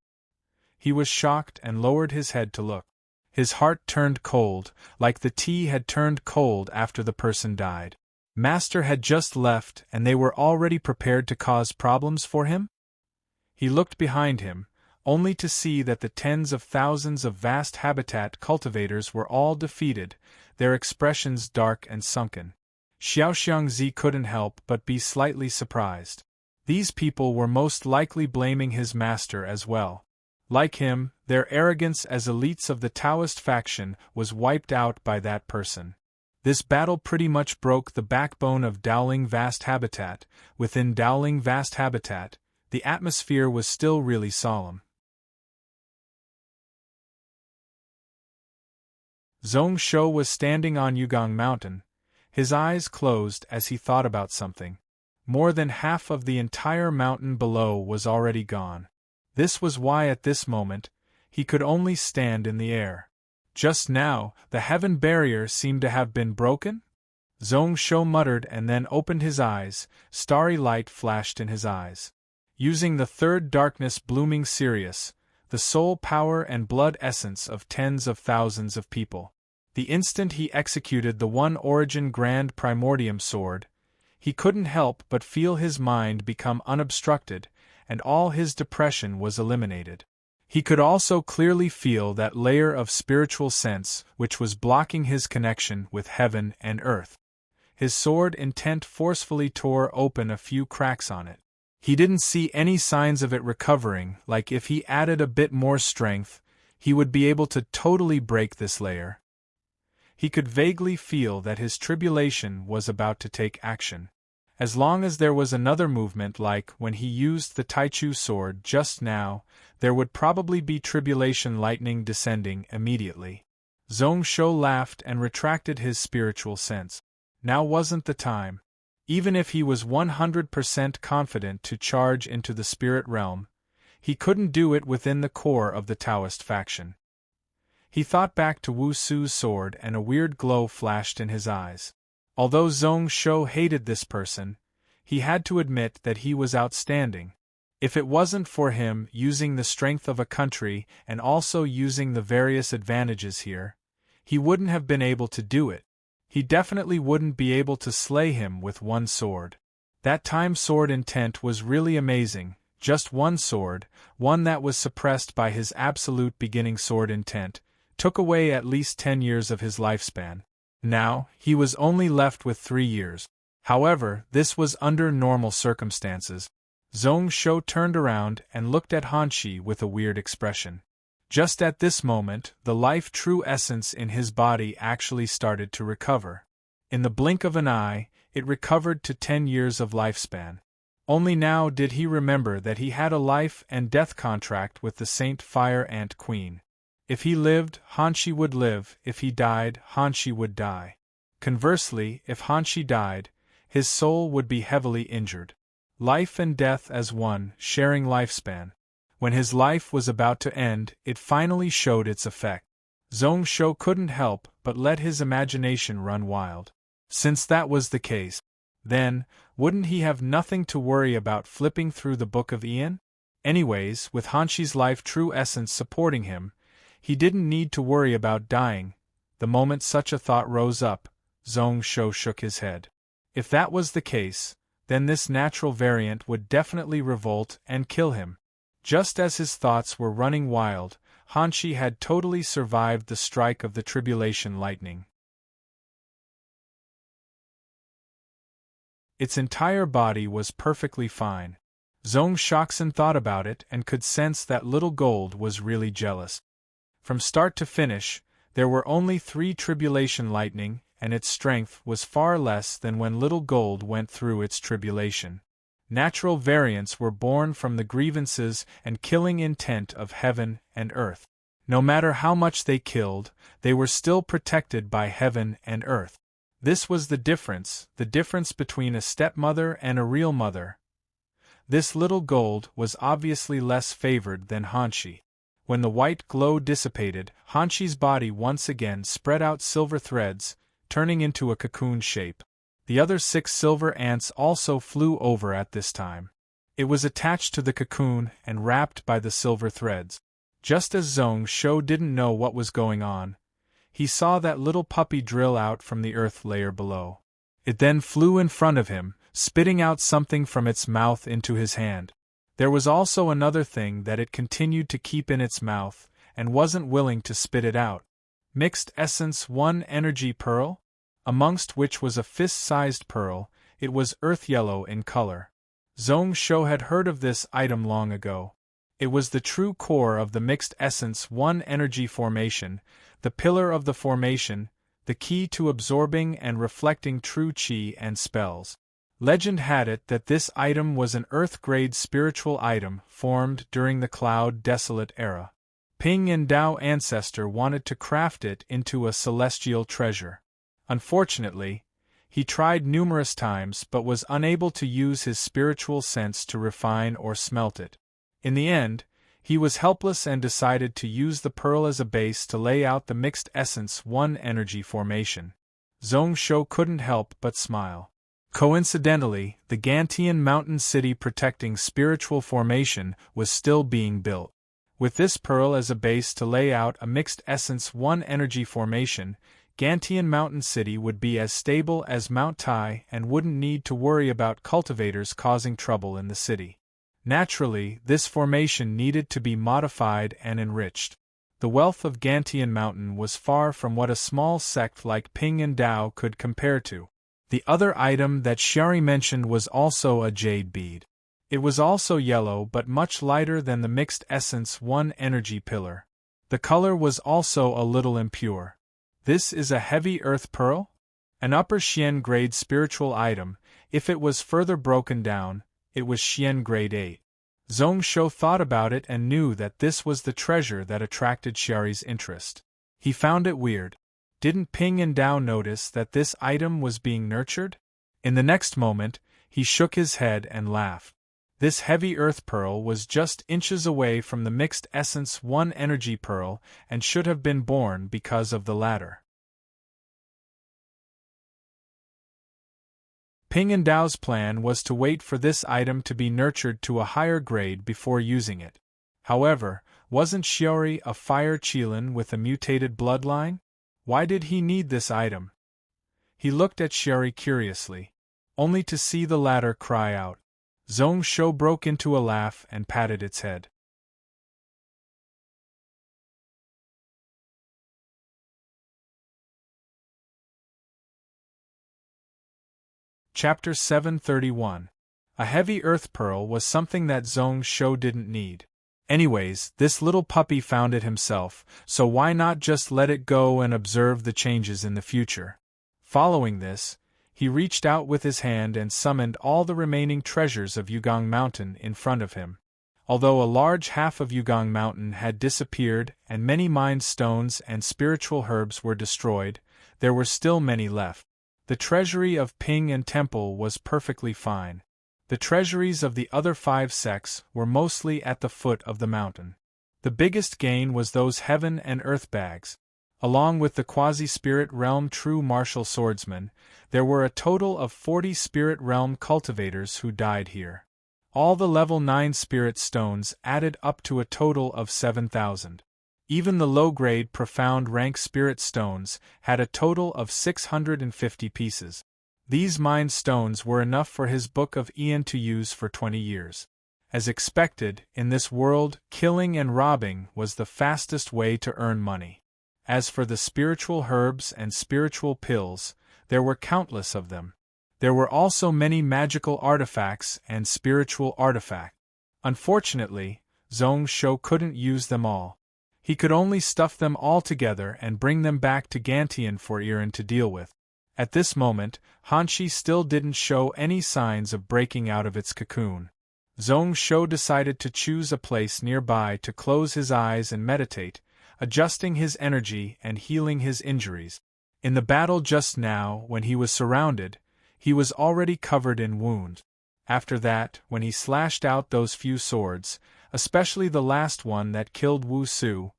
He was shocked and lowered his head to look. His heart turned cold, like the tea had turned cold after the person died. Master had just left and they were already prepared to cause problems for him? He looked behind him, only to see that the tens of thousands of vast habitat cultivators were all defeated, their expressions dark and sunken. Xiaoxiangzi couldn't help but be slightly surprised. These people were most likely blaming his master as well. Like him, their arrogance as elites of the Taoist faction was wiped out by that person. This battle pretty much broke the backbone of Dowling Vast Habitat. Within Dowling Vast Habitat, the atmosphere was still really solemn. Zhong Shou was standing on Yugong Mountain, his eyes closed as he thought about something. More than half of the entire mountain below was already gone. This was why at this moment, he could only stand in the air. Just now, the heaven barrier seemed to have been broken? Zhong Shou muttered and then opened his eyes. Starry light flashed in his eyes. Using the third darkness blooming Sirius, the soul power and blood essence of tens of thousands of people. The instant he executed the One Origin Grand Primordium sword, he couldn't help but feel his mind become unobstructed, and all his depression was eliminated. He could also clearly feel that layer of spiritual sense which was blocking his connection with heaven and earth. His sword intent forcefully tore open a few cracks on it. He didn't see any signs of it recovering, like if he added a bit more strength, he would be able to totally break this layer. He could vaguely feel that his tribulation was about to take action. As long as there was another movement like when he used the Taichu sword just now, there would probably be tribulation lightning descending immediately. Zhong Shou laughed and retracted his spiritual sense. Now wasn't the time. Even if he was 100% confident to charge into the spirit realm, he couldn't do it within the core of the Taoist faction. He thought back to Wu Su's sword and a weird glow flashed in his eyes. Although Zhong Shou hated this person, he had to admit that he was outstanding. If it wasn't for him using the strength of a country and also using the various advantages here, he wouldn't have been able to do it. He definitely wouldn't be able to slay him with one sword. That time sword intent was really amazing, just one sword, one that was suppressed by his absolute beginning sword intent, took away at least 10 years of his lifespan. Now, he was only left with 3 years. However, this was under normal circumstances. Zhong Shou turned around and looked at Hanshi with a weird expression. Just at this moment, the life-true essence in his body actually started to recover. In the blink of an eye, it recovered to 10 years of lifespan. Only now did he remember that he had a life and death contract with the Saint Fire Ant Queen. If he lived, Hanshi would live, if he died, Hanshi would die. Conversely, if Hanshi died, his soul would be heavily injured. Life and death as one, sharing lifespan. When his life was about to end, it finally showed its effect. Zhong Shou couldn't help but let his imagination run wild. Since that was the case, then, wouldn't he have nothing to worry about flipping through the Book of Ian? Anyways, with Hanshi's life true essence supporting him, he didn't need to worry about dying. The moment such a thought rose up, Zhong Shou shook his head. If that was the case, then this natural variant would definitely revolt and kill him. Just as his thoughts were running wild, Hanshi had totally survived the strike of the tribulation lightning. Its entire body was perfectly fine. Zhong Shoxin thought about it and could sense that Little Gold was really jealous. From start to finish, there were only 3 tribulation lightning, and its strength was far less than when little gold went through its tribulation. Natural variants were born from the grievances and killing intent of heaven and earth. No matter how much they killed, they were still protected by heaven and earth. This was the difference between a stepmother and a real mother. This little gold was obviously less favored than Hanshi. When the white glow dissipated, Hanshi's body once again spread out silver threads, turning into a cocoon shape. The other 6 silver ants also flew over at this time. It was attached to the cocoon and wrapped by the silver threads. Just as Zhong Shou didn't know what was going on, he saw that little puppy drill out from the earth layer below. It then flew in front of him, spitting out something from its mouth into his hand. There was also another thing that it continued to keep in its mouth, and wasn't willing to spit it out. Mixed Essence 1 Energy Pearl? Amongst which was a fist-sized pearl. It was earth yellow in color. Zhong Shou had heard of this item long ago. It was the true core of the Mixed Essence 1 Energy formation, the pillar of the formation, the key to absorbing and reflecting true qi and spells. Legend had it that this item was an Earth-grade spiritual item formed during the Cloud Desolate era. Ping and Dao ancestor wanted to craft it into a celestial treasure. Unfortunately, he tried numerous times but was unable to use his spiritual sense to refine or smelt it. In the end, he was helpless and decided to use the pearl as a base to lay out the Mixed Essence 1 Energy formation. Zhong Shou couldn't help but smile. Coincidentally, the Gantian mountain city protecting spiritual formation was still being built. With this pearl as a base to lay out a Mixed Essence 1 Energy formation, Gantian Mountain City would be as stable as Mount Tai and wouldn't need to worry about cultivators causing trouble in the city. Naturally, this formation needed to be modified and enriched. The wealth of Gantian Mountain was far from what a small sect like Ping and Dao could compare to. The other item that Xiari mentioned was also a jade bead. It was also yellow but much lighter than the Mixed Essence 1 Energy pillar. The color was also a little impure. This is a heavy earth pearl? An upper Xian grade spiritual item. If it was further broken down, it was Xian grade 8. Zhong Shou thought about it and knew that this was the treasure that attracted Xiari's interest. He found it weird. Didn't Ping and Dao notice that this item was being nurtured? In the next moment, he shook his head and laughed. This heavy earth pearl was just inches away from the Mixed Essence 1 Energy pearl and should have been born because of the latter. Ping and Dao's plan was to wait for this item to be nurtured to a higher grade before using it. However, wasn't Xiori a fire Qilin with a mutated bloodline? Why did he need this item? He looked at Xiori curiously, only to see the latter cry out. Zhong Shou broke into a laugh and patted its head. Chapter 731. A heavy earth pearl was something that Zhong Shou didn't need. Anyways, this little puppy found it himself, so why not just let it go and observe the changes in the future? Following this, he reached out with his hand and summoned all the remaining treasures of Yugong Mountain in front of him. Although a large half of Yugong Mountain had disappeared and many mind stones and spiritual herbs were destroyed, there were still many left. The treasury of Ping and Temple was perfectly fine. The treasuries of the other 5 sects were mostly at the foot of the mountain. The biggest gain was those heaven and earth bags. Along with the quasi-spirit realm true martial swordsmen, there were a total of 40 spirit realm cultivators who died here. All the level 9 spirit stones added up to a total of 7,000. Even the low-grade profound rank spirit stones had a total of 650 pieces. These mind stones were enough for his Book of Ian to use for 20 years. As expected, in this world, killing and robbing was the fastest way to earn money. As for the spiritual herbs and spiritual pills, there were countless of them. There were also many magical artifacts and spiritual artifacts. Unfortunately, Zhong Shou couldn't use them all. He could only stuff them all together and bring them back to Gantian for Iran to deal with. At this moment, Hanshi still didn't show any signs of breaking out of its cocoon. Zhong Shou decided to choose a place nearby to close his eyes and meditate, adjusting his energy and healing his injuries. In the battle just now, when he was surrounded, he was already covered in wounds. After that, when he slashed out those few swords, especially the last one that killed Wu Su,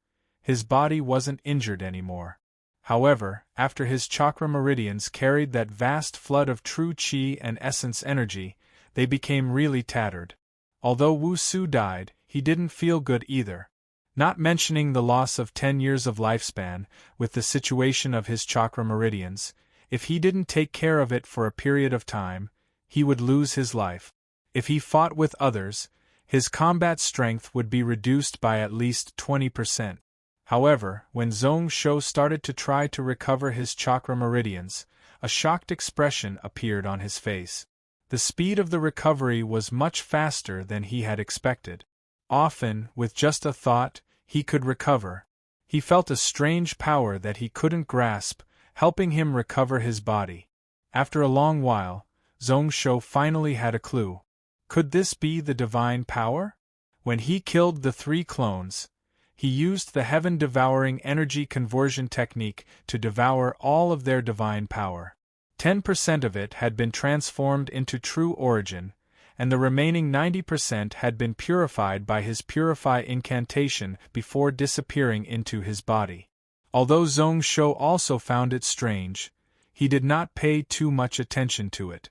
his body wasn't injured anymore. However, after his chakra meridians carried that vast flood of true qi and essence energy, they became really tattered. Although Wu Su died, he didn't feel good either. Not mentioning the loss of 10 years of lifespan, with the situation of his chakra meridians, if he didn't take care of it for a period of time, he would lose his life. If he fought with others, his combat strength would be reduced by at least 20%. However, when Zhong Shou started to try to recover his chakra meridians, a shocked expression appeared on his face. The speed of the recovery was much faster than he had expected. Often, with just a thought, he could recover. He felt a strange power that he couldn't grasp, helping him recover his body. After a long while, Zhong Shou finally had a clue. Could this be the divine power? When he killed the 3 clones, he used the heaven-devouring energy conversion technique to devour all of their divine power. 10% of it had been transformed into true origin, and the remaining 90% had been purified by his purify incantation before disappearing into his body. Although Zhong Shou also found it strange, he did not pay too much attention to it.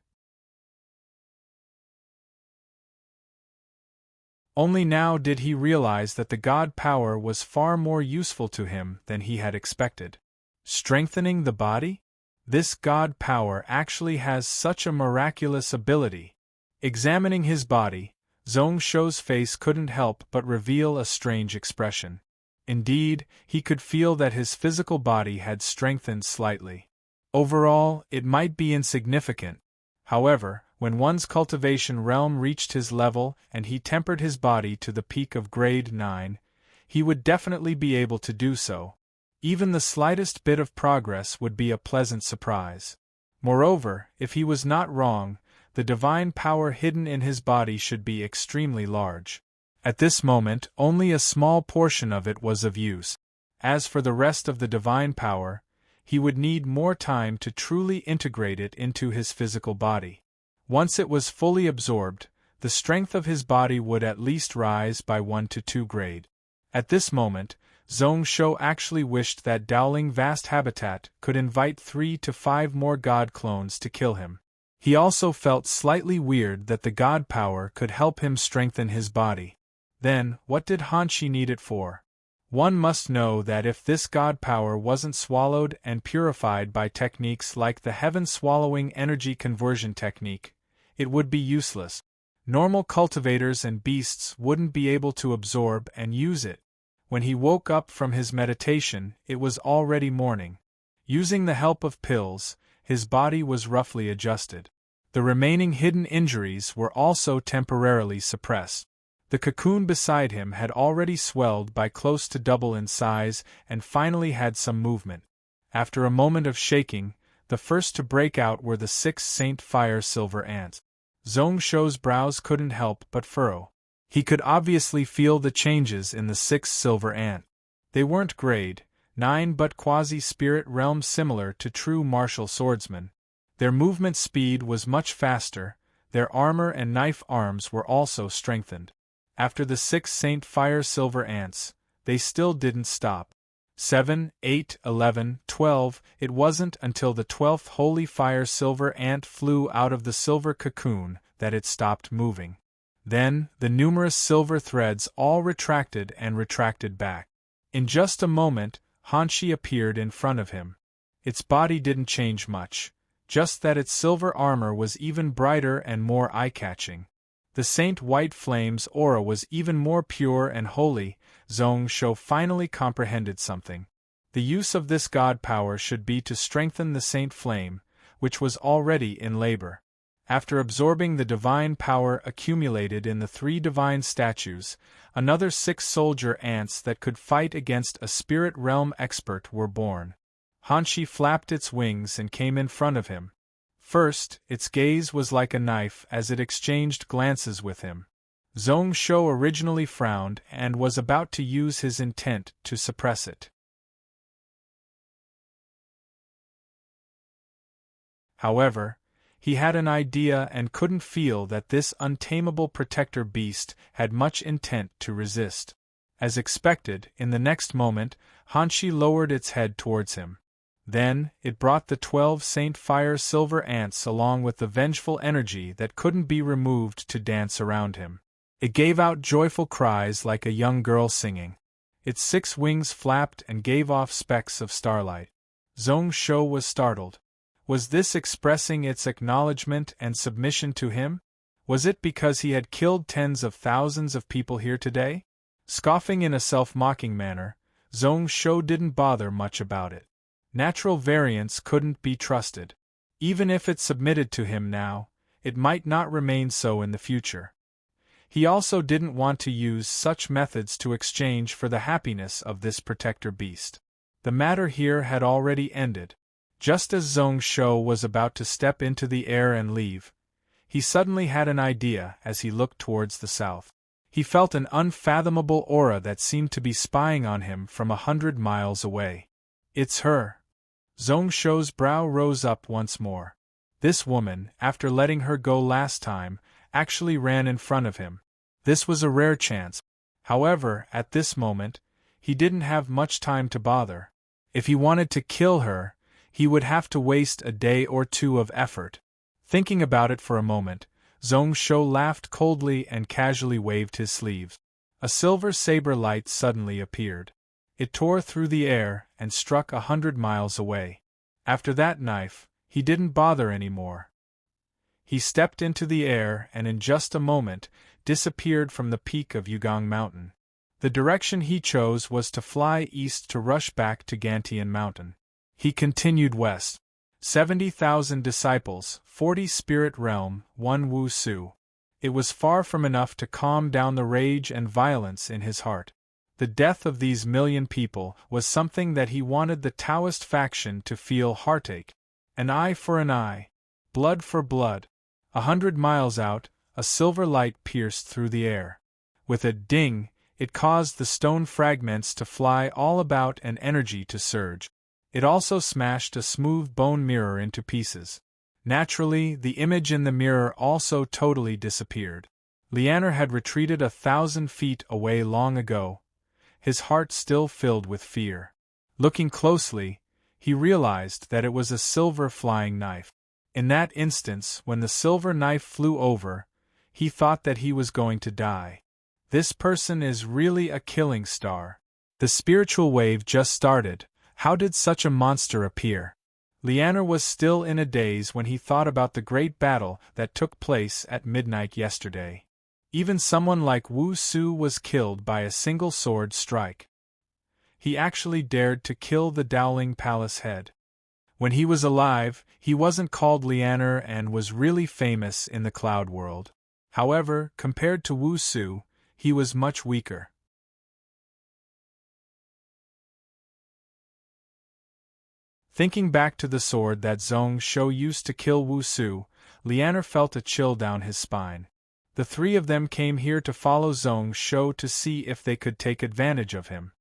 Only now did he realize that the god power was far more useful to him than he had expected. Strengthening the body? This god power actually has such a miraculous ability. Examining his body, Zhong Shou's face couldn't help but reveal a strange expression. Indeed, he could feel that his physical body had strengthened slightly. Overall, it might be insignificant. However, when one's cultivation realm reached his level and he tempered his body to the peak of grade 9, he would definitely be able to do so. Even the slightest bit of progress would be a pleasant surprise. Moreover, if he was not wrong, the divine power hidden in his body should be extremely large. At this moment, only a small portion of it was of use. As for the rest of the divine power, he would need more time to truly integrate it into his physical body. Once it was fully absorbed, the strength of his body would at least rise by 1 to 2 grade. At this moment, Zhong Shou actually wished that Dowling Vast Habitat could invite 3 to 5 more god clones to kill him. He also felt slightly weird that the god power could help him strengthen his body. Then, what did Hanshi need it for? One must know that if this god power wasn't swallowed and purified by techniques like the heaven-swallowing energy conversion technique, it would be useless. Normal cultivators and beasts wouldn't be able to absorb and use it. When he woke up from his meditation, it was already morning. Using the help of pills, his body was roughly adjusted. The remaining hidden injuries were also temporarily suppressed. The cocoon beside him had already swelled by close to double in size and finally had some movement. After a moment of shaking, the first to break out were the 6 Saint Fire Silver Ants. Zhong Shou's brows couldn't help but furrow. He could obviously feel the changes in the 6 silver ant. They weren't grade 9 but quasi-spirit realm similar to true martial swordsmen. Their movement speed was much faster, their armor and knife arms were also strengthened. After the 6 Saint Fire Silver Ants, they still didn't stop. 7, 8, 11, 12, it wasn't until the 12th Holy Fire Silver Ant flew out of the silver cocoon that it stopped moving. Then, the numerous silver threads all retracted and retracted back. In just a moment, Hanshi appeared in front of him. Its body didn't change much, just that its silver armor was even brighter and more eye-catching. The Saint White Flame's aura was even more pure and holy. Zhong Shou finally comprehended something. The use of this god power should be to strengthen the Saint Flame, which was already in labor. After absorbing the divine power accumulated in the 3 divine statues, another 6 soldier ants that could fight against a spirit realm expert were born. Hanshi flapped its wings and came in front of him. First, its gaze was like a knife as it exchanged glances with him. Zhong Shou originally frowned and was about to use his intent to suppress it. However, he had an idea and couldn't feel that this untamable protector beast had much intent to resist. As expected, in the next moment, Hanshi lowered its head towards him. Then, it brought the 12 Saint Fire silver ants along with the vengeful energy that couldn't be removed to dance around him. It gave out joyful cries like a young girl singing. Its 6 wings flapped and gave off specks of starlight. Zhong Shou was startled. Was this expressing its acknowledgement and submission to him? Was it because he had killed tens of thousands of people here today? Scoffing in a self-mocking manner, Zhong Shou didn't bother much about it. Natural variance couldn't be trusted. Even if it submitted to him now, it might not remain so in the future. He also didn't want to use such methods to exchange for the happiness of this protector beast. The matter here had already ended. Just as Zhong Shou was about to step into the air and leave, he suddenly had an idea as he looked towards the south. He felt an unfathomable aura that seemed to be spying on him from 100 miles away. It's her. Zhong Shou's brow rose up once more. This woman, after letting her go last time, actually ran in front of him. This was a rare chance. However, at this moment, he didn't have much time to bother. If he wanted to kill her, he would have to waste a day or two of effort. Thinking about it for a moment, Zhong Shou laughed coldly and casually waved his sleeves. A silver saber light suddenly appeared. It tore through the air and struck 100 miles away. After that knife, he didn't bother anymore. He stepped into the air and in just a moment disappeared from the peak of Yugong Mountain. The direction he chose was to fly east to rush back to Gantian Mountain. He continued west. 70,000 disciples, 40 spirit realm, 1 Wu Su. It was far from enough to calm down the rage and violence in his heart. The death of these million people was something that he wanted the Taoist faction to feel heartache. An eye for an eye. Blood for blood. 100 miles out, a silver light pierced through the air. With a ding, it caused the stone fragments to fly all about and energy to surge. It also smashed a smooth bone mirror into pieces. Naturally, the image in the mirror also totally disappeared. Lianer had retreated 1,000 feet away long ago, his heart still filled with fear. Looking closely, he realized that it was a silver flying knife. In that instance, when the silver knife flew over, he thought that he was going to die. This person is really a killing star. The spiritual wave just started. How did such a monster appear? Lianer was still in a daze when he thought about the great battle that took place at midnight yesterday. Even someone like Wu Su was killed by a single sword strike. He actually dared to kill the Dowling Palace head. When he was alive, he wasn't called Lianer and was really famous in the cloud world. However, compared to Wu Su, he was much weaker. Thinking back to the sword that Zhong Shou used to kill Wu Su, Lianer felt a chill down his spine. The 3 of them came here to follow Zhong Shou to see if they could take advantage of him.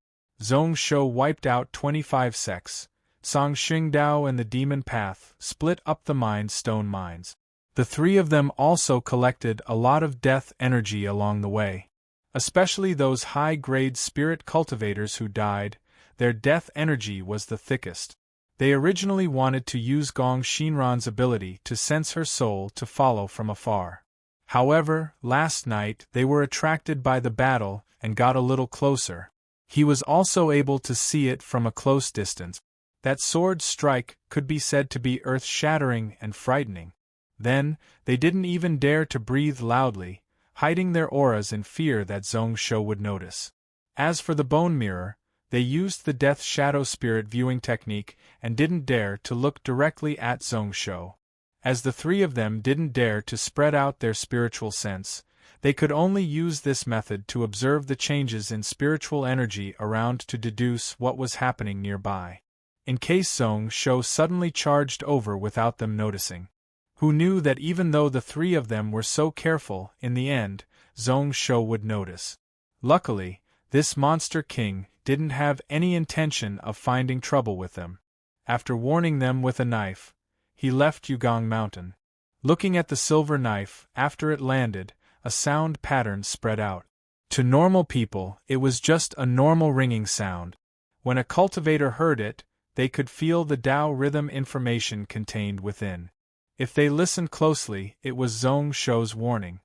Zhong Shou wiped out 25 sects. Song Xingdao and the Demon Path split up the Mind Stone mines. The 3 of them also collected a lot of death energy along the way. Especially those high-grade spirit cultivators who died, their death energy was the thickest. They originally wanted to use Gong Shinran's ability to sense her soul to follow from afar. However, last night they were attracted by the battle and got a little closer. He was also able to see it from a close distance. That sword strike could be said to be earth-shattering and frightening. Then, they didn't even dare to breathe loudly, hiding their auras in fear that Zhong Shou would notice. As for the bone mirror, they used the Death Shadow Spirit viewing technique and didn't dare to look directly at Zhong Shou. As the 3 of them didn't dare to spread out their spiritual sense, they could only use this method to observe the changes in spiritual energy around to deduce what was happening nearby. in case Zhong Shou suddenly charged over without them noticing. Who knew that even though the three of them were so careful, in the end, Zhong Shou would notice. Luckily, this monster king didn't have any intention of finding trouble with them. After warning them with a knife, he left Yugong Mountain. Looking at the silver knife, after it landed, a sound pattern spread out. To normal people, it was just a normal ringing sound. When a cultivator heard it, they could feel the Tao rhythm information contained within. If they listened closely, it was Zhong Shou's warning.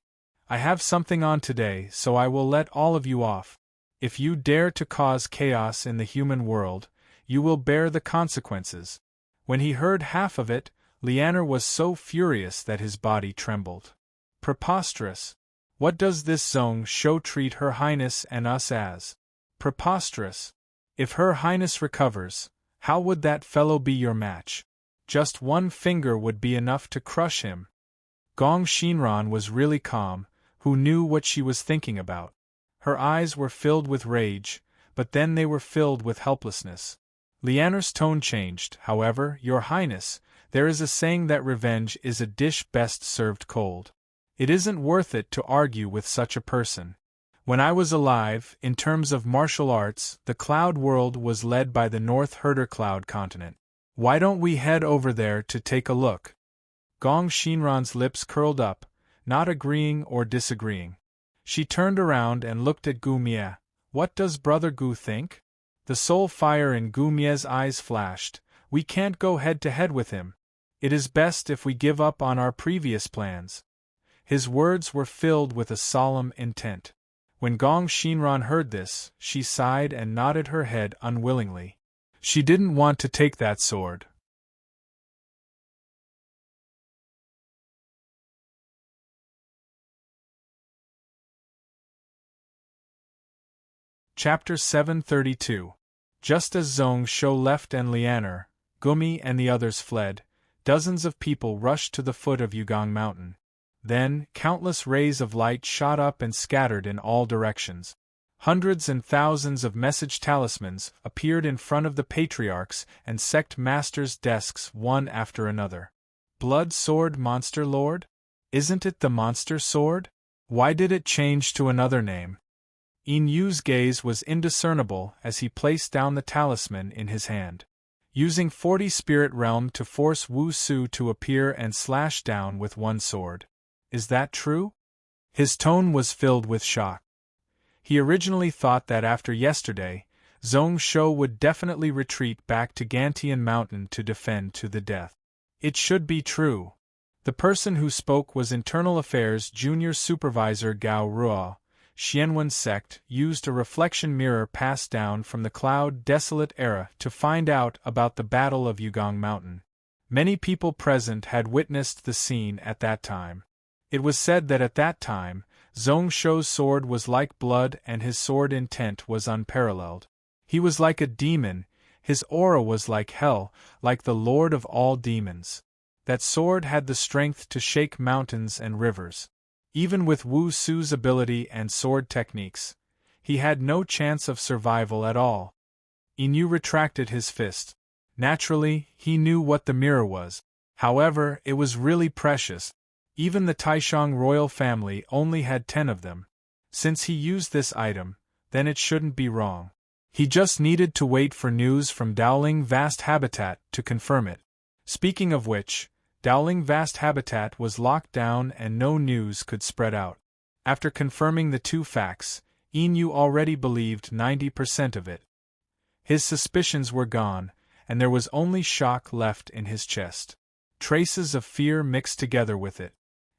I have something on today, so I will let all of you off. If you dare to cause chaos in the human world, you will bear the consequences. When he heard half of it, Lianer was so furious that his body trembled. Preposterous! What does this Zhong Shou treat Her Highness and us as? Preposterous! If Her Highness recovers, how would that fellow be your match? Just one finger would be enough to crush him. Gong Xinran was really calm, who knew what she was thinking about. Her eyes were filled with rage, but then they were filled with helplessness. Lianer's tone changed. However, Your Highness, there is a saying that revenge is a dish best served cold. It isn't worth it to argue with such a person. When I was alive, in terms of martial arts, the Cloud World was led by the North Herder Cloud Continent. Why don't we head over there to take a look? Gong Xinran's lips curled up, not agreeing or disagreeing. She turned around and looked at Gu Mie. What does Brother Gu think? The soul fire in Gu Mie's eyes flashed. We can't go head to head with him. It is best if we give up on our previous plans. His words were filled with a solemn intent. When Gong Xinran heard this, she sighed and nodded her head unwillingly. She didn't want to take that sword. Chapter 732. Just as Zhong Shou left and Lianer, Gumi and the others fled, dozens of people rushed to the foot of Yugong Mountain. Then, countless rays of light shot up and scattered in all directions. Hundreds and thousands of message talismans appeared in front of the patriarchs and sect masters' desks one after another. Blood Sword Monster Lord? Isn't it the Monster Sword? Why did it change to another name? Yin Yu's gaze was indiscernible as he placed down the talisman in his hand. Using 40 Spirit Realm to force Wu Su to appear and slash down with one sword. Is that true? His tone was filled with shock. He originally thought that after yesterday, Zhong Shou would definitely retreat back to Gantian Mountain to defend to the death. It should be true. The person who spoke was Internal Affairs Junior Supervisor Gao Ruo. Xianwen's sect used a reflection mirror passed down from the Cloud Desolate era to find out about the Battle of Yugong Mountain. Many people present had witnessed the scene at that time. It was said that at that time, Zhong Shou's sword was like blood and his sword intent was unparalleled. He was like a demon, his aura was like hell, like the lord of all demons. That sword had the strength to shake mountains and rivers. Even with Wu Su's ability and sword techniques, he had no chance of survival at all. Inu retracted his fist. Naturally, he knew what the mirror was. However, it was really precious. Even the Taishang royal family only had 10 of them. Since he used this item, then it shouldn't be wrong. He just needed to wait for news from Dowling Vast Habitat to confirm it. Speaking of which, Dowling Vast Habitat was locked down and no news could spread out. After confirming the two facts, Inu already believed 90% of it. His suspicions were gone, and there was only shock left in his chest. Traces of fear mixed together with it.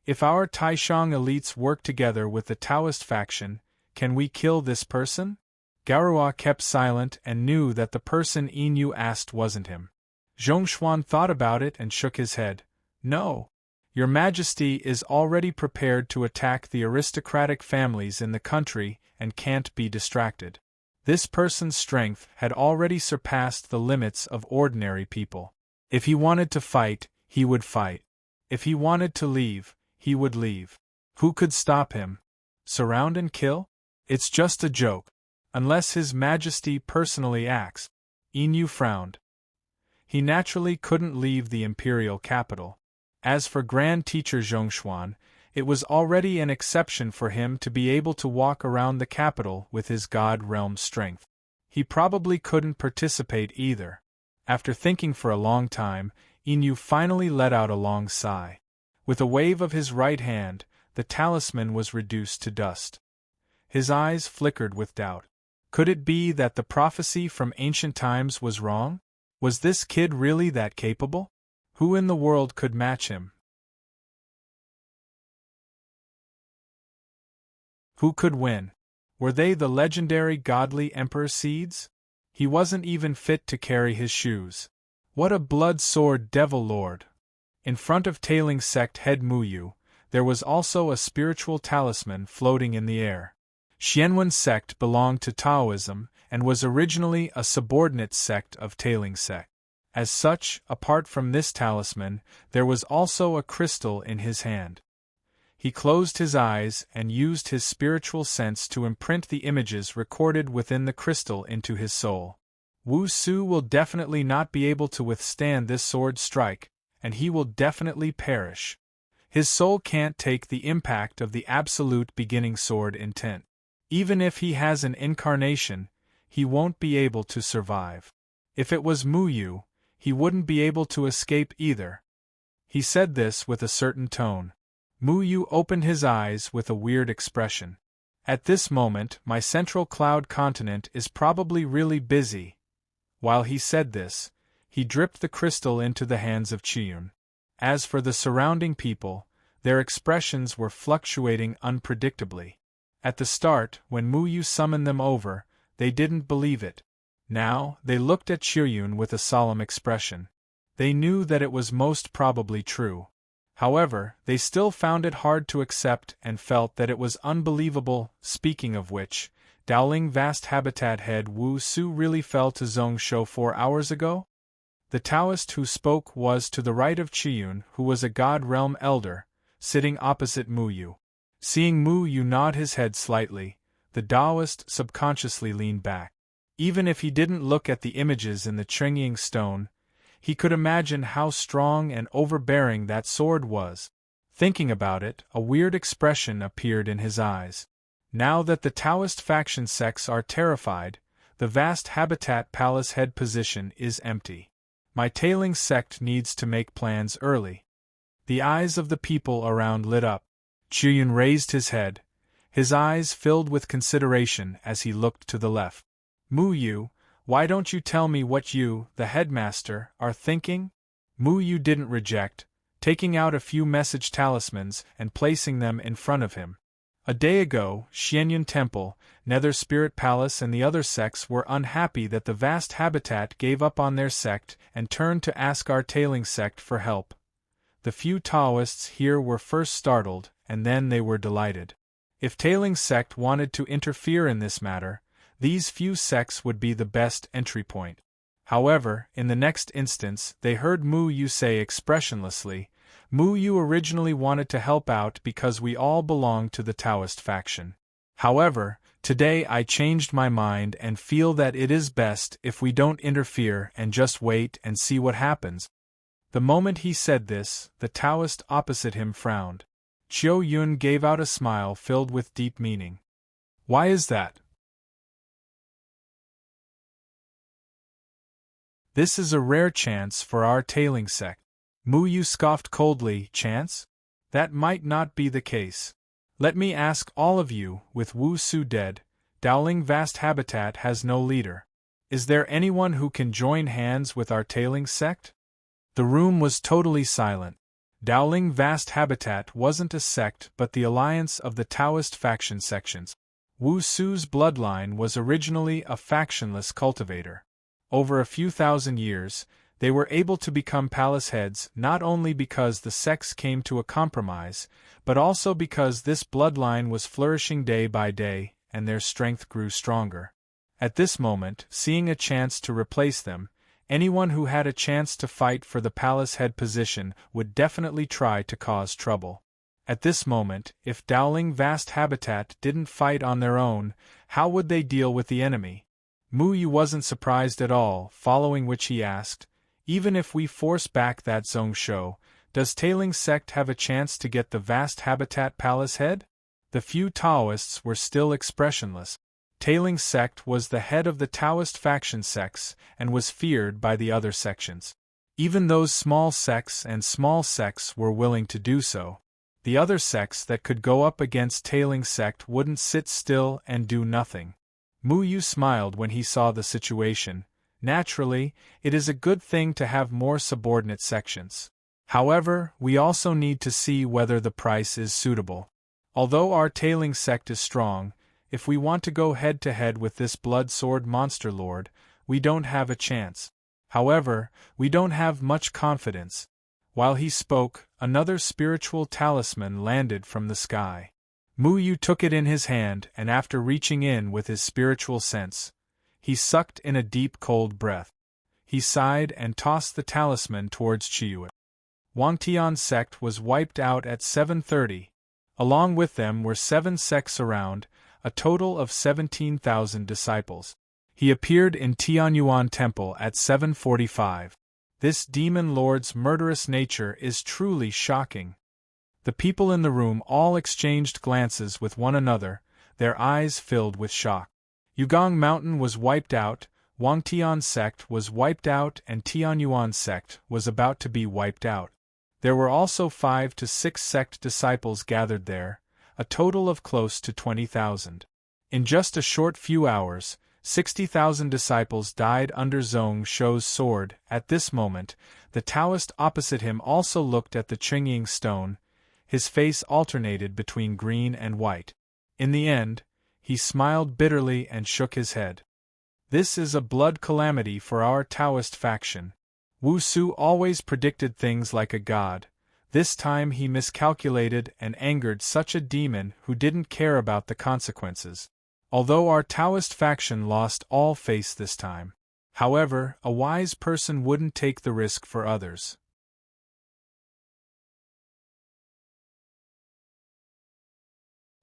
If our Taishang elites work together with the Taoist faction, can we kill this person? Gaoruo kept silent and knew that the person Inu asked wasn't him. Zhongshuan thought about it and shook his head. No. Your Majesty is already prepared to attack the aristocratic families in the country and can't be distracted. This person's strength had already surpassed the limits of ordinary people. If he wanted to fight, he would fight. If he wanted to leave, he would leave. Who could stop him? Surround and kill? It's just a joke. Unless His Majesty personally acts. Inu frowned. he naturally couldn't leave the imperial capital. As for Grand Teacher Zhongshuan, it was already an exception for him to be able to walk around the capital with his God realm strength. He probably couldn't participate either. After thinking for a long time, Inu finally let out a long sigh. With a wave of his right hand, the talisman was reduced to dust. His eyes flickered with doubt. Could it be that the prophecy from ancient times was wrong? Was this kid really that capable? Who in the world could match him? Who could win? Were they the legendary godly emperor seeds? He wasn't even fit to carry his shoes. What a blood-sword devil lord! In front of Tailing Sect head Muyu, there was also a spiritual talisman floating in the air. Xianwen Sect belonged to Taoism and was originally a subordinate sect of Tailing Sect. As such, apart from this talisman, there was also a crystal in his hand. He closed his eyes and used his spiritual sense to imprint the images recorded within the crystal into his soul. Wu Su will definitely not be able to withstand this sword strike, and he will definitely perish. His soul can't take the impact of the absolute beginning sword intent. Even if he has an incarnation, he won't be able to survive. If it was Muyu, he wouldn't be able to escape either. He said this with a certain tone. Muyu opened his eyes with a weird expression. At this moment, my central cloud continent is probably really busy. While he said this, he dripped the crystal into the hands of Chiyun. As for the surrounding people, their expressions were fluctuating unpredictably. At the start, when Muyu summoned them over, they didn't believe it. Now, they looked at Chiyun with a solemn expression. They knew that it was most probably true. However, they still found it hard to accept and felt that it was unbelievable. Speaking of which, Dowling Vast Habitat head Wu Su really fell to Zhongshuo 4 hours ago? The Taoist who spoke was to the right of Chiyun, who was a God Realm elder, sitting opposite Muyu. Seeing Muyu nod his head slightly, the Taoist subconsciously leaned back. Even if he didn't look at the images in the Chengying stone, he could imagine how strong and overbearing that sword was. Thinking about it, a weird expression appeared in his eyes. Now that the Taoist faction sects are terrified, the Vast Habitat Palace head position is empty. My Tailing Sect needs to make plans early. The eyes of the people around lit up. Chiyun raised his head, his eyes filled with consideration as he looked to the left. Muyu, why don't you tell me what you, the headmaster, are thinking? Muyu didn't reject, taking out a few message talismans and placing them in front of him. A day ago, Xianyun Temple, Nether Spirit Palace and the other sects were unhappy that the Vast Habitat gave up on their sect and turned to ask our Tailing Sect for help. The few Taoists here were first startled, and then they were delighted. If Tailing Sect wanted to interfere in this matter, these few sects would be the best entry point. However, in the next instance, they heard Muyu say expressionlessly, Muyu originally wanted to help out because we all belong to the Taoist faction. However, today I changed my mind and feel that it is best if we don't interfere and just wait and see what happens. The moment he said this, the Taoist opposite him frowned. Chiu Yun gave out a smile filled with deep meaning. Why is that? This is a rare chance for our Tailing Sect. Muyu scoffed coldly. Chance? That might not be the case. Let me ask all of you, with Wu Su dead, Dowling Vast Habitat has no leader. Is there anyone who can join hands with our Tailing Sect? The room was totally silent. Dowling Vast Habitat wasn't a sect but the alliance of the Taoist faction sections. Wu Su's bloodline was originally a factionless cultivator. Over a few thousand years, they were able to become palace heads not only because the sects came to a compromise, but also because this bloodline was flourishing day by day, and their strength grew stronger. At this moment, seeing a chance to replace them, anyone who had a chance to fight for the palace head position would definitely try to cause trouble. At this moment, if Dowling Vast Habitat didn't fight on their own, how would they deal with the enemy? Muyu wasn't surprised at all, following which he asked, Even if we force back that Zhongsho, does Tailing Sect have a chance to get the vast Habitat Palace head? The few Taoists were still expressionless. Tailing Sect was the head of the Taoist faction sects and was feared by the other sections. Even those small sects and small sects were willing to do so. The other sects that could go up against Tailing Sect wouldn't sit still and do nothing. Mu Yu smiled when he saw the situation. Naturally, it is a good thing to have more subordinate sections. However, we also need to see whether the price is suitable. Although our Tailing Sect is strong, if we want to go head-to-head with this blood sword monster lord, we don't have a chance. However, we don't have much confidence. While he spoke, another spiritual talisman landed from the sky. Mu Yu took it in his hand, and after reaching in with his spiritual sense, he sucked in a deep cold breath. He sighed and tossed the talisman towards Chiyue. Wangtian sect was wiped out at 7:30. Along with them were 7 sects around, a total of 17,000 disciples. He appeared in Tianyuan Temple at 7:45. This demon lord's murderous nature is truly shocking. The people in the room all exchanged glances with one another, their eyes filled with shock. Yugong Mountain was wiped out, Wangtian sect was wiped out, and Tianyuan sect was about to be wiped out. There were also 5 to 6 sect disciples gathered there, a total of close to 20,000. In just a short few hours, 60,000 disciples died under Zhongsho's sword. At this moment, the Taoist opposite him also looked at the Qingying stone. His face alternated between green and white. In the end, he smiled bitterly and shook his head. This is a blood calamity for our Taoist faction. Wu Su always predicted things like a god. This time he miscalculated and angered such a demon who didn't care about the consequences. Although our Taoist faction lost all face this time. However, a wise person wouldn't take the risk for others.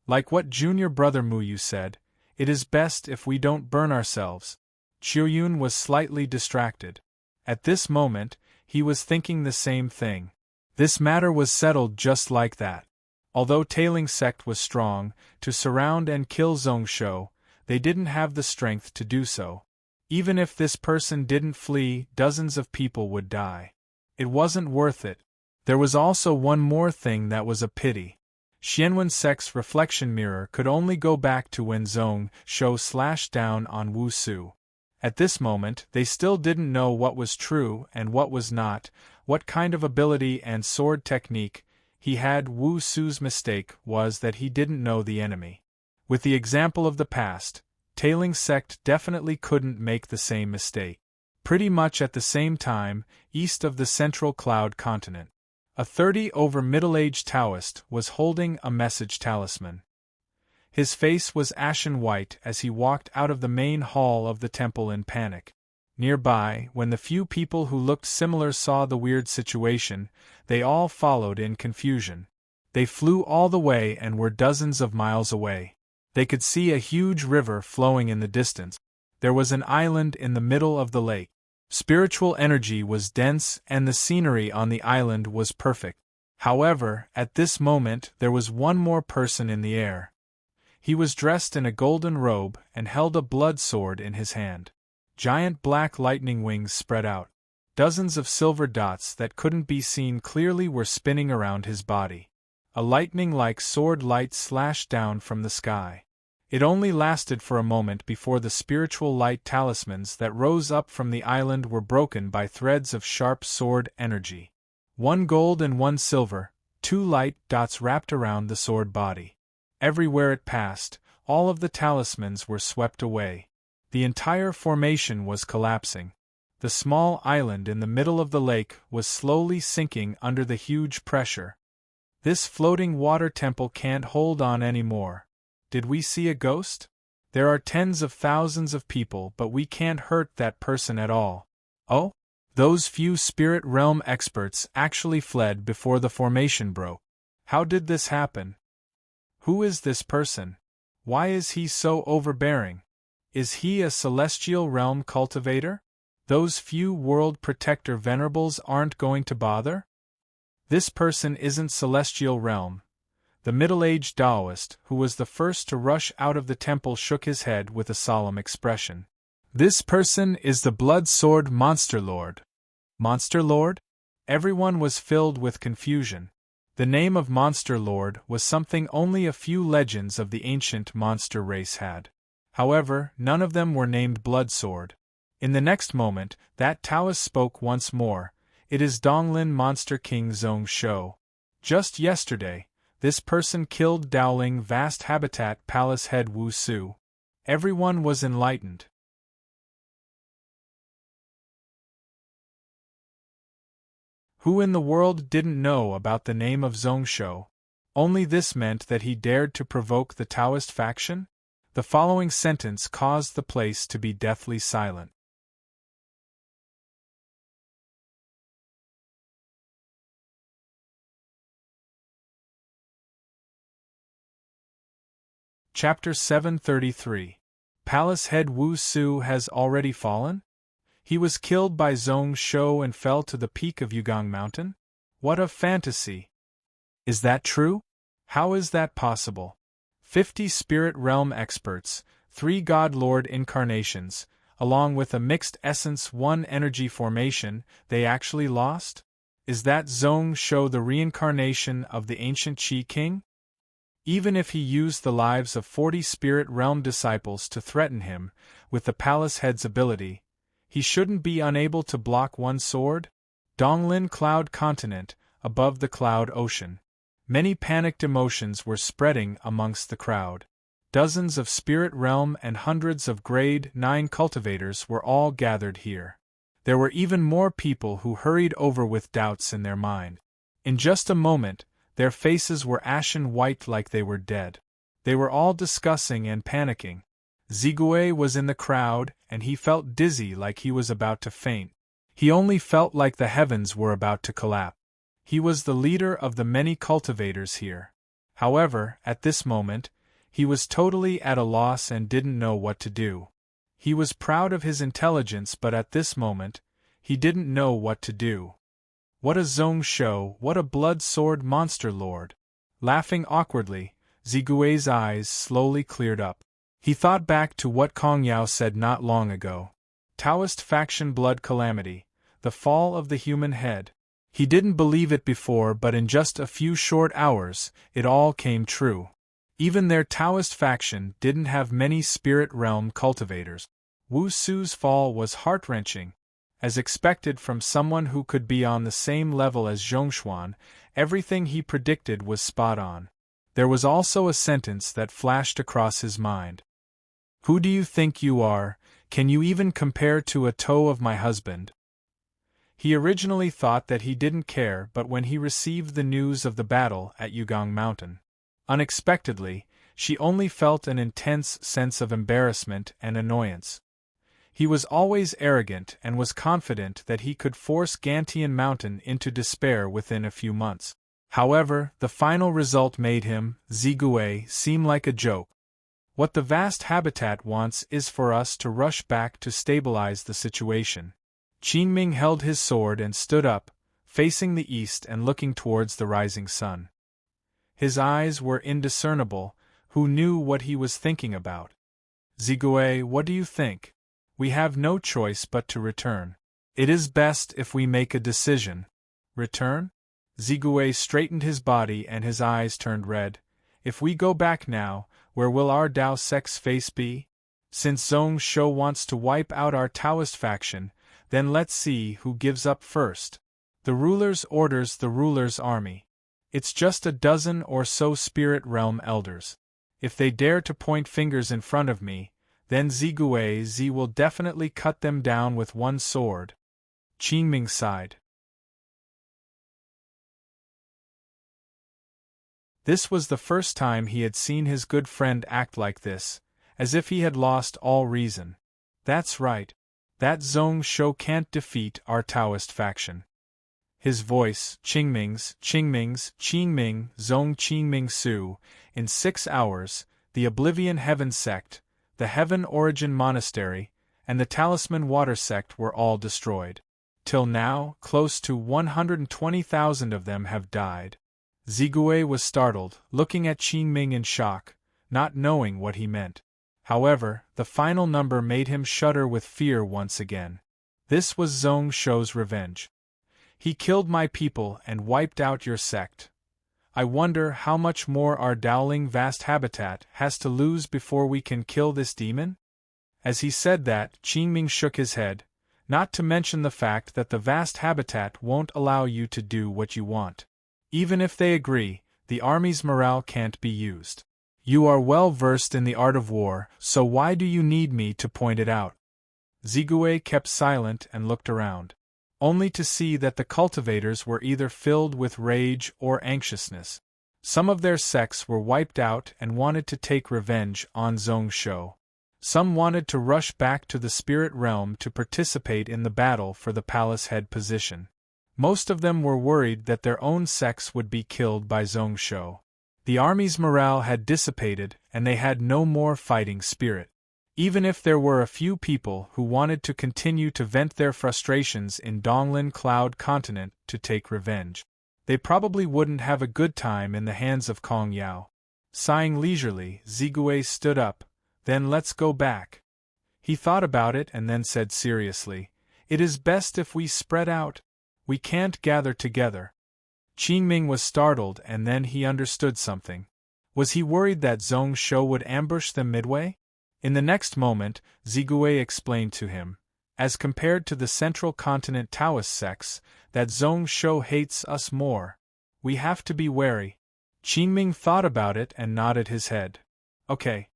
Like what junior brother Mu Yu said, it is best if we don't burn ourselves. Qiuyun was slightly distracted. At this moment, he was thinking the same thing. This matter was settled just like that. Although Tailing Sect was strong to surround and kill Zhongsho, they didn't have the strength to do so. Even if this person didn't flee, dozens of people would die. It wasn't worth it. There was also one more thing that was a pity. Xianwen Sect's reflection mirror could only go back to when Zhongsho slashed down on Wu Su. At this moment, they still didn't know what was true and what was not, what kind of ability and sword technique he had. Wu Su's mistake was that he didn't know the enemy. With the example of the past, Tailing Sect definitely couldn't make the same mistake. Pretty much at the same time, east of the central cloud continent, a 30-over middle-aged Taoist was holding a message talisman. His face was ashen white as he walked out of the main hall of the temple in panic. Nearby, when the few people who looked similar saw the weird situation, they all followed in confusion. They flew all the way and were dozens of miles away. They could see a huge river flowing in the distance. There was an island in the middle of the lake. Spiritual energy was dense and the scenery on the island was perfect. However, at this moment there was one more person in the air. He was dressed in a golden robe and held a blood sword in his hand. Giant black lightning wings spread out. Dozens of silver dots that couldn't be seen clearly were spinning around his body. A lightning-like sword light slashed down from the sky. It only lasted for a moment before the spiritual light talismans that rose up from the island were broken by threads of sharp sword energy. 1 gold and 1 silver, 2 light dots wrapped around the sword body. Everywhere it passed, all of the talismans were swept away. The entire formation was collapsing. The small island in the middle of the lake was slowly sinking under the huge pressure. This floating water temple can't hold on anymore. Did we see a ghost? There are tens of thousands of people, but we can't hurt that person at all. Oh? Those few spirit realm experts actually fled before the formation broke. How did this happen? Who is this person? Why is he so overbearing? Is he a celestial realm cultivator? Those few World Protector Venerables aren't going to bother? This person isn't Celestial Realm. The middle-aged Taoist, who was the first to rush out of the temple, shook his head with a solemn expression. This person is the Blood Sword Monster Lord. Monster Lord? Everyone was filled with confusion. The name of Monster Lord was something only a few legends of the ancient monster race had. However, none of them were named Blood Sword. In the next moment, that Taoist spoke once more. It is Donglin Monster King Zhong Shou. Just yesterday, this person killed Dowling Vast Habitat Palace Head Wu Su. Everyone was enlightened. Who in the world didn't know about the name of Zhong Shou? Only this meant that he dared to provoke the Taoist faction? The following sentence caused the place to be deathly silent. Chapter 733. Palace Head Wu Su has already fallen? He was killed by Zhong Shou and fell to the peak of Yugong Mountain? What a fantasy! Is that true? How is that possible? 50 Spirit Realm experts, 3 God Lord incarnations, along with a mixed essence 1 energy formation, they actually lost? Is that Zhong Shou the reincarnation of the ancient Qi King? Even if he used the lives of 40 Spirit Realm disciples to threaten him, with the Palace Head's ability, he shouldn't be unable to block one sword? Donglin Cloud Continent, above the Cloud Ocean. Many panicked emotions were spreading amongst the crowd. Dozens of Spirit Realm and hundreds of Grade 9 cultivators were all gathered here. There were even more people who hurried over with doubts in their mind. In just a moment, their faces were ashen white like they were dead. They were all discussing and panicking. Zigui was in the crowd, and he felt dizzy like he was about to faint. He only felt like the heavens were about to collapse. He was the leader of the many cultivators here. However, at this moment, he was totally at a loss and didn't know what to do. He was proud of his intelligence, but at this moment, he didn't know what to do. What a Zhong Shou, what a Blood Sword Monster Lord! Laughing awkwardly, Zigui's eyes slowly cleared up. He thought back to what Kong Yao said not long ago. Taoist faction blood calamity, the fall of the human head. He didn't believe it before, but in just a few short hours, it all came true. Even their Taoist faction didn't have many Spirit Realm cultivators. Wu Su's fall was heart-wrenching. As expected from someone who could be on the same level as Zhongshuan, everything he predicted was spot on. There was also a sentence that flashed across his mind. Who do you think you are? Can you even compare to a toe of my husband? He originally thought that he didn't care, but when he received the news of the battle at Yugong Mountain, unexpectedly, she only felt an intense sense of embarrassment and annoyance. He was always arrogant and was confident that he could force Gantian Mountain into despair within a few months. However, the final result made him, Zigui, seem like a joke. What the vast habitat wants is for us to rush back to stabilize the situation. Qingming held his sword and stood up, facing the east and looking towards the rising sun. His eyes were indiscernible. Who knew what he was thinking about? Zigui, what do you think? We have no choice but to return. It is best if we make a decision. Return? Zigui straightened his body and his eyes turned red. If we go back now, where will our Dao Sect's face be? Since Zhong Shou wants to wipe out our Taoist faction, then let's see who gives up first. The ruler's orders the ruler's army. It's just a dozen or so Spirit Realm elders. If they dare to point fingers in front of me, then Zigui will definitely cut them down with one sword. Qingming sighed. This was the first time he had seen his good friend act like this, as if he had lost all reason. That's right. That Zhong Shou can't defeat our Taoist faction. His voice, Qingming, Zhong Qingming Su, in 6 hours, the Oblivion Heaven Sect, the Heaven Origin Monastery, and the Talisman Water sect were all destroyed. Till now, close to 120,000 of them have died. Zigui was startled, looking at Qingming in shock, not knowing what he meant. However, the final number made him shudder with fear once again. This was Zhong Shou's revenge. He killed my people and wiped out your sect. I wonder how much more our Dowling Vast Habitat has to lose before we can kill this demon? As he said that, Qingming shook his head, not to mention the fact that the Vast Habitat won't allow you to do what you want. Even if they agree, the army's morale can't be used. You are well versed in the art of war, so why do you need me to point it out? Zigui kept silent and looked around, only to see that the cultivators were either filled with rage or anxiousness. Some of their sects were wiped out and wanted to take revenge on Zhong Shou. Some wanted to rush back to the spirit realm to participate in the battle for the palace head position. Most of them were worried that their own sects would be killed by Zhong Shou. The army's morale had dissipated and they had no more fighting spirit. Even if there were a few people who wanted to continue to vent their frustrations in Donglin Cloud Continent to take revenge, they probably wouldn't have a good time in the hands of Kong Yao. Sighing leisurely, Zigui stood up. Then let's go back. He thought about it and then said seriously, "It is best if we spread out. We can't gather together." Qingming was startled and then he understood something. Was he worried that Zhong Shou would ambush them midway? In the next moment, Zigui explained to him, as compared to the Central Continent Taoist sects, that Zhong Shou hates us more. We have to be wary. Qingming thought about it and nodded his head. Okay.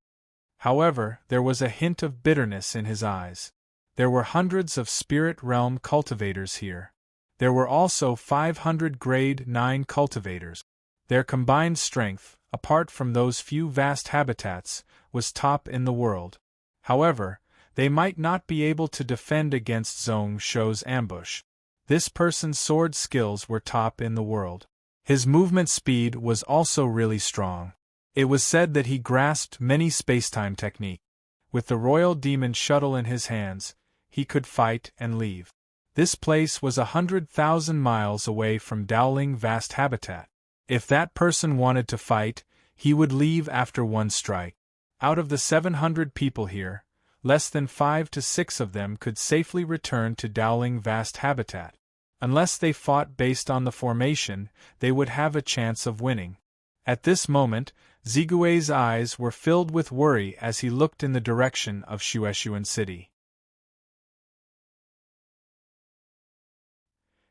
However, there was a hint of bitterness in his eyes. There were hundreds of spirit realm cultivators here. There were also 500 grade 9 cultivators. Their combined strength, apart from those few vast habitats, was top in the world. However, they might not be able to defend against Zhong Shou's ambush. This person's sword skills were top in the world. His movement speed was also really strong. It was said that he grasped many spacetime techniques. With the Royal Demon Shuttle in his hands, he could fight and leave. This place was 100,000 miles away from Dowling Vast Habitat. If that person wanted to fight, he would leave after one strike. Out of the 700 people here, less than 5 to 6 of them could safely return to Dowling Vast Habitat. Unless they fought based on the formation, they would have a chance of winning. At this moment, Zigui's eyes were filled with worry as he looked in the direction of Shueshuan City.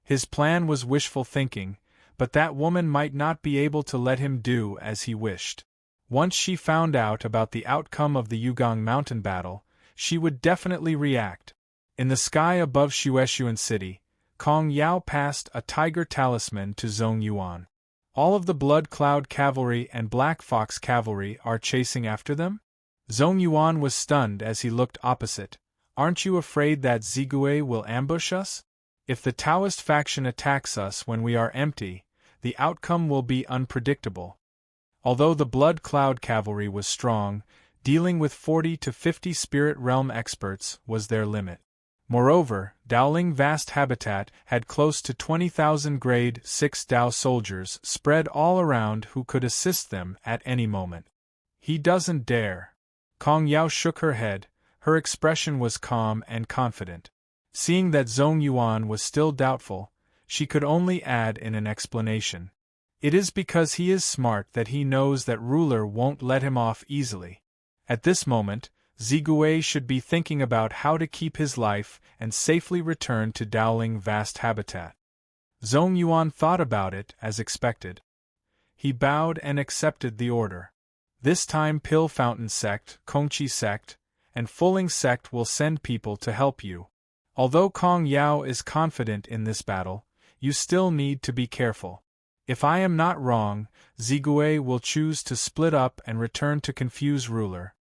His plan was wishful thinking, but that woman might not be able to let him do as he wished. Once she found out about the outcome of the Yugong Mountain battle, she would definitely react. In the sky above Shueshuan City, Kong Yao passed a tiger talisman to Zhong Yuan. All of the Blood Cloud Cavalry and Black Fox Cavalry are chasing after them? Zhong Yuan was stunned as he looked opposite. Aren't you afraid that Zigui will ambush us? If the Taoist faction attacks us when we are empty, the outcome will be unpredictable. Although the Blood Cloud Cavalry was strong, dealing with 40 to 50 Spirit Realm experts was their limit. Moreover, Dowling Vast Habitat had close to 20,000 grade 6 Dao soldiers spread all around who could assist them at any moment. He doesn't dare. Kong Yao shook her head, her expression was calm and confident. Seeing that Zhong Yuan was still doubtful, she could only add in an explanation. It is because he is smart that he knows that ruler won't let him off easily. At this moment, Zigui should be thinking about how to keep his life and safely return to Dowling Vast Habitat. Zhong Yuan thought about it as expected. He bowed and accepted the order. This time Pill Fountain Sect, Kongqi Sect, and Fulling Sect will send people to help you. Although Kong Yao is confident in this battle, you still need to be careful. If I am not wrong, Zigui will choose to split up and return to confuse ruler.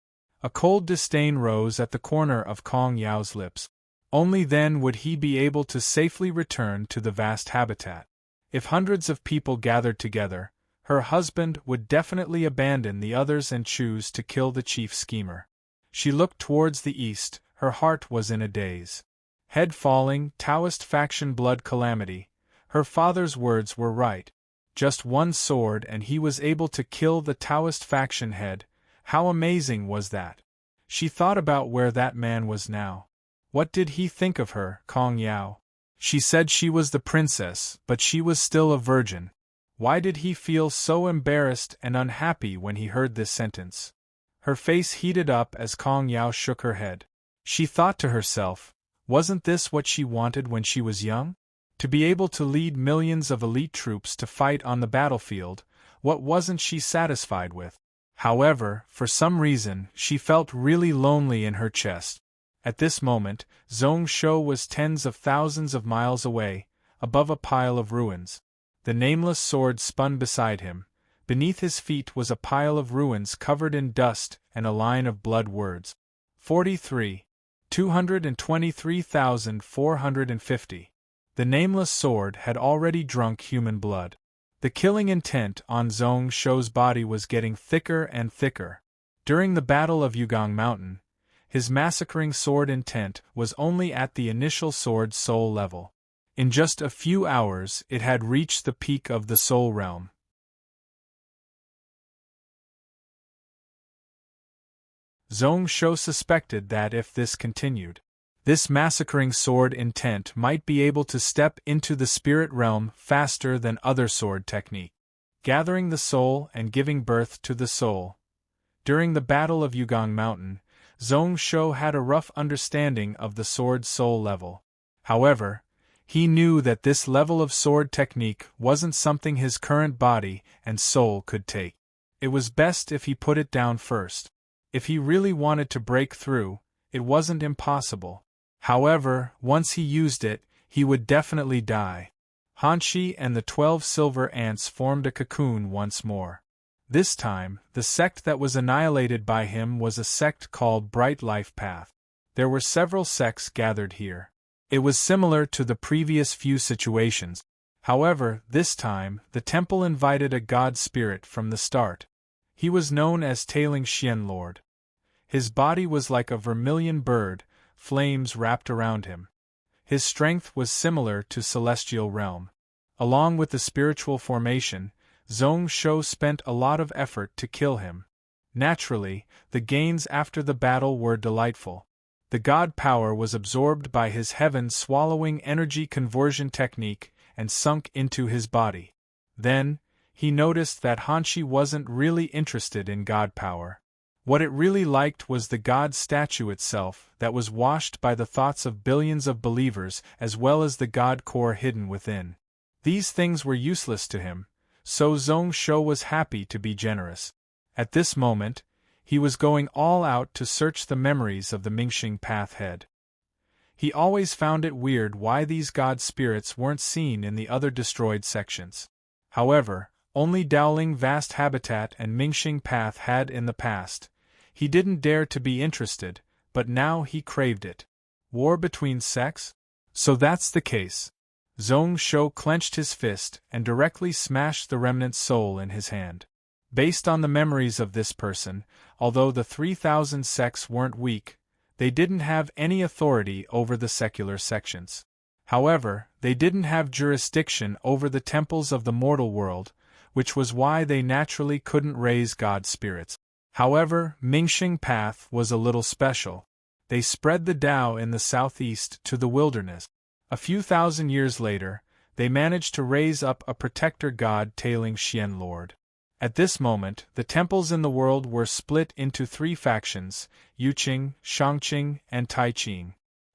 A cold disdain rose at the corner of Kong Yao's lips. Only then would he be able to safely return to the vast habitat. If hundreds of people gathered together, her husband would definitely abandon the others and choose to kill the chief schemer. She looked towards the east, her heart was in a daze. Head falling, Taoist faction blood calamity. Her father's words were right. Just one sword and he was able to kill the Taoist faction head. How amazing was that? She thought about where that man was now. What did he think of her, Kong Yao? She said she was the princess, but she was still a virgin. Why did he feel so embarrassed and unhappy when he heard this sentence? Her face heated up as Kong Yao shook her head. She thought to herself, wasn't this what she wanted when she was young? To be able to lead millions of elite troops to fight on the battlefield, what wasn't she satisfied with? However, for some reason, she felt really lonely in her chest. At this moment, Zhong Shou was tens of thousands of miles away, above a pile of ruins. The nameless sword spun beside him. Beneath his feet was a pile of ruins covered in dust and a line of blood words. 43. 223,450. The nameless sword had already drunk human blood. The killing intent on Zhong Shou's body was getting thicker and thicker. During the Battle of Yugong Mountain, his massacring sword intent was only at the initial sword soul level. In just a few hours it had reached the peak of the soul realm. Zhong Shou suspected that if this continued, this massacring sword intent might be able to step into the spirit realm faster than other sword technique, gathering the soul and giving birth to the soul. During the Battle of Yugong Mountain, Zhong Shou had a rough understanding of the sword soul level. However, he knew that this level of sword technique wasn't something his current body and soul could take. It was best if he put it down first. If he really wanted to break through, it wasn't impossible. However, once he used it, he would definitely die. Hanshi and the 12 silver ants formed a cocoon once more. This time, the sect that was annihilated by him was a sect called Bright Life Path. There were several sects gathered here. It was similar to the previous few situations. However, this time, the temple invited a god spirit from the start. He was known as Tailing Xian Lord. His body was like a vermilion bird, flames wrapped around him. His strength was similar to celestial realm. Along with the spiritual formation, Zhong Shou spent a lot of effort to kill him. Naturally, the gains after the battle were delightful. The god power was absorbed by his heaven-swallowing energy conversion technique and sunk into his body. Then, he noticed that Hanshi wasn't really interested in god power. What it really liked was the god statue itself that was washed by the thoughts of billions of believers as well as the god core hidden within. These things were useless to him, so Zhong Shou was happy to be generous. At this moment, he was going all out to search the memories of the Mingxing Path head. He always found it weird why these god spirits weren't seen in the other destroyed sections. However, only Dowling Vast Habitat and Mingxing Path had in the past. He didn't dare to be interested, but now he craved it. War between sects? So that's the case. Zhong Shou clenched his fist and directly smashed the remnant soul in his hand. Based on the memories of this person, although the 3,000 sects weren't weak, they didn't have any authority over the secular sections. However, they didn't have jurisdiction over the temples of the mortal world, which was why they naturally couldn't raise god spirits. However, Mingxing Path was a little special. They spread the Tao in the southeast to the wilderness. A few thousand years later, they managed to raise up a protector god Tailing Xian Lord. At this moment, the temples in the world were split into 3 factions, Yuqing, Shangqing, and Taiqing.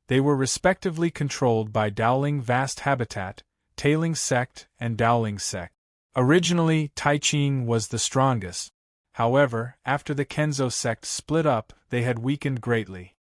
They were respectively controlled by Dowling Vast Habitat, Tailing Sect, and Dowling Sect. Originally, Taiqing was the strongest. However, after the Kenzo sect split up, they had weakened greatly.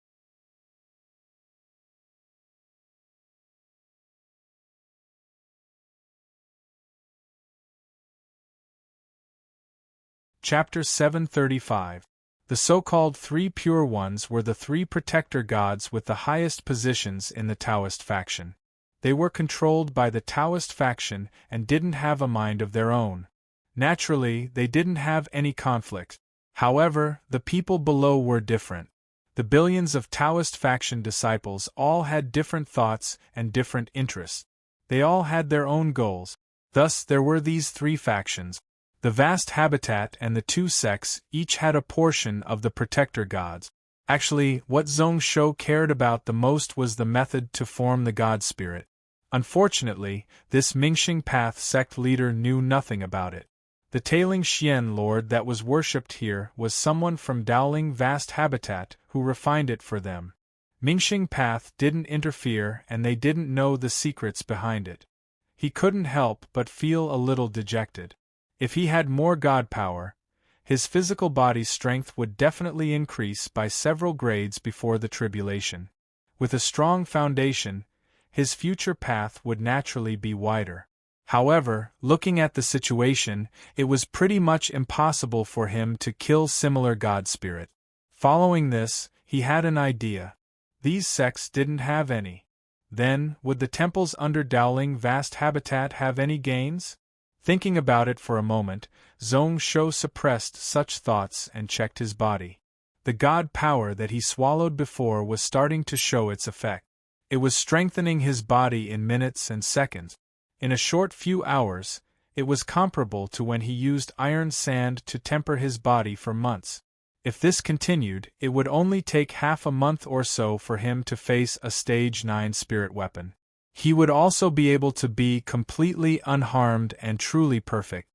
Chapter 735. The so-called 3 Pure Ones were the 3 protector gods with the highest positions in the Taoist faction. They were controlled by the Taoist faction and didn't have a mind of their own. Naturally, they didn't have any conflict. However, the people below were different. The billions of Taoist faction disciples all had different thoughts and different interests. They all had their own goals. Thus there were these three factions. The vast habitat and the two sects each had a portion of the protector gods. Actually, what Zhong Shou cared about the most was the method to form the god spirit. Unfortunately, this Mingxing Path sect leader knew nothing about it. The Tailing Xian lord that was worshipped here was someone from Dowling Vast Habitat who refined it for them. Mingxing Path didn't interfere and they didn't know the secrets behind it. He couldn't help but feel a little dejected. If he had more god power, his physical body's strength would definitely increase by several grades before the tribulation. With a strong foundation, his future path would naturally be wider. However, looking at the situation, it was pretty much impossible for him to kill similar god spirit. Following this, he had an idea. These sects didn't have any. Then, would the temples under Dowling Vast Habitat have any gains? Thinking about it for a moment, Zhong Shou suppressed such thoughts and checked his body. The god power that he swallowed before was starting to show its effect. It was strengthening his body in minutes and seconds. In a short few hours, it was comparable to when he used iron sand to temper his body for months. If this continued, it would only take half a month or so for him to face a Stage 9 spirit weapon. He would also be able to be completely unharmed and truly perfect.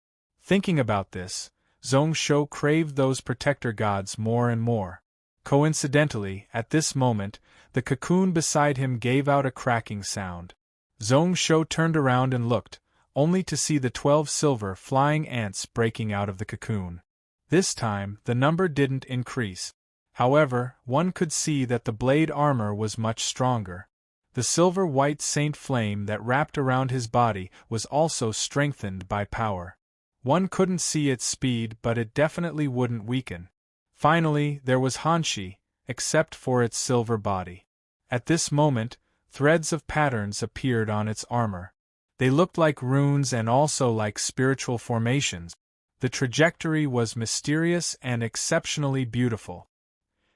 Thinking about this, Zhong Shou craved those protector gods more and more. Coincidentally, at this moment, the cocoon beside him gave out a cracking sound. Zhong Shou turned around and looked, only to see the 12 silver flying ants breaking out of the cocoon. This time, the number didn't increase. However, one could see that the blade armor was much stronger. The silver-white saint flame that wrapped around his body was also strengthened by power. One couldn't see its speed, but it definitely wouldn't weaken. Finally, there was Hanshi, except for its silver body. At this moment, threads of patterns appeared on its armor. They looked like runes and also like spiritual formations. The trajectory was mysterious and exceptionally beautiful.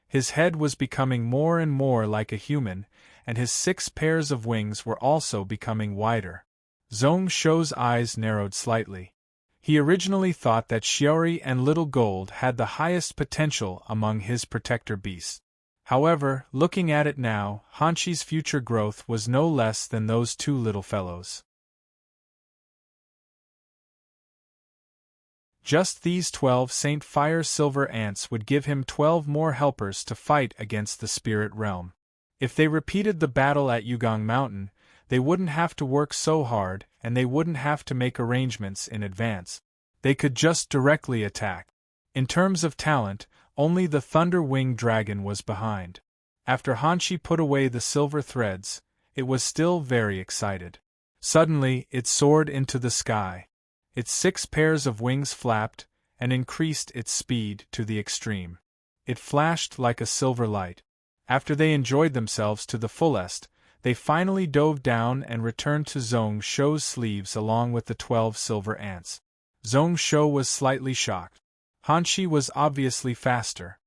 His head was becoming more and more like a human, and his 6 pairs of wings were also becoming wider. Zhong Shou's eyes narrowed slightly. He originally thought that Shiori and Little Gold had the highest potential among his protector beasts. However, looking at it now, Hanshi's future growth was no less than those 2 little fellows. Just these 12 Saint Fire Silver Ants would give him 12 more helpers to fight against the spirit realm. If they repeated the battle at Yugong Mountain, they wouldn't have to work so hard and they wouldn't have to make arrangements in advance. They could just directly attack. In terms of talent, only the Thunder Wing Dragon was behind. After Hanshi put away the silver threads, it was still very excited. Suddenly, it soared into the sky. Its 6 pairs of wings flapped, and increased its speed to the extreme. It flashed like a silver light. After they enjoyed themselves to the fullest, they finally dove down and returned to Zhong Shou's sleeves along with the 12 silver ants. Zhong Shou was slightly shocked. Hanshi was obviously faster.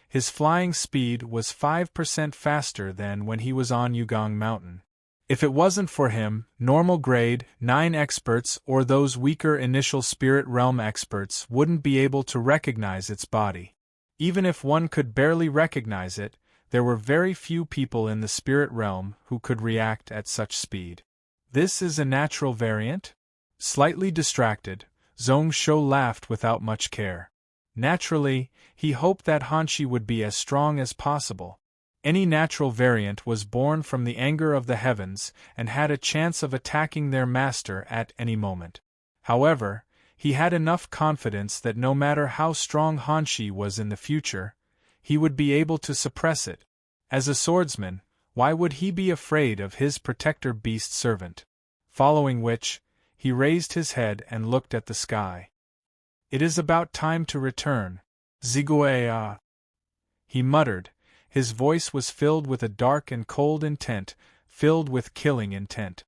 His flying speed was 5% faster than when he was on Yugong Mountain. If it wasn't for him, normal grade 9 experts or those weaker initial spirit realm experts wouldn't be able to recognize its body. Even if one could barely recognize it, there were very few people in the spirit realm who could react at such speed. This is a natural variant? Slightly distracted, Zhong Shou laughed without much care. Naturally, he hoped that Hanshi would be as strong as possible. Any natural variant was born from the anger of the heavens and had a chance of attacking their master at any moment. However, he had enough confidence that no matter how strong Hanshi was in the future, he would be able to suppress it. As a swordsman, why would he be afraid of his protector beast servant? Following which, he raised his head and looked at the sky. It is about time to return. Ziguea, he muttered. His voice was filled with a dark and cold intent, filled with killing intent.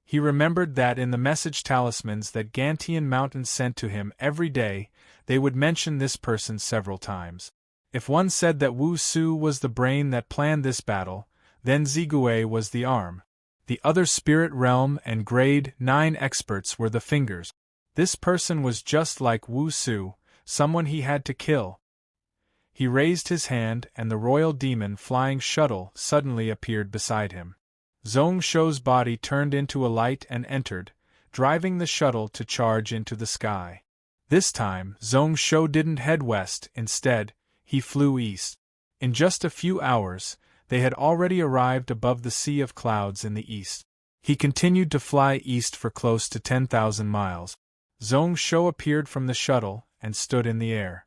He remembered that in the message talismans that Gantian Mountain sent to him every day, they would mention this person several times. If one said that Wu Su was the brain that planned this battle, then Zigui was the arm. The other spirit realm and grade 9 experts were the fingers. This person was just like Wu Su, someone he had to kill. He raised his hand and the royal demon flying shuttle suddenly appeared beside him. Zhong Shou's body turned into a light and entered, driving the shuttle to charge into the sky. This time, Zhong Shou didn't head west, instead, he flew east. In just a few hours, they had already arrived above the sea of clouds in the east. He continued to fly east for close to 10,000 miles. Zhong Shou appeared from the shuttle and stood in the air.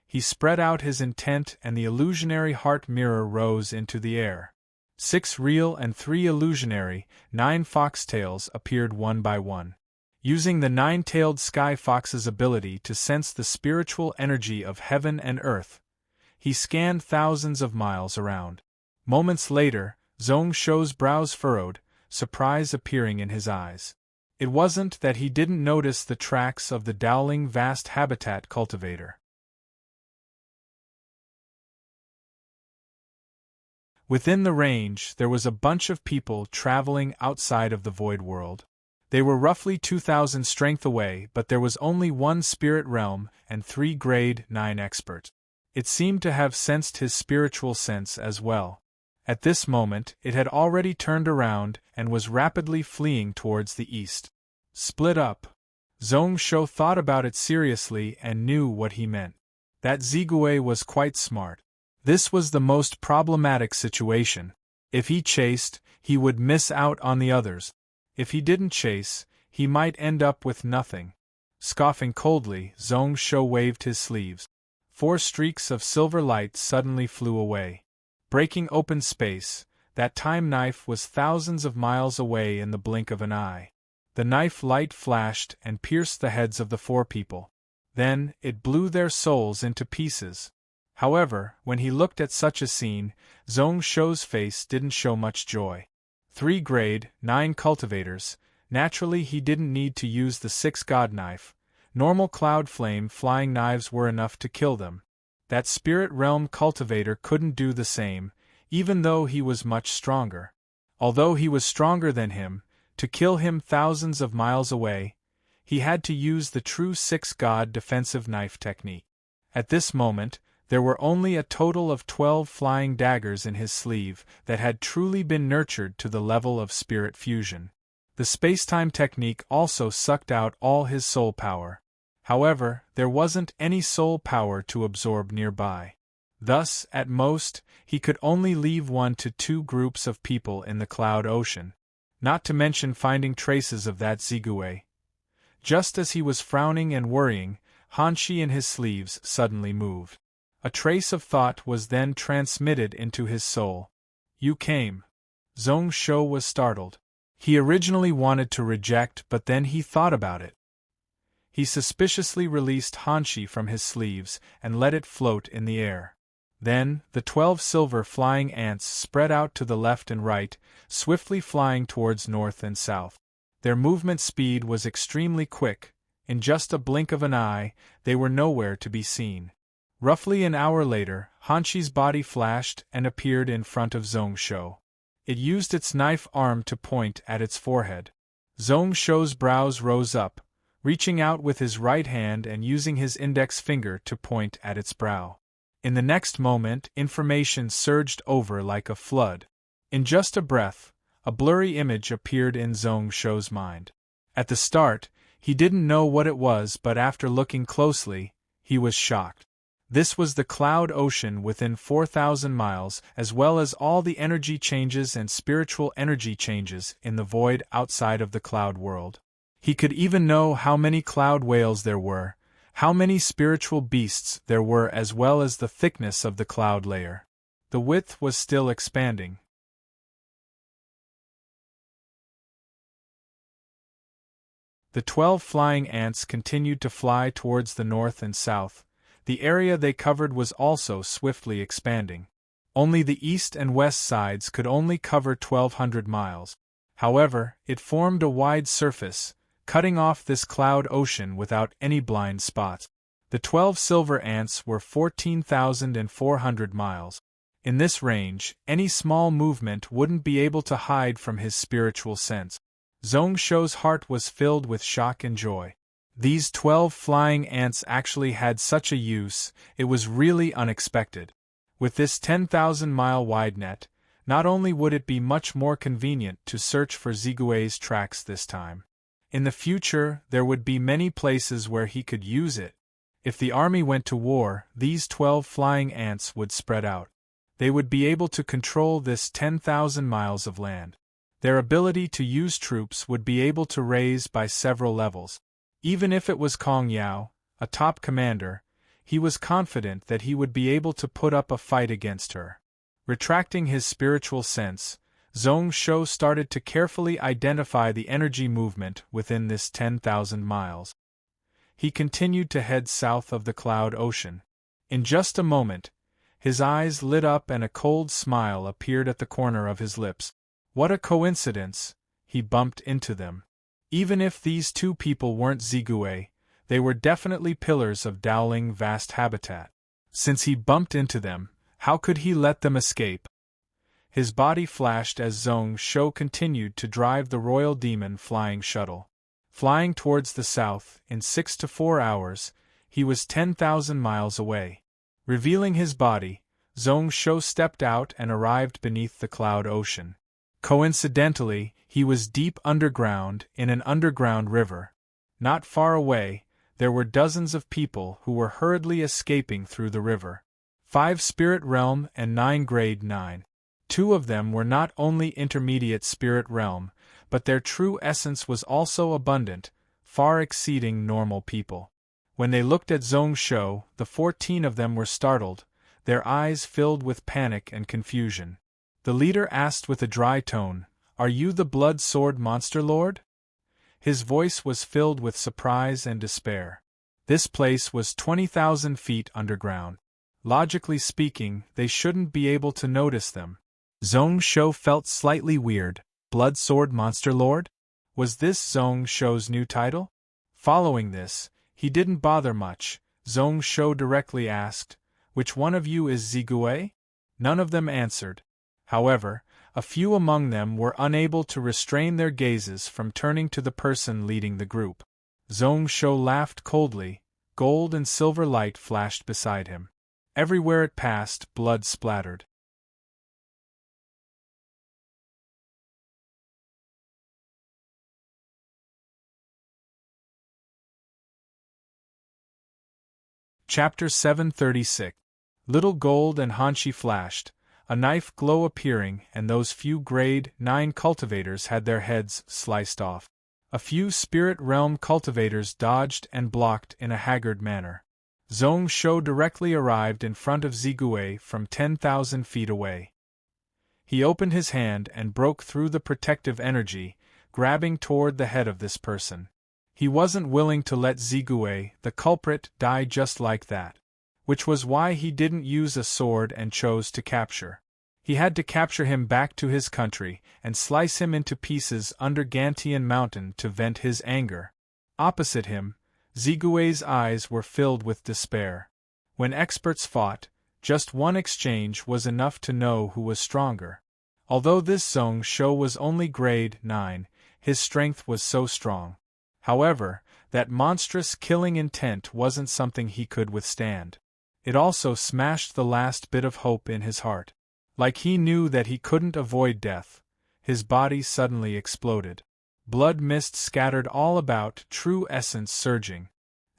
He spread out his intent and the illusionary heart mirror rose into the air. 6 real and 3 illusionary, 9 foxtails appeared one by one. Using the 9-tailed sky fox's ability to sense the spiritual energy of heaven and earth, he scanned thousands of miles around. Moments later, Zhong Shou's brows furrowed, surprise appearing in his eyes. It wasn't that he didn't notice the tracks of the Dowling vast habitat cultivator. Within the range, there was a bunch of people traveling outside of the void world. They were roughly 2,000 strength away, but there was only 1 spirit realm and 3 grade 9 experts. It seemed to have sensed his spiritual sense as well. At this moment, it had already turned around and was rapidly fleeing towards the east. Split up. Zhong Shou thought about it seriously and knew what he meant. That Zigui was quite smart. This was the most problematic situation. If he chased, he would miss out on the others. If he didn't chase, he might end up with nothing. Scoffing coldly, Zhong Shou waved his sleeves. 4 streaks of silver light suddenly flew away. Breaking open space, that time knife was thousands of miles away in the blink of an eye. The knife light flashed and pierced the heads of the 4 people. Then, it blew their souls into pieces. However, when he looked at such a scene, Zhong Shou's face didn't show much joy. 3 grade 9 cultivators, naturally he didn't need to use the 6 god knife. Normal cloud flame flying knives were enough to kill them. That spirit realm cultivator couldn't do the same, even though he was much stronger. Although he was stronger than him, to kill him thousands of miles away, he had to use the true 6 god defensive knife technique. At this moment, there were only a total of 12 flying daggers in his sleeve that had truly been nurtured to the level of spirit fusion. The space-time technique also sucked out all his soul power. However, there wasn't any soul power to absorb nearby. Thus, at most, he could only leave 1 to 2 groups of people in the cloud ocean. Not to mention finding traces of that Zigui. Just as he was frowning and worrying, Hanshi in his sleeves suddenly moved. A trace of thought was then transmitted into his soul. You came. Zhong Shou was startled. He originally wanted to reject, but then he thought about it. He suspiciously released Hanshi from his sleeves and let it float in the air. Then, the 12 silver flying ants spread out to the left and right, swiftly flying towards north and south. Their movement speed was extremely quick. In just a blink of an eye, they were nowhere to be seen. Roughly an hour later, Hanshi's body flashed and appeared in front of Zhong Shou. It used its knife arm to point at its forehead. Zhong Shou's brows rose up, reaching out with his right hand and using his index finger to point at its brow. In the next moment, information surged over like a flood. In just a breath, a blurry image appeared in Zhong Shou's mind. At the start, he didn't know what it was, but after looking closely, he was shocked. This was the cloud ocean within 4,000 miles, as well as all the energy changes and spiritual energy changes in the void outside of the cloud world. He could even know how many cloud whales there were, how many spiritual beasts there were, as well as the thickness of the cloud layer. The width was still expanding. The 12 flying ants continued to fly towards the north and south. The area they covered was also swiftly expanding. Only the east and west sides could only cover 1,200 miles. However, it formed a wide surface, cutting off this cloud ocean without any blind spots. The 12 silver ants were 14,400 miles. In this range, any small movement wouldn't be able to hide from his spiritual sense. Zhong Shou's heart was filled with shock and joy. These 12 flying ants actually had such a use, it was really unexpected. With this 10,000-mile wide net, not only would it be much more convenient to search for Zigue's tracks this time. In the future, there would be many places where he could use it. If the army went to war, these 12 flying ants would spread out. They would be able to control this 10,000 miles of land. Their ability to use troops would be able to raise by several levels. Even if it was Kong Yao, a top commander, he was confident that he would be able to put up a fight against her. Retracting his spiritual sense, Zhong Shou started to carefully identify the energy movement within this 10,000 miles. He continued to head south of the cloud ocean. In just a moment, his eyes lit up and a cold smile appeared at the corner of his lips. What a coincidence, he bumped into them. Even if these two people weren't Zigue, they were definitely pillars of Dowling vast habitat. Since he bumped into them, how could he let them escape? His body flashed as Zhong Shou continued to drive the Royal Demon flying shuttle. Flying towards the south, in 6 to 4 hours, he was 10,000 miles away. Revealing his body, Zhong Shou stepped out and arrived beneath the cloud ocean. Coincidentally, he was deep underground in an underground river. Not far away, there were dozens of people who were hurriedly escaping through the river. 5 spirit realm and 9 grade 9. 2 of them were not only intermediate spirit realm, but their true essence was also abundant, far exceeding normal people. When they looked at Zhong Shou, the 14 of them were startled, their eyes filled with panic and confusion. The leader asked with a dry tone, "Are you the Blood Sword Monster Lord?" His voice was filled with surprise and despair. This place was 20,000 feet underground. Logically speaking, they shouldn't be able to notice them. Zhong Shou felt slightly weird. Blood Sword Monster Lord? Was this Zhong Shou's new title? Following this, he didn't bother much. Zhong Shou directly asked, "Which one of you is Zigue?" None of them answered. However, a few among them were unable to restrain their gazes from turning to the person leading the group. Zhong Shou laughed coldly. Gold and silver light flashed beside him. Everywhere it passed, blood splattered. Chapter 736. Little gold and Hanshi flashed, a knife glow appearing, and those few grade 9 cultivators had their heads sliced off. A few spirit realm cultivators dodged and blocked in a haggard manner. Zhong Shou directly arrived in front of Zigue from 10,000 feet away. He opened his hand and broke through the protective energy, grabbing toward the head of this person. He wasn't willing to let Zigue, the culprit, die just like that. Which was why he didn't use a sword and chose to capture. He had to capture him back to his country and slice him into pieces under Gantian Mountain to vent his anger. Opposite him, Zigue's eyes were filled with despair. When experts fought, just one exchange was enough to know who was stronger. Although this Zhong Shou was only grade 9, his strength was so strong. However, that monstrous killing intent wasn't something he could withstand. It also smashed the last bit of hope in his heart. Like he knew that he couldn't avoid death, his body suddenly exploded. Blood mist scattered all about, true essence surging.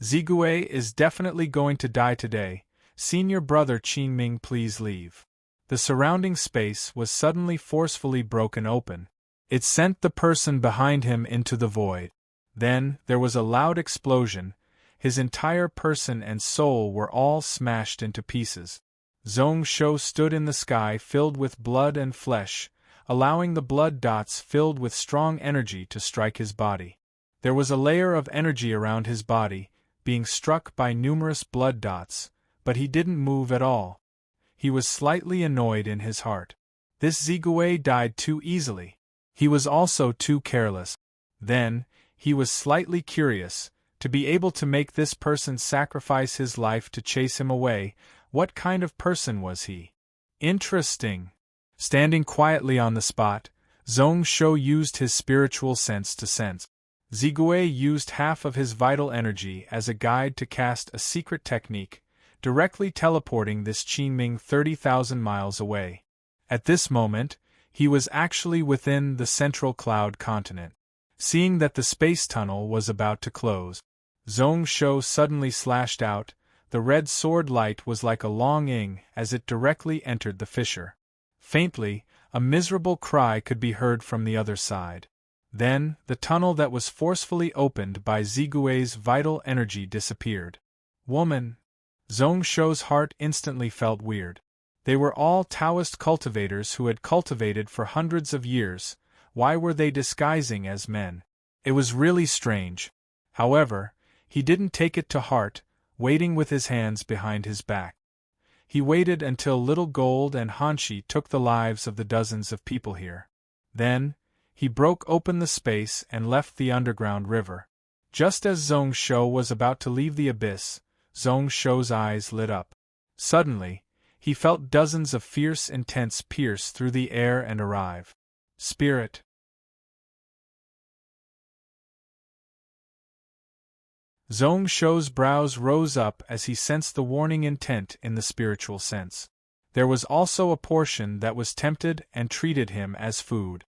Zigue is definitely going to die today. Senior brother Qingming, please leave. The surrounding space was suddenly forcefully broken open. It sent the person behind him into the void. Then, there was a loud explosion. His entire person and soul were all smashed into pieces. Zhong Shou stood in the sky filled with blood and flesh, allowing the blood dots filled with strong energy to strike his body. There was a layer of energy around his body, being struck by numerous blood dots, but he didn't move at all. He was slightly annoyed in his heart. This Zigue died too easily. He was also too careless. Then, he was slightly curious, To be able to make this person sacrifice his life to chase him away, what kind of person was he? Interesting. Standing quietly on the spot, Zhong Shou used his spiritual sense to sense. Zigui used half of his vital energy as a guide to cast a secret technique, directly teleporting this Qinming 30,000 miles away. At this moment, he was actually within the central cloud continent. Seeing that the space tunnel was about to close, Zhong Shou suddenly slashed out. The red sword light was like a long ing as it directly entered the fissure. Faintly, a miserable cry could be heard from the other side. Then, the tunnel that was forcefully opened by Zigui's vital energy disappeared. Woman! Zhong Shou's heart instantly felt weird. They were all Taoist cultivators who had cultivated for hundreds of years. Why were they disguising as men? It was really strange. However, he didn't take it to heart, waiting with his hands behind his back. He waited until Little Gold and Hanshi took the lives of the dozens of people here. Then, he broke open the space and left the underground river. Just as Zhong Shou was about to leave the abyss, Zhong Shou's eyes lit up. Suddenly, he felt dozens of fierce intents pierce through the air and arrive. Spirit. Zhong Shou's brows rose up as he sensed the warning intent in the spiritual sense. There was also a portion that was tempted and treated him as food.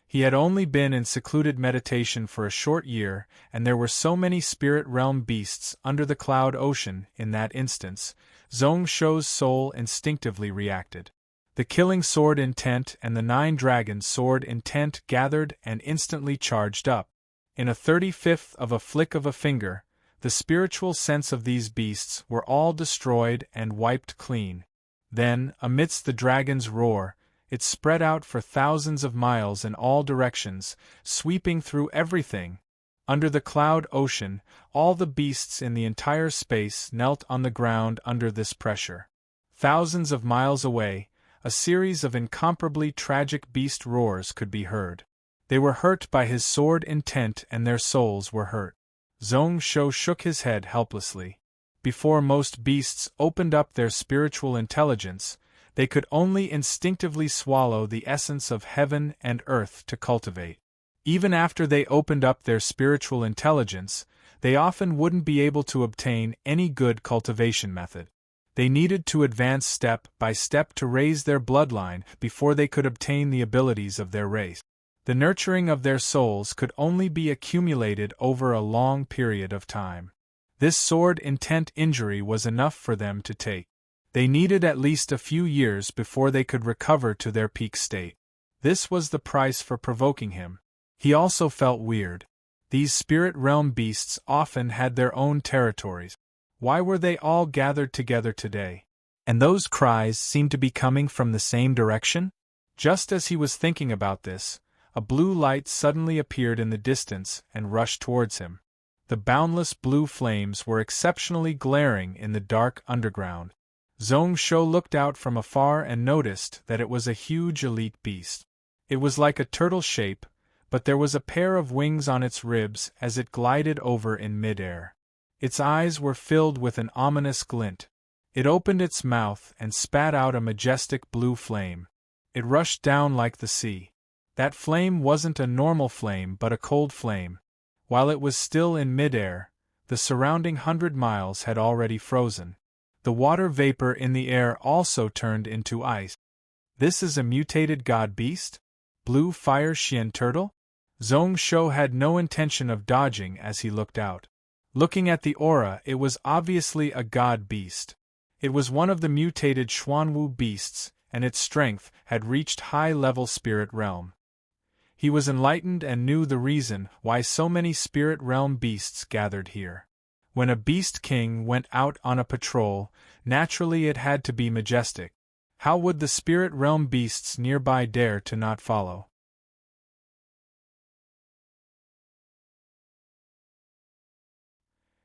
He had only been in secluded meditation for a short year, and there were so many spirit realm beasts under the cloud ocean in that instance. Zhong Shou's soul instinctively reacted. The killing sword intent and the 9 dragons sword intent gathered and instantly charged up. In a 35th of a flick of a finger, the spiritual sense of these beasts were all destroyed and wiped clean. Then, amidst the dragon's roar, it spread out for thousands of miles in all directions, sweeping through everything. Under the cloud ocean, all the beasts in the entire space knelt on the ground under this pressure. Thousands of miles away, a series of incomparably tragic beast roars could be heard. They were hurt by his sword intent and their souls were hurt. Zhong Shou shook his head helplessly. Before most beasts opened up their spiritual intelligence, they could only instinctively swallow the essence of heaven and earth to cultivate. Even after they opened up their spiritual intelligence, they often wouldn't be able to obtain any good cultivation method. They needed to advance step by step to raise their bloodline before they could obtain the abilities of their race. The nurturing of their souls could only be accumulated over a long period of time. This sword intent injury was enough for them to take. They needed at least a few years before they could recover to their peak state. This was the price for provoking him. He also felt weird. These spirit realm beasts often had their own territories. Why were they all gathered together today? And those cries seemed to be coming from the same direction? Just as he was thinking about this, a blue light suddenly appeared in the distance and rushed towards him. The boundless blue flames were exceptionally glaring in the dark underground. Zhong Shou looked out from afar and noticed that it was a huge elite beast. It was like a turtle shape, but there was a pair of wings on its ribs as it glided over in mid-air. Its eyes were filled with an ominous glint. It opened its mouth and spat out a majestic blue flame. It rushed down like the sea. That flame wasn't a normal flame but a cold flame. While it was still in mid-air, the surrounding 100 miles had already frozen. The water vapor in the air also turned into ice. This is a mutated god beast? Blue fire Xian turtle? Zhong Shou had no intention of dodging as he looked out. Looking at the aura, it was obviously a god beast. It was one of the mutated Xuanwu beasts, and its strength had reached high-level spirit realm. He was enlightened and knew the reason why so many spirit realm beasts gathered here. When a beast king went out on a patrol, naturally it had to be majestic. How would the spirit realm beasts nearby dare to not follow?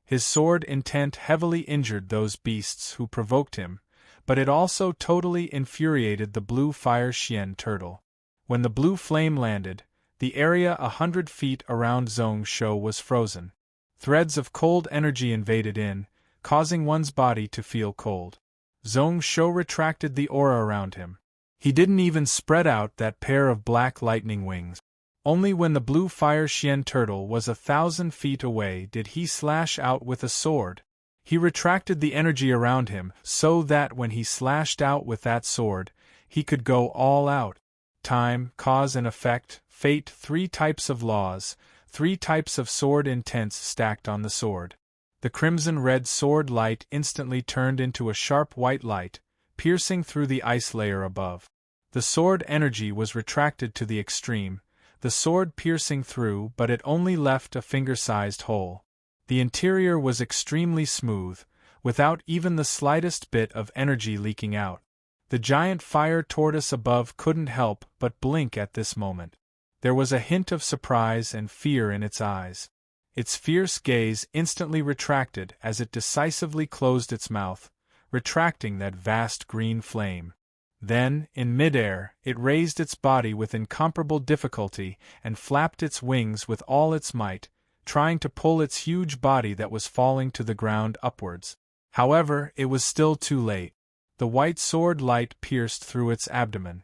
His sword intent heavily injured those beasts who provoked him, but it also totally infuriated the blue fire Xian turtle. When the blue flame landed, the area 100 feet around Zhong Shou was frozen. Threads of cold energy invaded in, causing one's body to feel cold. Zhong Shou retracted the aura around him. He didn't even spread out that pair of black lightning wings. Only when the blue fire Xian turtle was 1,000 feet away did he slash out with a sword. He retracted the energy around him so that when he slashed out with that sword, he could go all out. Time, cause and effect, fate, 3 types of laws, 3 types of sword intents stacked on the sword. The crimson-red sword light instantly turned into a sharp white light, piercing through the ice layer above. The sword energy was retracted to the extreme, the sword piercing through, but it only left a finger-sized hole. The interior was extremely smooth, without even the slightest bit of energy leaking out. The giant fire tortoise above couldn't help but blink at this moment. There was a hint of surprise and fear in its eyes. Its fierce gaze instantly retracted as it decisively closed its mouth, retracting that vast green flame. Then, in midair, it raised its body with incomparable difficulty and flapped its wings with all its might, trying to pull its huge body that was falling to the ground upwards. However, it was still too late. The white sword light pierced through its abdomen.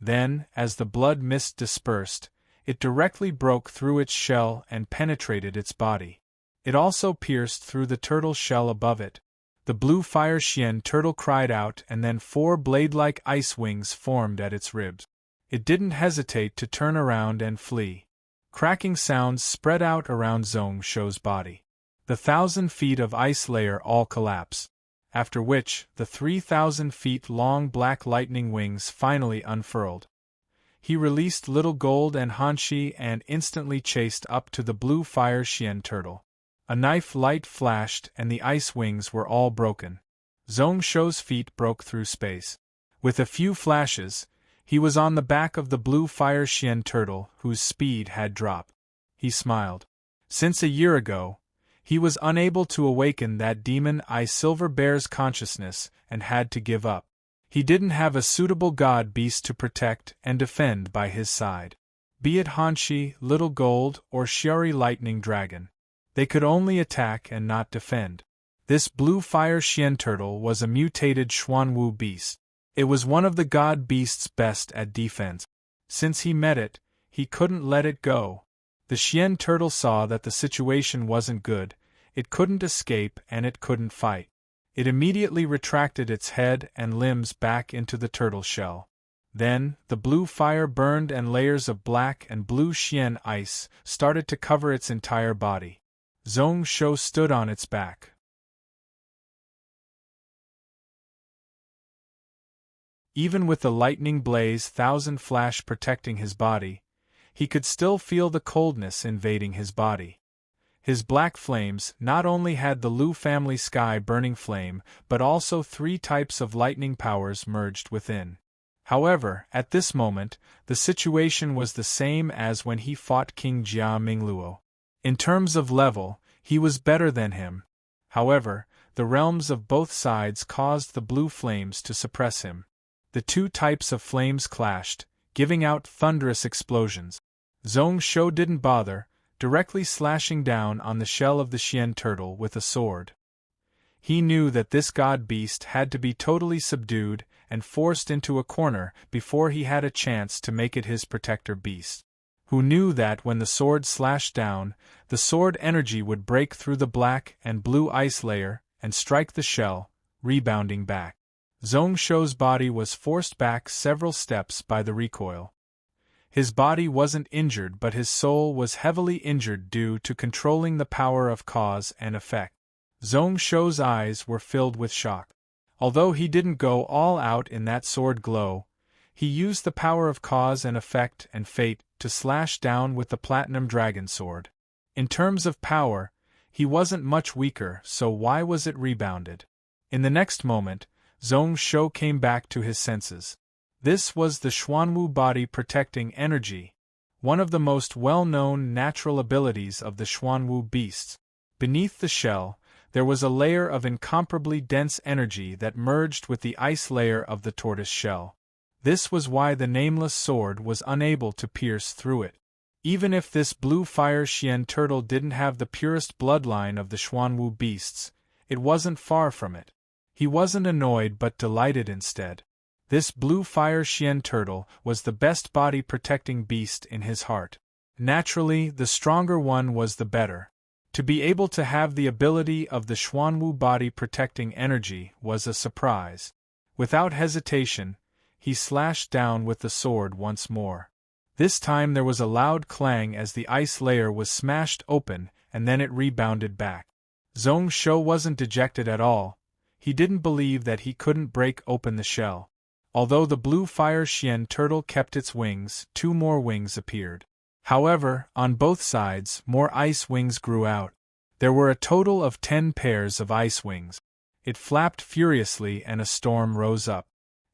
Then, as the blood mist dispersed, it directly broke through its shell and penetrated its body. It also pierced through the turtle shell above it. The blue fire Xian turtle cried out, and then 4 blade-like ice wings formed at its ribs. It didn't hesitate to turn around and flee. Cracking sounds spread out around Zhong Shou's body. The 1,000 feet of ice layer all collapsed, after which the 3,000 feet long black lightning wings finally unfurled. He released Little Gold and Hanshi and instantly chased up to the blue fire Xian turtle. A knife light flashed and the ice wings were all broken. Zhong Shou's feet broke through space. With a few flashes, he was on the back of the blue fire Xian turtle, whose speed had dropped. He smiled. Since a year ago, he was unable to awaken that demon silver bear's consciousness and had to give up. He didn't have a suitable god beast to protect and defend by his side. Be it Hanshi, Little Gold, or Shiori Lightning Dragon. They could only attack and not defend. This blue fire Xian turtle was a mutated Xuanwu beast. It was one of the god beasts best at defense. Since he met it, he couldn't let it go. The Xian turtle saw that the situation wasn't good, it couldn't escape and it couldn't fight. It immediately retracted its head and limbs back into the turtle shell. Then, the blue fire burned and layers of black and blue Xian ice started to cover its entire body. Zhong Shou stood on its back. Even with the lightning blaze 1,000 flash protecting his body, he could still feel the coldness invading his body. His black flames not only had the Lu family sky burning flame, but also 3 types of lightning powers merged within. However, at this moment, the situation was the same as when he fought King Jia Mingluo. In terms of level, he was better than him. However, the realms of both sides caused the blue flames to suppress him. The 2 types of flames clashed, giving out thunderous explosions. Zhong Shou didn't bother, directly slashing down on the shell of the Xian turtle with a sword. He knew that this god beast had to be totally subdued and forced into a corner before he had a chance to make it his protector beast. Who knew that when the sword slashed down, the sword energy would break through the black and blue ice layer and strike the shell, rebounding back. Zhong Shou's body was forced back several steps by the recoil. His body wasn't injured, but his soul was heavily injured due to controlling the power of cause and effect. Zhong Shou's eyes were filled with shock. Although he didn't go all out in that sword glow, he used the power of cause and effect and fate to slash down with the platinum dragon sword. In terms of power, he wasn't much weaker, so why was it rebounded? In the next moment, Zhong Shou came back to his senses. This was the Xuanwu body protecting energy, one of the most well-known natural abilities of the Xuanwu beasts. Beneath the shell, there was a layer of incomparably dense energy that merged with the ice layer of the tortoise shell. This was why the nameless sword was unable to pierce through it. Even if this blue fire Xian turtle didn't have the purest bloodline of the Xuanwu beasts, it wasn't far from it. He wasn't annoyed but delighted instead. This blue fire Xian turtle was the best body-protecting beast in his heart. Naturally, the stronger one was the better. To be able to have the ability of the Xuanwu body-protecting energy was a surprise. Without hesitation, he slashed down with the sword once more. This time there was a loud clang as the ice layer was smashed open, and then it rebounded back. Zhong Shou wasn't dejected at all. He didn't believe that he couldn't break open the shell. Although the blue fire Xian turtle kept its wings, 2 more wings appeared. However, on both sides, more ice wings grew out. There were a total of 10 pairs of ice wings. It flapped furiously and a storm rose up.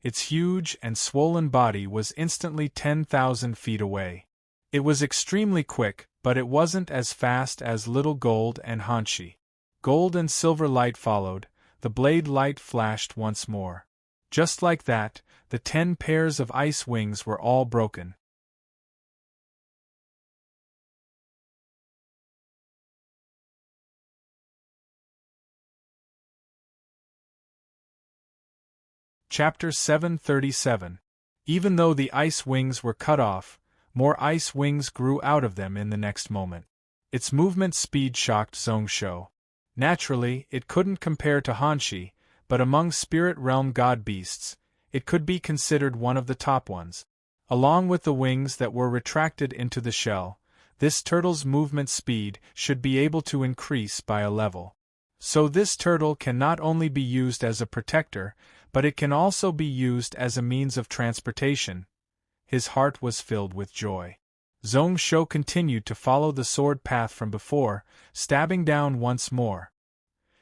Its huge and swollen body was instantly 10,000 feet away. It was extremely quick, but it wasn't as fast as Little Gold and Hanshi. Gold and silver light followed, the blade light flashed once more. Just like that, the 10 pairs of ice wings were all broken. Chapter 737. Even though the ice wings were cut off, more ice wings grew out of them in the next moment. Its movement speed shocked Zhong Shou. Naturally, it couldn't compare to Hanshi, but among spirit realm god beasts, it could be considered one of the top ones. Along with the wings that were retracted into the shell, this turtle's movement speed should be able to increase by a level. So this turtle can not only be used as a protector, but it can also be used as a means of transportation. His heart was filled with joy. Zhong Shou continued to follow the sword path from before, stabbing down once more.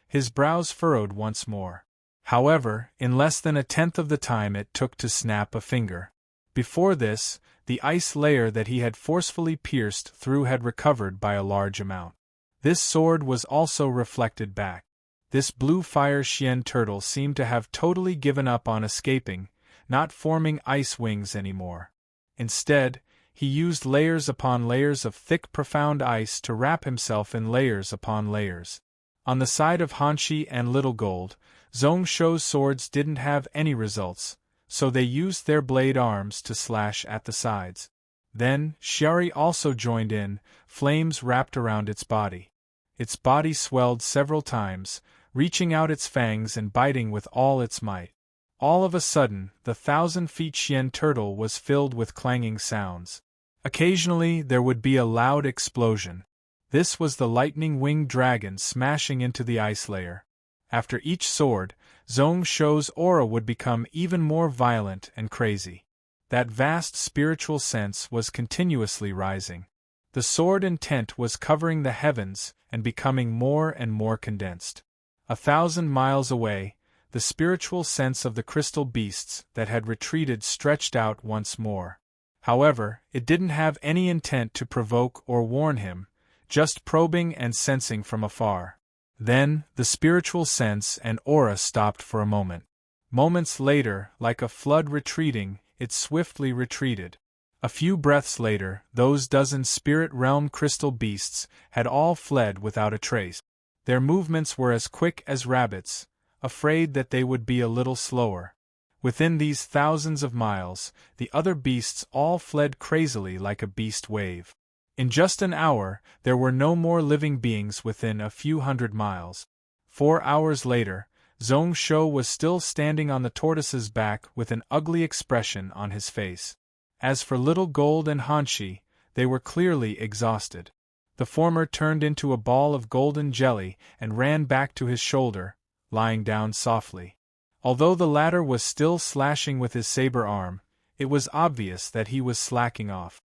His brows furrowed once more. However, in less than 1/10 of the time it took to snap a finger. Before this, the ice layer that he had forcefully pierced through had recovered by a large amount. This sword was also reflected back. This blue fire Xian turtle seemed to have totally given up on escaping, not forming ice wings anymore. Instead, he used layers upon layers of thick profound ice to wrap himself in layers upon layers. On the side of Hanshi and Little Gold, Zhong Shou's swords didn't have any results, so they used their blade arms to slash at the sides. Then, Xiari also joined in, flames wrapped around its body. Its body swelled several times, reaching out its fangs and biting with all its might. All of a sudden, the 1,000-feet Xian turtle was filled with clanging sounds. Occasionally there would be a loud explosion. This was the lightning-winged dragon smashing into the ice layer. After each sword, Zhong Shou's aura would become even more violent and crazy. That vast spiritual sense was continuously rising. The sword intent was covering the heavens and becoming more and more condensed. 1,000 miles away, the spiritual sense of the crystal beasts that had retreated stretched out once more. However, it didn't have any intent to provoke or warn him, just probing and sensing from afar. Then, the spiritual sense and aura stopped for a moment. Moments later, like a flood retreating, it swiftly retreated. A few breaths later, those dozen spirit realm crystal beasts had all fled without a trace. Their movements were as quick as rabbits, afraid that they would be a little slower. Within these thousands of miles, the other beasts all fled crazily like a beast wave. In just an hour, there were no more living beings within a few hundred miles. 4 hours later, Zhong Shou was still standing on the tortoise's back with an ugly expression on his face. As for Little Gold and Hanshi, they were clearly exhausted. The former turned into a ball of golden jelly and ran back to his shoulder, lying down softly. Although the latter was still slashing with his saber arm, it was obvious that he was slacking off.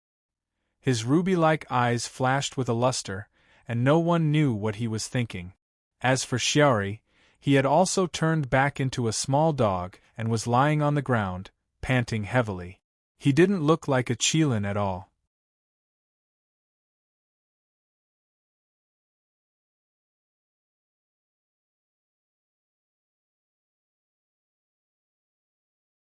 His ruby-like eyes flashed with a luster, and no one knew what he was thinking. As for Xiari, he had also turned back into a small dog and was lying on the ground, panting heavily. He didn't look like a Qilin at all.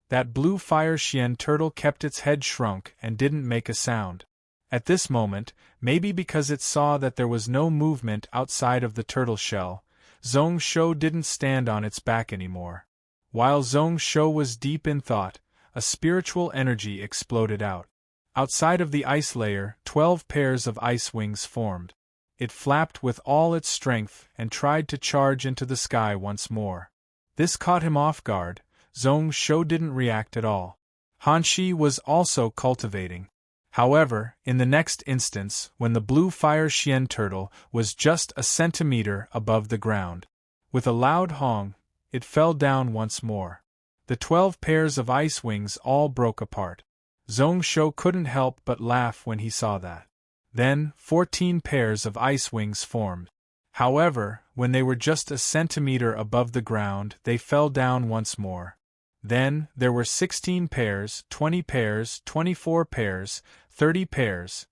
That blue fire Xian turtle kept its head shrunk and didn't make a sound. At this moment, maybe because it saw that there was no movement outside of the turtle shell, Zhong Shou didn't stand on its back anymore. While Zhong Shou was deep in thought, a spiritual energy exploded out. Outside of the ice layer, 12 pairs of ice wings formed. It flapped with all its strength and tried to charge into the sky once more. This caught him off guard. Zhong Shou didn't react at all. Han Shi was also cultivating. However, in the next instance, when the blue fire Xian turtle was just a centimeter above the ground, with a loud hong, it fell down once more. The 12 pairs of ice wings all broke apart. Zhong Shou couldn't help but laugh when he saw that. Then, 14 pairs of ice wings formed. However, when they were just a centimeter above the ground, they fell down once more. Then, there were 16 pairs, 20 pairs, 24 pairs, 30 pairs.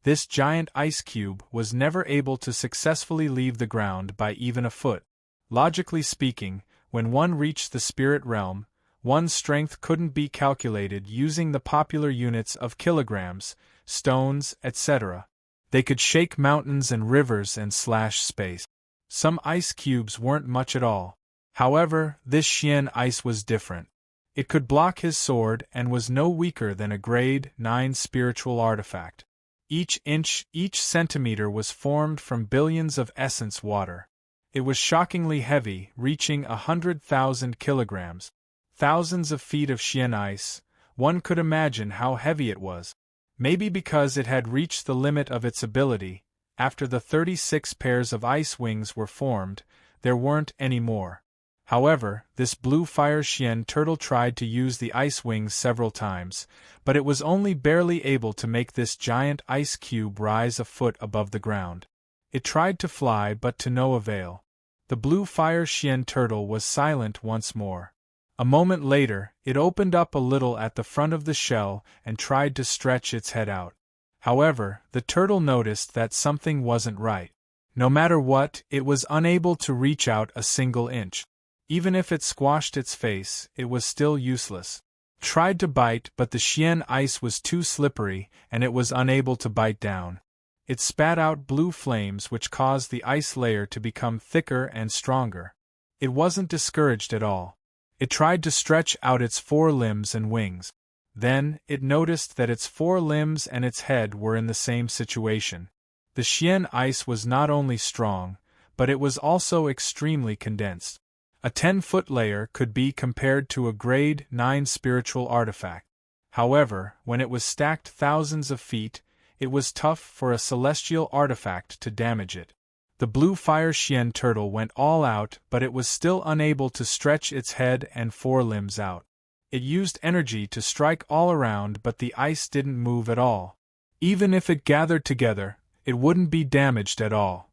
This giant ice cube was never able to successfully leave the ground by even a foot. Logically speaking, when one reached the spirit realm, one's strength couldn't be calculated using the popular units of kilograms, stones, etc. They could shake mountains and rivers and slash space. Some ice cubes weren't much at all. However, this Xian ice was different. It could block his sword and was no weaker than a grade 9 spiritual artifact. Each inch, each centimeter was formed from billions of essence water. It was shockingly heavy, reaching 100,000 kilograms. Thousands of feet of Xian ice, one could imagine how heavy it was. Maybe because it had reached the limit of its ability, after the 36 pairs of ice wings were formed, there weren't any more. However, this blue fire Xian turtle tried to use the ice wings several times, but it was only barely able to make this giant ice cube rise a foot above the ground. It tried to fly but to no avail. The blue fire Xian turtle was silent once more. A moment later, it opened up a little at the front of the shell and tried to stretch its head out. However, the turtle noticed that something wasn't right. No matter what, it was unable to reach out a single inch. Even if it squashed its face, it was still useless. Tried to bite, but the Xian ice was too slippery, and it was unable to bite down. It spat out blue flames which caused the ice layer to become thicker and stronger. It wasn't discouraged at all. It tried to stretch out its 4 limbs and wings. Then, it noticed that its 4 limbs and its head were in the same situation. The Xian ice was not only strong, but it was also extremely condensed. A 10-foot layer could be compared to a grade 9 spiritual artifact. However, when it was stacked thousands of feet, it was tough for a celestial artifact to damage it. The blue fire Xian turtle went all out, but it was still unable to stretch its head and 4 limbs out. It used energy to strike all around, but the ice didn't move at all. Even if it gathered together, it wouldn't be damaged at all.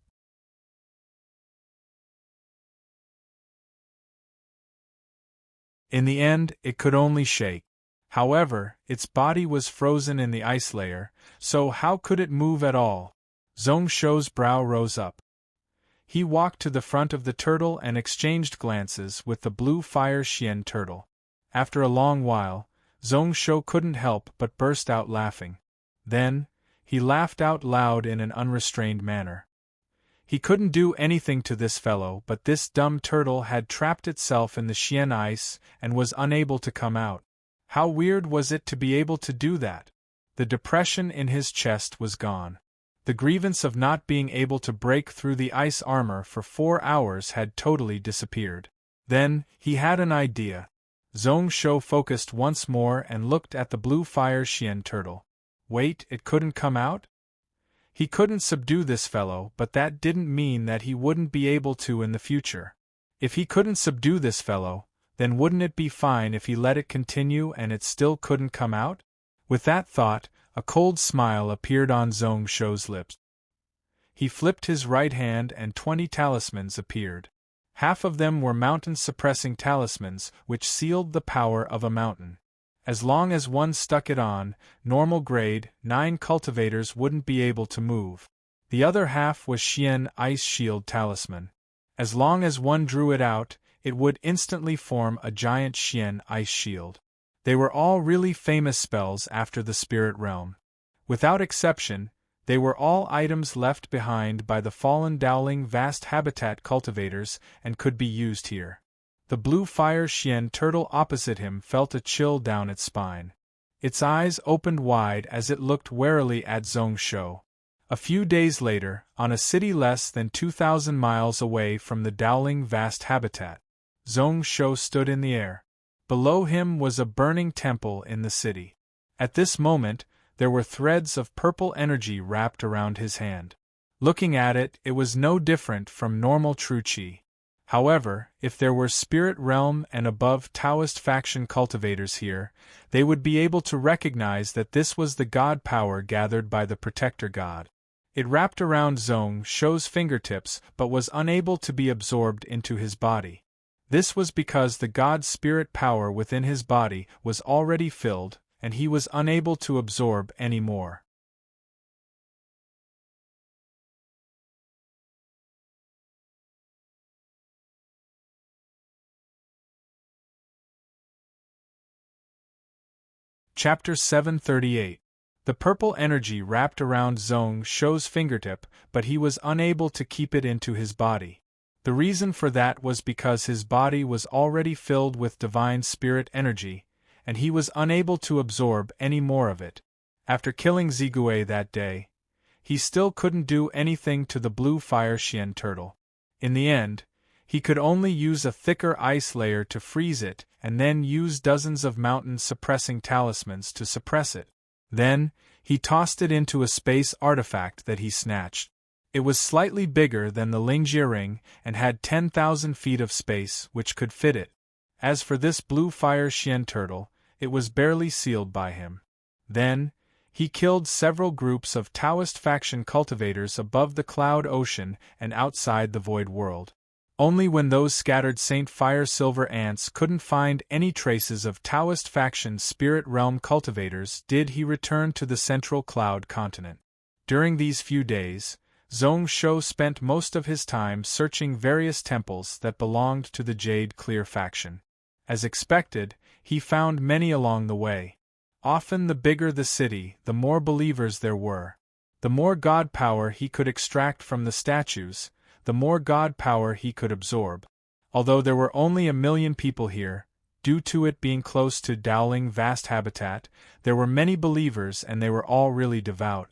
In the end, it could only shake. However, its body was frozen in the ice layer, so how could it move at all? Zhong Shou's brow rose up. He walked to the front of the turtle and exchanged glances with the blue fire Xian turtle. After a long while, Zhong Shou couldn't help but burst out laughing. Then, he laughed out loud in an unrestrained manner. He couldn't do anything to this fellow, but this dumb turtle had trapped itself in the Xian ice and was unable to come out. How weird was it to be able to do that? The depression in his chest was gone. The grievance of not being able to break through the ice armor for 4 hours had totally disappeared. Then, he had an idea. Zhong Shou focused once more and looked at the blue fire Xian turtle. Wait, it couldn't come out? He couldn't subdue this fellow, but that didn't mean that he wouldn't be able to in the future. If he couldn't subdue this fellow, then wouldn't it be fine if he let it continue and it still couldn't come out? With that thought, a cold smile appeared on Zhong Shou's lips. He flipped his right hand and 20 talismans appeared. Half of them were mountain-suppressing talismans which sealed the power of a mountain. As long as one stuck it on, normal grade 9 cultivators wouldn't be able to move. The other half was Xian Ice Shield Talisman. As long as one drew it out, it would instantly form a giant Xian Ice Shield. They were all really famous spells after the spirit realm. Without exception, they were all items left behind by the fallen Dowling vast habitat cultivators and could be used here. The blue fire Xian turtle opposite him felt a chill down its spine. Its eyes opened wide as it looked warily at Zhong Shou. A few days later, on a city less than 2,000 miles away from the Dowling vast habitat, Zhong Shou stood in the air. Below him was a burning temple in the city. At this moment, there were threads of purple energy wrapped around his hand. Looking at it, it was no different from normal true qi. However, if there were spirit realm and above Taoist faction cultivators here, they would be able to recognize that this was the god power gathered by the protector god. It wrapped around Zhong Shou's fingertips but was unable to be absorbed into his body. This was because the god spirit power within his body was already filled, and he was unable to absorb any more. Chapter 738. The purple energy wrapped around Zhong Shou's fingertip, but he was unable to keep it into his body. The reason for that was because his body was already filled with divine spirit energy, and he was unable to absorb any more of it. After killing Zigui that day, he still couldn't do anything to the blue fire Xian turtle. In the end, he could only use a thicker ice layer to freeze it and then use dozens of mountain-suppressing talismans to suppress it. Then, he tossed it into a space artifact that he snatched. It was slightly bigger than the Lingjie ring and had 10,000 feet of space which could fit it. As for this blue fire Xian turtle, it was barely sealed by him. Then, he killed several groups of Taoist faction cultivators above the cloud ocean and outside the void world. Only when those scattered Saint Fire Silver ants couldn't find any traces of Taoist faction spirit realm cultivators did he return to the central cloud continent. During these few days, Zhong Shou spent most of his time searching various temples that belonged to the Jade Clear faction. As expected, he found many along the way. Often the bigger the city, the more believers there were. The more god power he could extract from the statues, the more god power he could absorb. Although there were only 1 million people here, due to it being close to Dowling vast habitat, there were many believers and they were all really devout.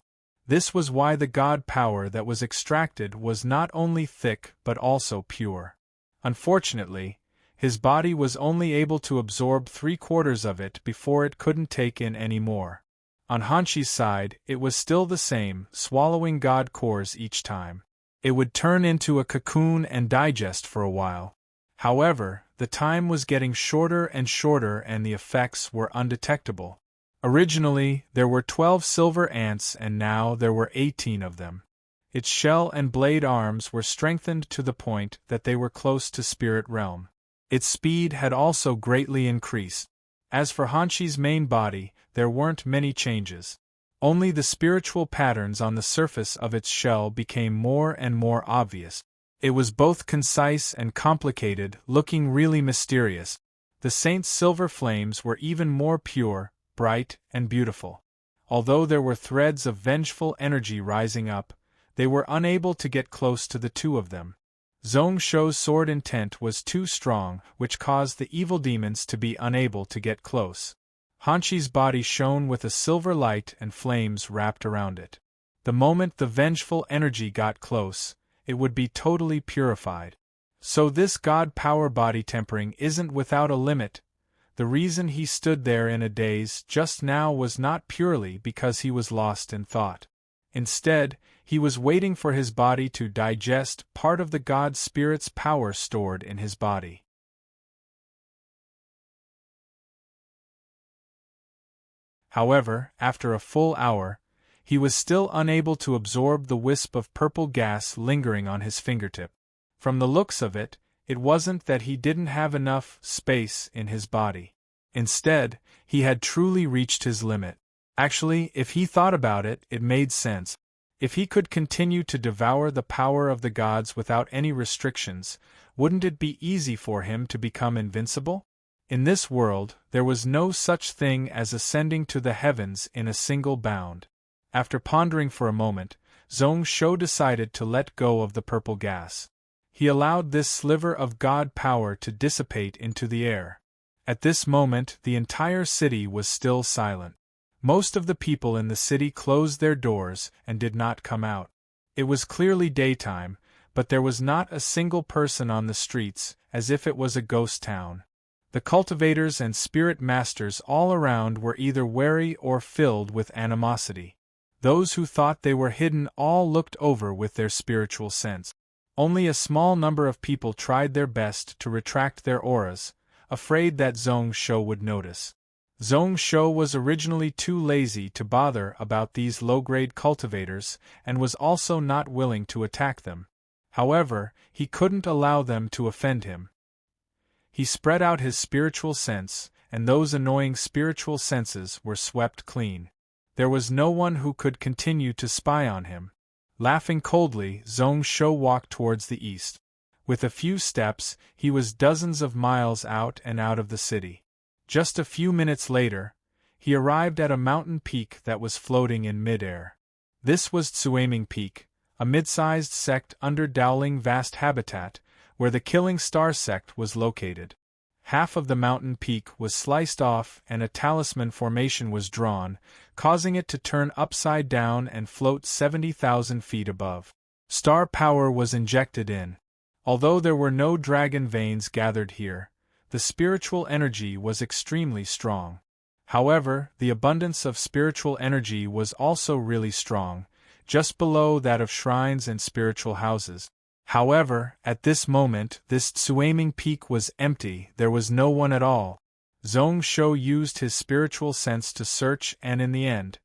This was why the god power that was extracted was not only thick but also pure. Unfortunately, his body was only able to absorb 3/4 of it before it couldn't take in any more. On Hanxi's side, it was still the same, swallowing god cores each time. It would turn into a cocoon and digest for a while. However, the time was getting shorter and shorter and the effects were undetectable. Originally, there were 12 silver ants and now there were 18 of them. Its shell and blade arms were strengthened to the point that they were close to spirit realm. Its speed had also greatly increased. As for Hanxi's main body, there weren't many changes. Only the spiritual patterns on the surface of its shell became more and more obvious. It was both concise and complicated, looking really mysterious. The saint's silver flames were even more pure, bright, and beautiful. Although there were threads of vengeful energy rising up, they were unable to get close to the two of them. Zhong Shou's sword intent was too strong, which caused the evil demons to be unable to get close. Hanxi's body shone with a silver light and flames wrapped around it. The moment the vengeful energy got close, it would be totally purified. So this god power body tempering isn't without a limit. The reason he stood there in a daze just now was not purely because he was lost in thought. Instead, he was waiting for his body to digest part of the god spirit's power stored in his body. However, after a full hour, he was still unable to absorb the wisp of purple gas lingering on his fingertip. From the looks of it, it wasn't that he didn't have enough space in his body. Instead, he had truly reached his limit. Actually, if he thought about it, it made sense. If he could continue to devour the power of the gods without any restrictions, wouldn't it be easy for him to become invincible? In this world, there was no such thing as ascending to the heavens in a single bound. After pondering for a moment, Zhong Shou decided to let go of the purple gas. He allowed this sliver of God power to dissipate into the air. At this moment, the entire city was still silent. Most of the people in the city closed their doors and did not come out. It was clearly daytime, but there was not a single person on the streets, as if it was a ghost town. The cultivators and spirit masters all around were either wary or filled with animosity. Those who thought they were hidden all looked over with their spiritual sense. Only a small number of people tried their best to retract their auras, afraid that Zhong Shou would notice. Zhong Shou was originally too lazy to bother about these low-grade cultivators and was also not willing to attack them. However, he couldn't allow them to offend him. He spread out his spiritual sense, and those annoying spiritual senses were swept clean. There was no one who could continue to spy on him. Laughing coldly, Zhong Shou walked towards the east. With a few steps, he was dozens of miles out and out of the city. Just a few minutes later, he arrived at a mountain peak that was floating in mid-air. This was Tsuaming Peak, a mid-sized sect under Dowling Vast Habitat, where the Killing Star sect was located. Half of the mountain peak was sliced off and a talisman formation was drawn, causing it to turn upside down and float 70,000 feet above. Star power was injected in. Although there were no dragon veins gathered here, the spiritual energy was extremely strong. However, the abundance of spiritual energy was also really strong, just below that of shrines and spiritual houses. However, at this moment, this Tsuaming Peak was empty, there was no one at all. Zhong Shou used his spiritual sense to search and in the end,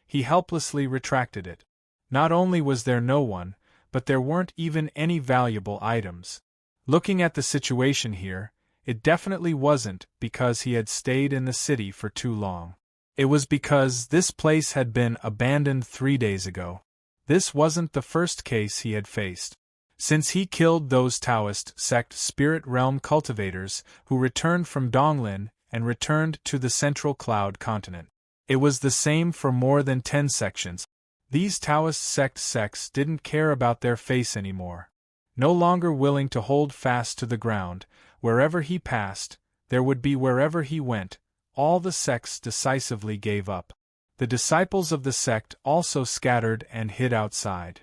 he helplessly retracted it. Not only was there no one, but there weren't even any valuable items. Looking at the situation here, it definitely wasn't because he had stayed in the city for too long. It was because this place had been abandoned 3 days ago. This wasn't the first case he had faced. Since he killed those Taoist sect spirit realm cultivators who returned from Donglin and returned to the Central Cloud continent. It was the same for more than 10 sections. These Taoist sect sects didn't care about their face anymore. No longer willing to hold fast to the ground, wherever he passed, there would be wherever he went, all the sects decisively gave up. The disciples of the sect also scattered and hid outside.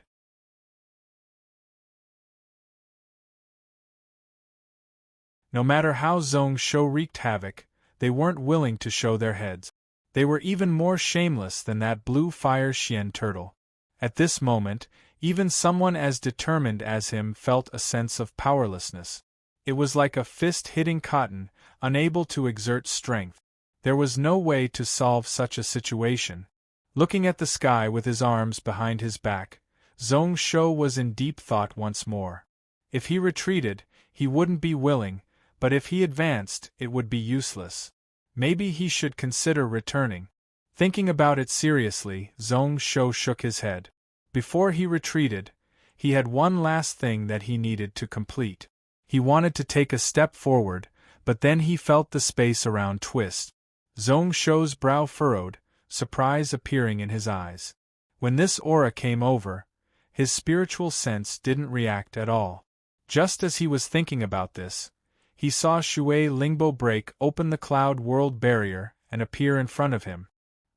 No matter how Zhong Shou wreaked havoc, they weren't willing to show their heads. They were even more shameless than that blue fire Xian turtle. At this moment, even someone as determined as him felt a sense of powerlessness. It was like a fist hitting cotton, unable to exert strength. There was no way to solve such a situation. Looking at the sky with his arms behind his back, Zhong Shou was in deep thought once more. If he retreated, he wouldn't be willing, but if he advanced, it would be useless. Maybe he should consider returning. Thinking about it seriously, Zhong Shou shook his head. Before he retreated, he had one last thing that he needed to complete. He wanted to take a step forward, but then he felt the space around twist. Zhong Shou's brow furrowed, surprise appearing in his eyes. When this aura came over, his spiritual sense didn't react at all. Just as he was thinking about this, he saw Shui Lingbo break open the cloud world barrier and appear in front of him.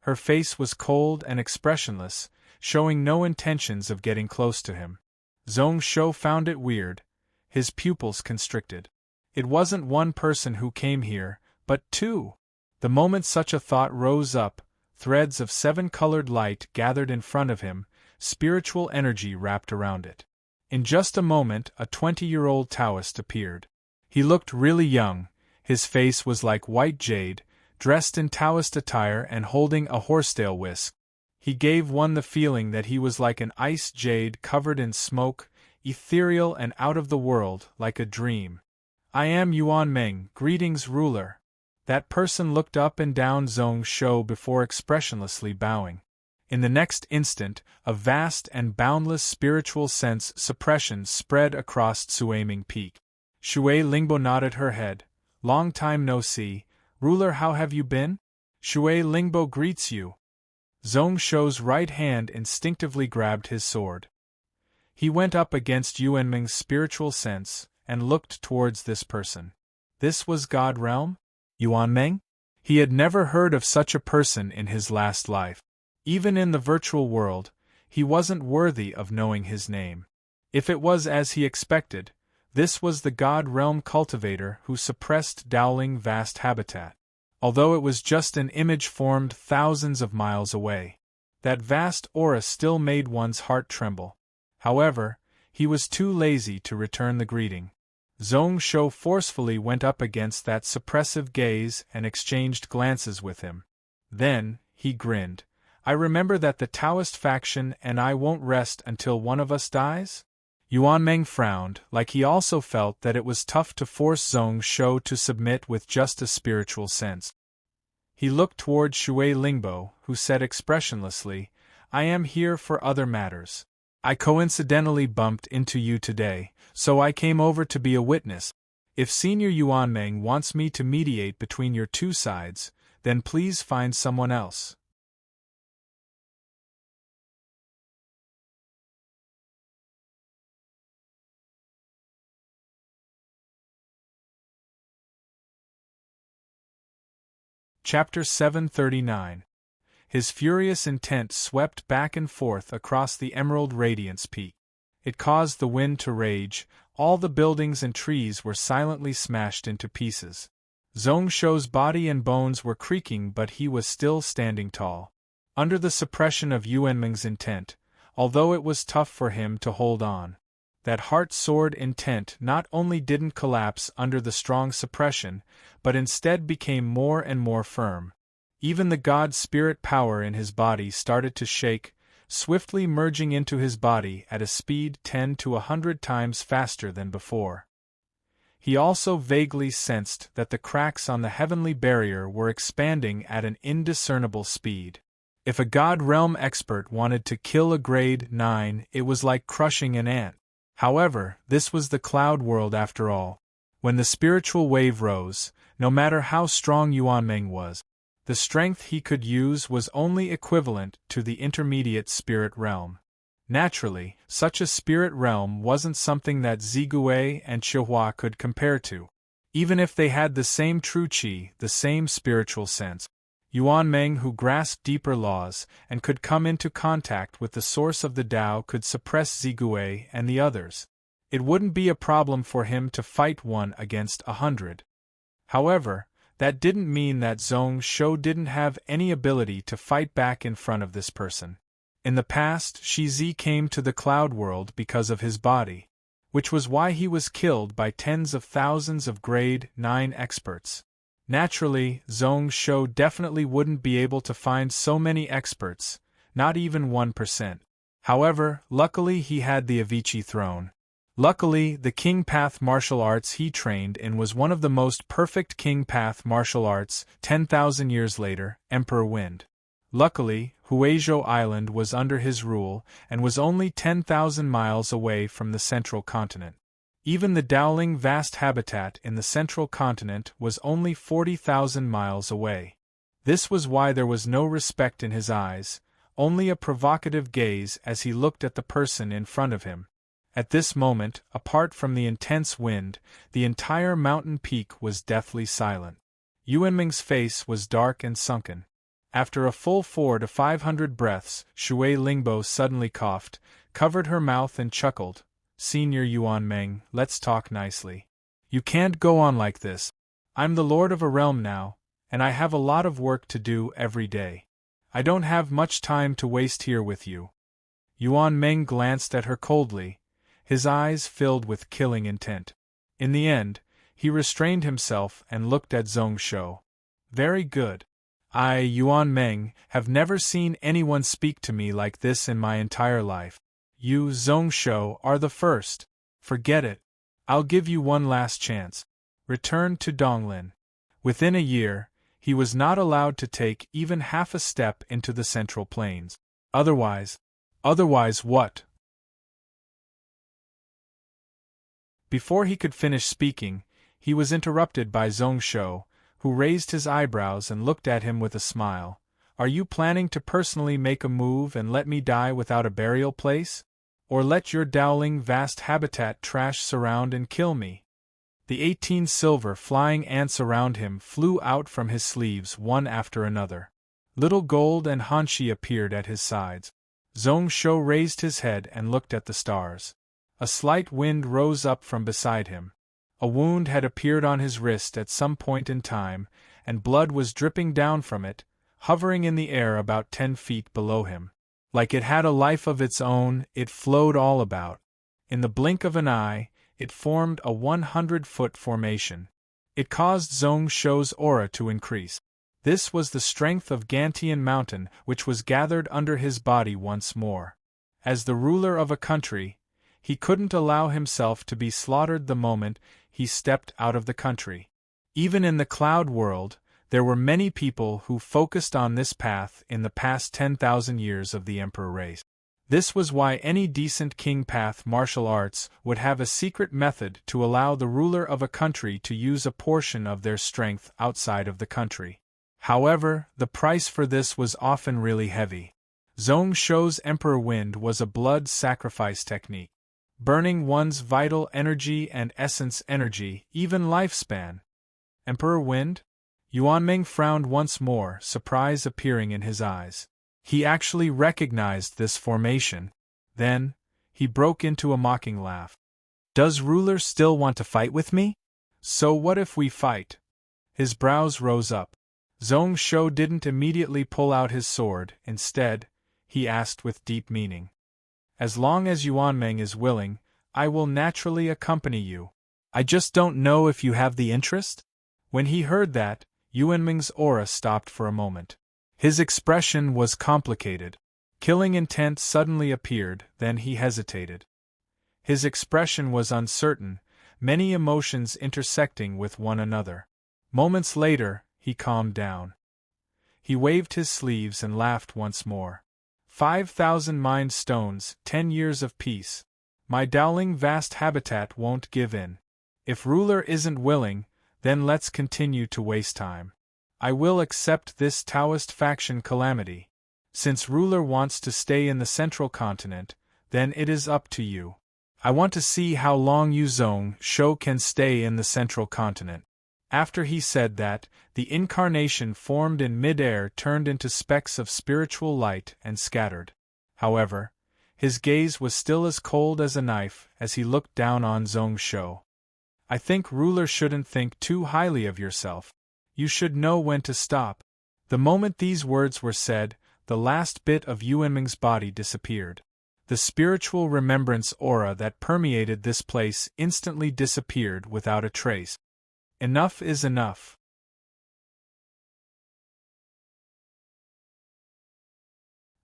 Her face was cold and expressionless, showing no intentions of getting close to him. Zhong Shou found it weird, his pupils constricted. It wasn't one person who came here, but two. The moment such a thought rose up, threads of 7-colored light gathered in front of him, spiritual energy wrapped around it. In just a moment, a 20-year-old Taoist appeared. He looked really young, his face was like white jade, dressed in Taoist attire and holding a horsetail whisk. He gave one the feeling that he was like an ice jade covered in smoke, ethereal and out of the world, like a dream. "I am Yuan Meng, greetings ruler." That person looked up and down Zhong Shou before expressionlessly bowing. In the next instant, a vast and boundless spiritual sense suppression spread across Tsuaming Peak. Shui Lingbo nodded her head. "Long time no see, ruler, how have you been?" "Shui Lingbo greets you." Zhong Shou's right hand instinctively grabbed his sword. He went up against Yuanming's spiritual sense, and looked towards this person. This was God Realm? Yuanming? He had never heard of such a person in his last life. Even in the virtual world, he wasn't worthy of knowing his name. If it was as he expected, this was the God Realm cultivator who suppressed Dowling vast habitat. Although it was just an image formed thousands of miles away, that vast aura still made one's heart tremble. However, he was too lazy to return the greeting. Zhong Shou forcefully went up against that suppressive gaze and exchanged glances with him. Then, he grinned. I remember that the Taoist faction and I won't rest until one of us dies? Yuanming frowned, like he also felt that it was tough to force Zhong Shou to submit with just a spiritual sense. He looked toward Shui Lingbo, who said expressionlessly, I am here for other matters. I coincidentally bumped into you today, so I came over to be a witness. If Senior Yuanming wants me to mediate between your two sides, then please find someone else. Chapter 739. His furious intent swept back and forth across the emerald radiance peak. It caused the wind to rage, all the buildings and trees were silently smashed into pieces. Zhong Shou's body and bones were creaking, but he was still standing tall. Under the suppression of Yuanming's intent, although it was tough for him to hold on, that heart-sword intent not only didn't collapse under the strong suppression, but instead became more and more firm. Even the god spirit power in his body started to shake, swiftly merging into his body at a speed 10 to 100 times faster than before. He also vaguely sensed that the cracks on the heavenly barrier were expanding at an indiscernible speed. If a God Realm expert wanted to kill a grade 9, it was like crushing an ant. However, this was the cloud world after all. When the spiritual wave rose, no matter how strong Yuanming was, the strength he could use was only equivalent to the intermediate spirit realm. Naturally, such a spirit realm wasn't something that Zigui and Chihua could compare to. Even if they had the same true qi, the same spiritual sense, Yuanming, who grasped deeper laws and could come into contact with the source of the Tao, could suppress Zigui and the others. It wouldn't be a problem for him to fight 1 against 100. However, that didn't mean that Zhong Shou didn't have any ability to fight back in front of this person. In the past, Shizi came to the cloud world because of his body, which was why he was killed by tens of thousands of grade 9 experts. Naturally, Zhong Shou definitely wouldn't be able to find so many experts, not even 1%. However, luckily he had the Avicii throne. Luckily, the King Path martial arts he trained in was one of the most perfect King Path martial arts. 10,000 years later, Emperor Wind. Luckily, Huizhou Island was under his rule and was only 10,000 miles away from the central continent. Even the Dowling vast habitat in the central continent was only 40,000 miles away. This was why there was no respect in his eyes, only a provocative gaze as he looked at the person in front of him. At this moment, apart from the intense wind, the entire mountain peak was deathly silent. Yuanming's face was dark and sunken. After a full 400 to 500 breaths, Shui Lingbo suddenly coughed, covered her mouth and chuckled. Senior Yuanming, let's talk nicely. You can't go on like this. I'm the lord of a realm now, and I have a lot of work to do every day. I don't have much time to waste here with you. Yuanming glanced at her coldly, his eyes filled with killing intent. In the end, he restrained himself and looked at Zhong Shou. Very good. I, Yuanming, have never seen anyone speak to me like this in my entire life. You, Zhong Shou, are the first. Forget it. I'll give you one last chance. Return to Donglin. Within a year, he was not allowed to take even half a step into the Central Plains. Otherwise what? Before he could finish speaking, he was interrupted by Zhong Shou, who raised his eyebrows and looked at him with a smile. Are you planning to personally make a move and let me die without a burial place? Or let your Dowling vast habitat trash surround and kill me? The 18 silver flying ants around him flew out from his sleeves one after another. Little Gold and Hanshi appeared at his sides. Zhong-Shou raised his head and looked at the stars. A slight wind rose up from beside him. A wound had appeared on his wrist at some point in time, and blood was dripping down from it, hovering in the air about 10 feet below him. Like it had a life of its own, it flowed all about. In the blink of an eye, it formed a 100-foot formation. It caused Zhong-Shou's aura to increase. This was the strength of Gantian Mountain which was gathered under his body once more. As the ruler of a country, he couldn't allow himself to be slaughtered the moment he stepped out of the country. Even in the cloud world, there were many people who focused on this path in the past 10,000 years of the Emperor race. This was why any decent king path martial arts would have a secret method to allow the ruler of a country to use a portion of their strength outside of the country. However, the price for this was often really heavy. Zhong-Shou's Emperor Wind was a blood sacrifice technique, burning one's vital energy and essence energy, even lifespan. Emperor Wind? Yuanming frowned once more, surprise appearing in his eyes. He actually recognized this formation. Then, he broke into a mocking laugh. Does ruler still want to fight with me? So what if we fight? His brows rose up. Zhong-Shou didn't immediately pull out his sword. Instead, he asked with deep meaning. As long as Yuanming is willing, I will naturally accompany you. I just don't know if you have the interest? When he heard that, Yuanming's aura stopped for a moment. His expression was complicated. Killing intent suddenly appeared, then he hesitated. His expression was uncertain, many emotions intersecting with one another. Moments later, he calmed down. He waved his sleeves and laughed once more. 5,000 mind stones, 10 years of peace. My Dowling vast habitat won't give in. If ruler isn't willing, then let's continue to waste time. I will accept this Taoist faction calamity. Since ruler wants to stay in the central continent, then it is up to you. I want to see how long you Zhong-Shou can stay in the central continent. After he said that, the incarnation formed in mid-air turned into specks of spiritual light and scattered. However, his gaze was still as cold as a knife as he looked down on Zhong-Shou. I think ruler shouldn't think too highly of yourself. You should know when to stop. The moment these words were said, the last bit of Yuanming's body disappeared. The spiritual remembrance aura that permeated this place instantly disappeared without a trace. Enough is enough.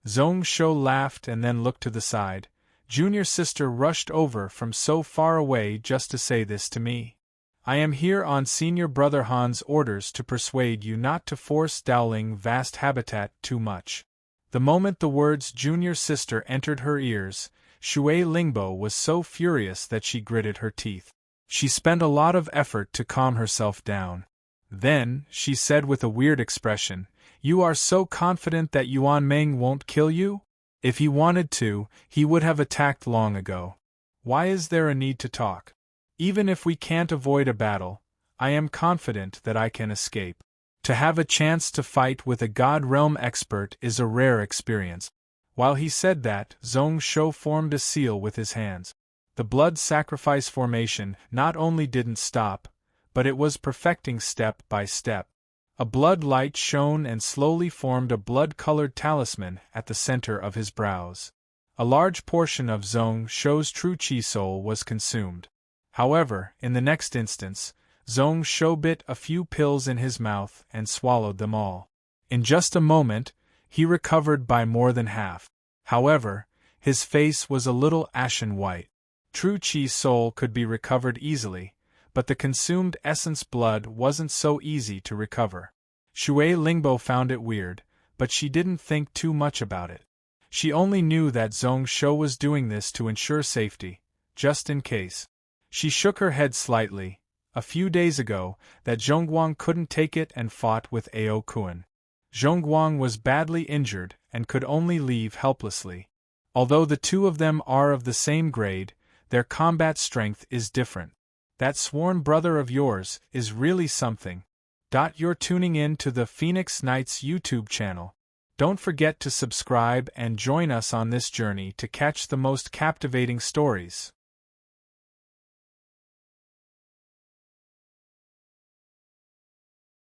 Zhong-Shou laughed and then looked to the side. Junior sister rushed over from so far away just to say this to me. I am here on senior brother Han's orders to persuade you not to force Dowling vast habitat too much. The moment the words junior sister entered her ears, Shui Lingbo was so furious that she gritted her teeth. She spent a lot of effort to calm herself down. Then, she said with a weird expression, "You are so confident that Yuanming won't kill you? If he wanted to, he would have attacked long ago. Why is there a need to talk? Even if we can't avoid a battle, I am confident that I can escape. To have a chance to fight with a God Realm expert is a rare experience." While he said that, Zhong-Shou formed a seal with his hands. The blood sacrifice formation not only didn't stop, but it was perfecting step by step. A blood light shone and slowly formed a blood-colored talisman at the center of his brows. A large portion of Zhong-Shou's true chi soul was consumed. However, in the next instance, Zhong-Shou bit a few pills in his mouth and swallowed them all. In just a moment, he recovered by more than half. However, his face was a little ashen white. True chi soul could be recovered easily, but the consumed essence blood wasn't so easy to recover. Shui Lingbo found it weird, but she didn't think too much about it. She only knew that Zhong-Shou was doing this to ensure safety, just in case. She shook her head slightly. A few days ago, that Zhongguang couldn't take it and fought with Ao Kuan. Zhongguang was badly injured and could only leave helplessly. Although the two of them are of the same grade, their combat strength is different. That sworn brother of yours is really something. You're tuning in to the Phoenix Knights YouTube channel. Don't forget to subscribe and join us on this journey to catch the most captivating stories.